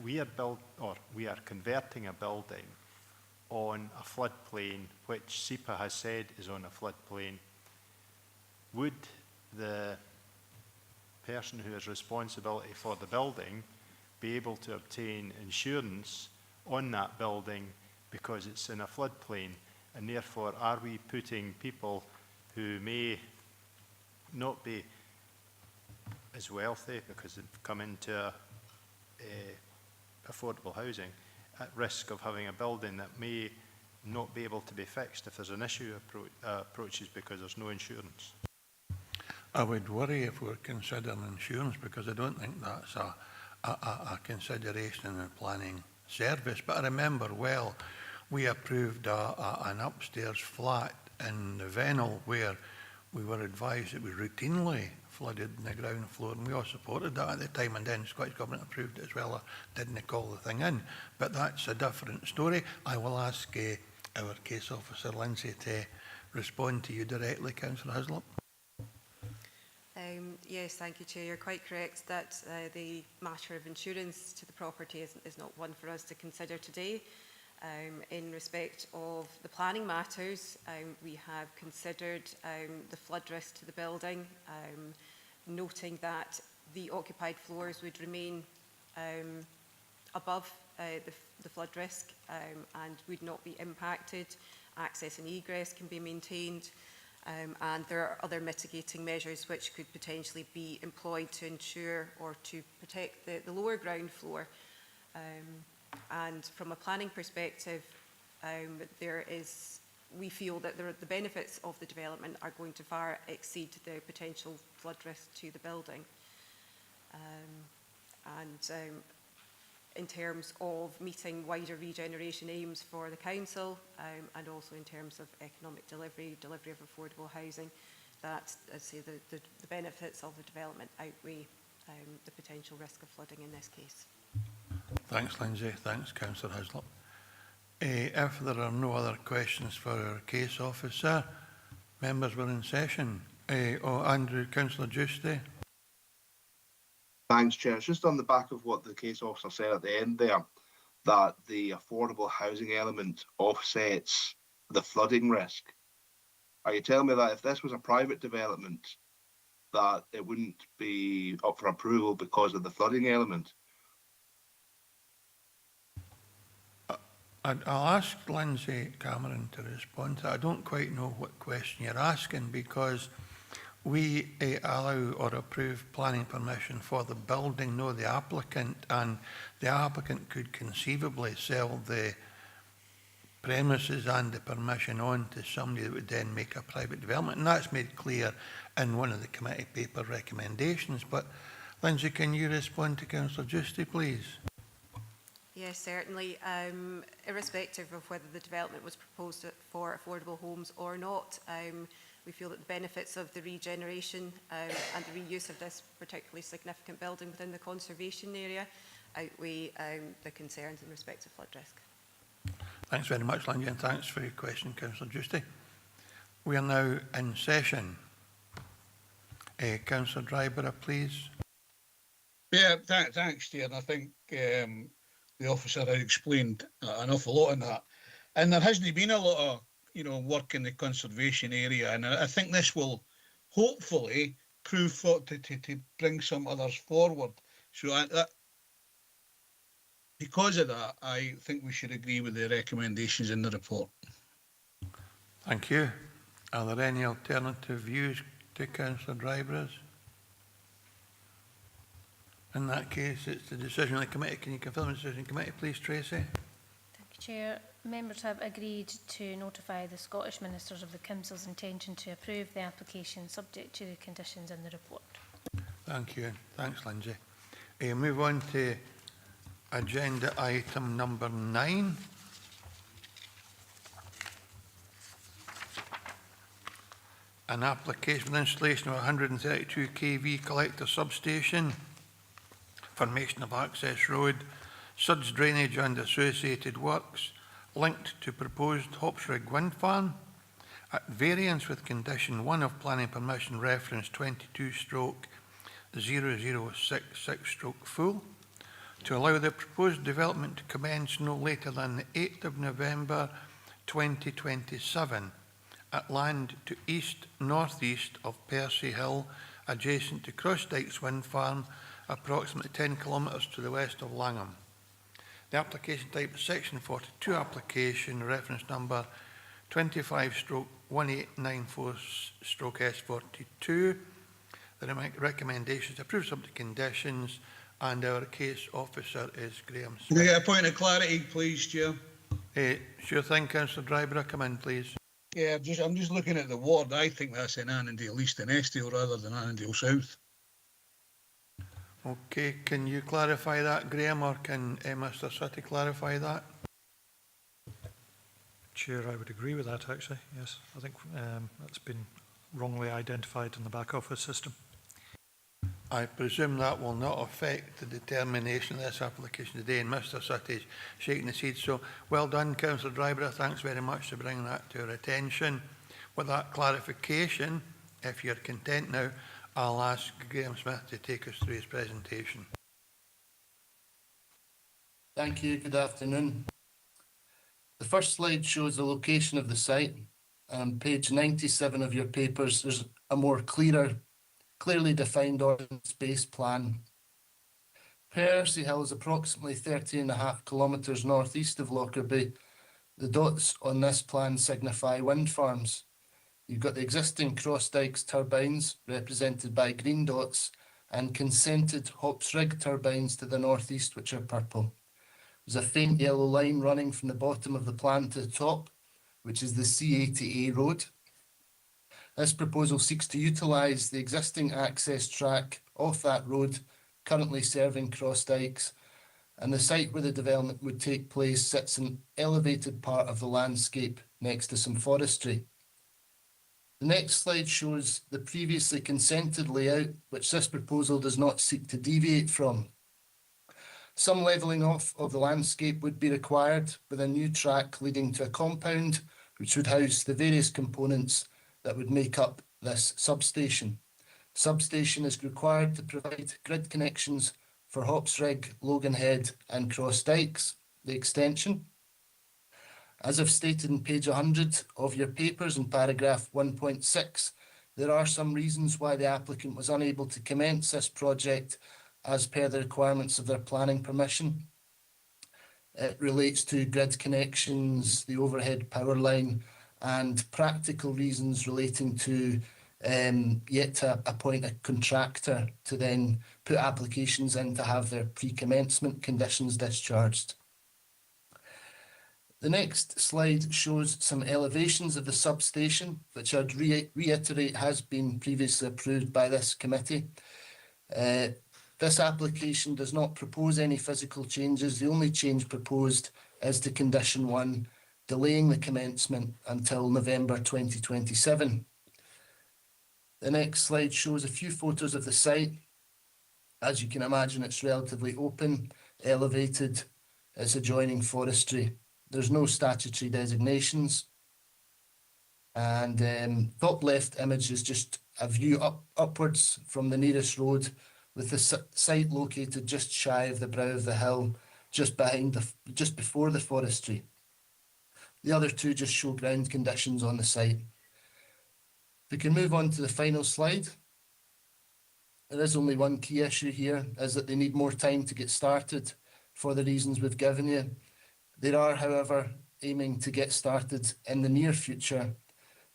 we are converting a building on a floodplain which SEPA has said is on a floodplain. Would the person who has responsibility for the building be able to obtain insurance on that building because it's in a floodplain? And therefore, are we putting people who may not be as wealthy because they've come into affordable housing at risk of having a building that may not be able to be fixed if there's an issue approaches because there's no insurance? I would worry if we're considering insurance, because I don't think that's a consideration in the planning service. But I remember well, we approved an upstairs flat in the Vennel where we were advised it was routinely flooded in the ground floor, and we all supported that at the time, and then the Scottish Government approved it as well, or didn't call the thing in. But that's a different story. I will ask our case officer, Lindsay, to respond to you directly, Councillor Hislop. Yes, thank you, Chair. You're quite correct that the matter of insurance to the property is not one for us to consider today. In respect of the planning matters, we have considered the flood risk to the building, noting that the occupied floors would remain above the flood risk and would not be impacted. Access and egress can be maintained. And there are other mitigating measures which could potentially be employed to ensure or to protect the lower ground floor. And from a planning perspective, we feel that the benefits of the development are going to far exceed the potential flood risk to the building. In terms of meeting wider regeneration aims for the council, and also in terms of economic delivery of affordable housing, that, I'd say, the benefits of the development outweigh the potential risk of flooding in this case. Thanks, Lindsay. Thanks, Councillor Hislop. If there are no other questions for our case officer, members were in session. Andrew, Councillor Giusti. Thanks, Chair. It's just on the back of what the case officer said at the end there, that the affordable housing element offsets the flooding risk. Are you telling me that if this was a private development, that it wouldn't be up for approval because of the flooding element? I'll ask Lindsay Cameron to respond to that. I don't quite know what question you're asking, because we allow or approve planning permission for the building, no the applicant, and the applicant could conceivably sell the premises and the permission on to somebody that would then make a private development, and that's made clear in one of the committee paper recommendations. But Lindsay, can you respond to Councillor Giusti, please? Yes, certainly. Irrespective of whether the development was proposed for affordable homes or not, we feel that the benefits of the regeneration and the reuse of this particularly significant building within the conservation area outweigh the concerns in respect of flood risk. Thanks very much, Lindsay, and thanks for your question, Councillor Giusti. We are now in session. Councillor Dryburgh, please. Yeah, thanks, Chair. I think the officer had explained an awful lot on that. And there hasn't been a lot of, work in the conservation area. And I think this will hopefully prove to bring some others forward. So because of that, I think we should agree with the recommendations in the report. Thank you. Are there any alternative views to Councillor Dryburgh's? In that case, it's the decision of the committee. Can you confirm the decision of the committee, please, Tracy? Thank you, Chair. Members have agreed to notify the Scottish Ministers of the Council's intention to approve the application subject to the conditions in the report. Thank you. Thanks, Lindsay. Move on to agenda item number 9. An application for the installation of a 132 kV collector substation, formation of access road, suds drainage and associated works linked to proposed Hopsrig wind farm at variance with condition 1 of planning permission reference 22/0066/full to allow the proposed development to commence no later than the 8th of November 2027 at land to east-northeast of Percy Hill, adjacent to Cross Dykes Wind Farm, approximately 10 kilometres to the west of Langham. The application type is Section 42 application, reference number 25/1894/S42. The recommendation is approved subject to conditions, and our case officer is Graham Smith. Can I get a point of clarity, please, Chair? Sure thing, Councillor Dryburgh, come in, please. Yeah, I'm just looking at the ward. I think that's in Annandale East and Estill rather than Annandale South. Okay, can you clarify that, Graham, or can Mr Sutty clarify that? Chair, I would agree with that, actually, yes. I think that's been wrongly identified in the back office system. I presume that will not affect the determination of this application today, and Mr Sutty is shaking his head. So well done, Councillor Dryburgh. Thanks very much for bringing that to our attention. With that clarification, if you're content now, I'll ask Graham Smith to take us through his presentation. Thank you. Good afternoon. The first slide shows the location of the site. On page 97 of your papers, there's a more clearly defined ordnance space plan. Percy Hill is approximately 30.5 kilometres northeast of Lockerbie. The dots on this plan signify wind farms. You've got the existing Cross Dykes turbines, represented by green dots, and consented Hops Rig turbines to the northeast, which are purple. There's a faint yellow line running from the bottom of the plan to the top, which is the C80A road. This proposal seeks to utilise the existing access track off that road, currently serving Cross Dykes, and the site where the development would take place sits in an elevated part of the landscape next to some forestry. The next slide shows the previously consented layout, which this proposal does not seek to deviate from. Some levelling off of the landscape would be required, with a new track leading to a compound which would house the various components that would make up this substation. Substation is required to provide grid connections for Hops Rig, Logan Head and Cross Dykes, the extension. As I've stated in page 100 of your papers in paragraph 1.6, there are some reasons why the applicant was unable to commence this project as per the requirements of their planning permission. It relates to grid connections, the overhead power line, and practical reasons relating to yet to appoint a contractor to then put applications in to have their pre-commencement conditions discharged. The next slide shows some elevations of the substation, which I'd reiterate has been previously approved by this committee. This application does not propose any physical changes. The only change proposed is to condition 1, delaying the commencement until November 2027. The next slide shows a few photos of the site. As you can imagine, it's relatively open, elevated, it's adjoining forestry. There's no statutory designations. And top left image is just a view upwards from the nearest road, with the site located just shy of the brow of the hill, just before the forestry. The other two just show ground conditions on the site. We can move on to the final slide. There is only one key issue here, is that they need more time to get started for the reasons we've given you. They are, however, aiming to get started in the near future.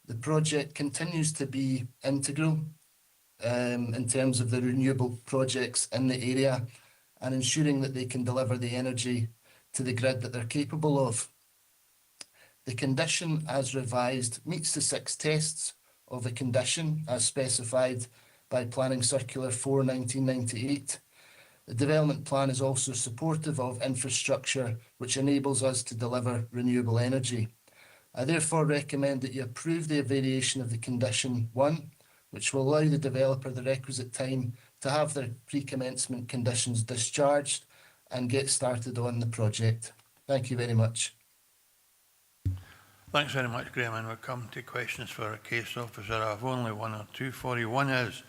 The project continues to be integral in terms of the renewable projects in the area and ensuring that they can deliver the energy to the grid that they're capable of. The condition as revised meets the 6 tests of the condition as specified by Planning Circular 4/1998. The development plan is also supportive of infrastructure which enables us to deliver renewable energy. I therefore recommend that you approve the variation of the condition 1, which will allow the developer the requisite time to have their pre-commencement conditions discharged and get started on the project. Thank you very much. Thanks very much, Graham, and we'll come to questions for our case officer. I have only one or two for you. One is,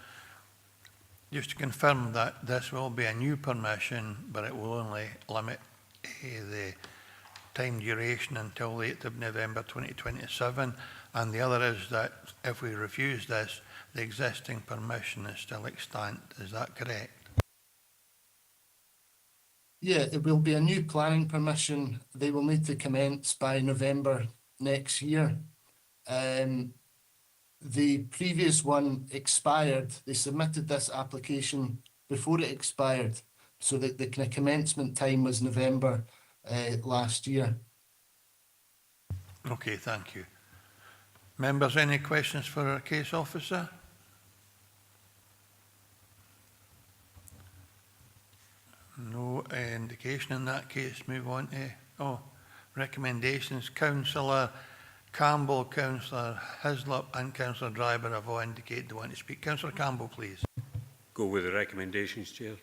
just to confirm that this will be a new permission, but it will only limit the time duration until the 8th of November 2027. And the other is that if we refuse this, the existing permission is still extant. Is that correct? Yeah, it will be a new planning permission. They will need to commence by November next year. The previous one expired. They submitted this application before it expired, so that the commencement time was November last year. Okay, thank you. Members, any questions for our case officer? No indication in that case. Move on to recommendations. Councillor Campbell, Councillor Hislop and Councillor Dryburgh have all indicated they want to speak. Councillor Campbell, please. Go with the recommendations, Chair.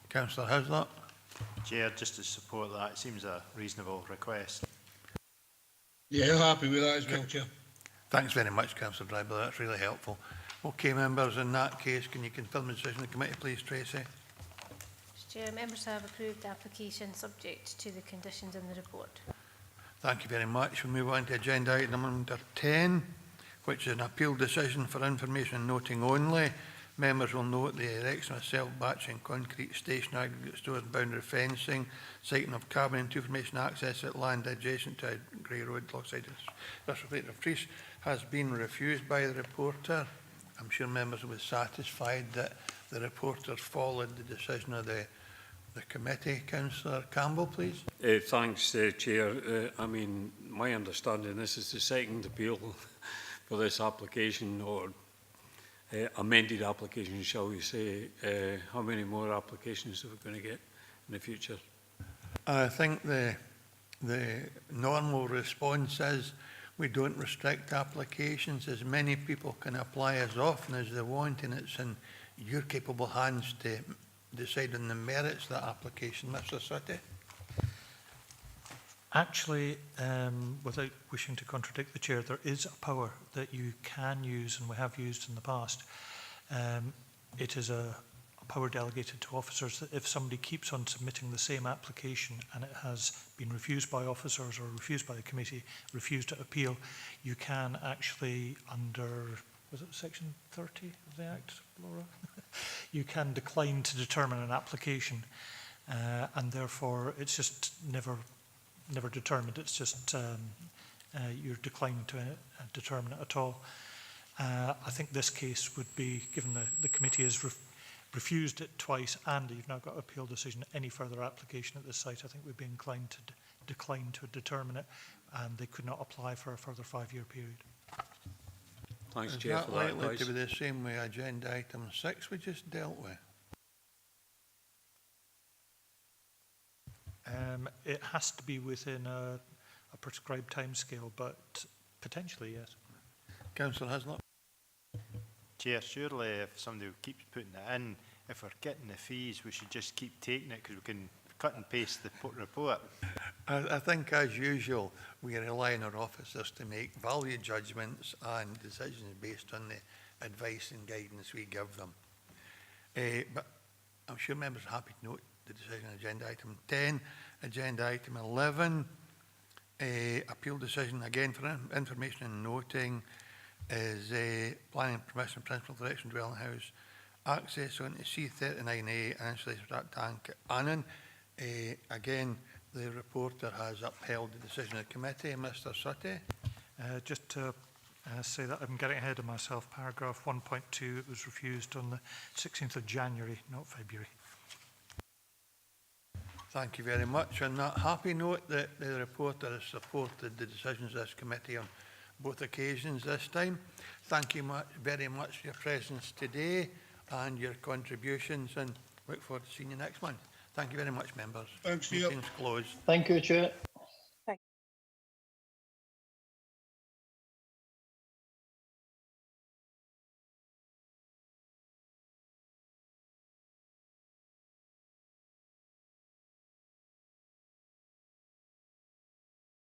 Councillor Hislop. Chair, just to support that, it seems a reasonable request. Yeah, happy with that as well, Chair. Thanks very much, Councillor Dryburgh. That's really helpful. Okay, members, in that case, can you confirm the decision of the committee, please, Tracy? Chair, members have approved the application subject to the conditions in the report. Thank you very much. We'll move on to agenda item number 10, which is an appeal decision for information and noting only Members will note the erection of self-batching concrete station aggregate stores and boundary fencing, siting of carbon and information access at land adjacent to Grey Road, alongside this reflective of trees, has been refused by the reporter. I'm sure members will be satisfied that the reporter followed the decision of the committee. Councillor Campbell, please. Thanks, Chair. I mean, my understanding, this is the second appeal for this application, or amended application, shall we say. How many more applications are we going to get in the future? I think the normal response is we don't restrict applications. As many people can apply as often as they want, and it's in your capable hands to decide on the merits of that application. Mr. Sutty. Actually, without wishing to contradict the Chair, there is a power that you can use, and we have used in the past. It is a power delegated to officers that if somebody keeps on submitting the same application and it has been refused by officers or refused by the committee, refused to appeal, you can actually, under, was it section 30 of the Act, Laura? You can decline to determine an application, and therefore it's just never determined. It's just you're declining to determine it at all. I think this case would be, given the committee has refused it twice and you've now got an appeal decision, any further application at this site, I think we'd be inclined to decline to determine it, and they could not apply for a further 5-year period. Thanks, Chair, for that advice. Is that likely to be the same way agenda item 6 we just dealt with? It has to be within a prescribed timescale, but potentially, yes. Councillor Hislop. Chair, surely if somebody keeps putting it in, if we're getting the fees, we should just keep taking it because we can cut and paste the report. I think, as usual, we rely on our officers to make value judgments and decisions based on the advice and guidance we give them. But I'm sure members are happy to note the decision on agenda item 10. Agenda item 11, appeal decision, again for information and noting, is planning permission principal direction dwelling house access on C39A and installation of that tank at Annan. Again, the reporter has upheld the decision of the committee. Mr. Sutty. Just to say that I'm getting ahead of myself, paragraph 1.2, it was refused on the 16th of January, not February. Thank you very much. On that happy note, that the reporter has supported the decisions of this committee on both occasions this time. Thank you very much for your presence today and your contributions, and look forward to seeing you next month. Thank you very much, members. Thanks, Chair. Meeting's closed. Thank you, Chair.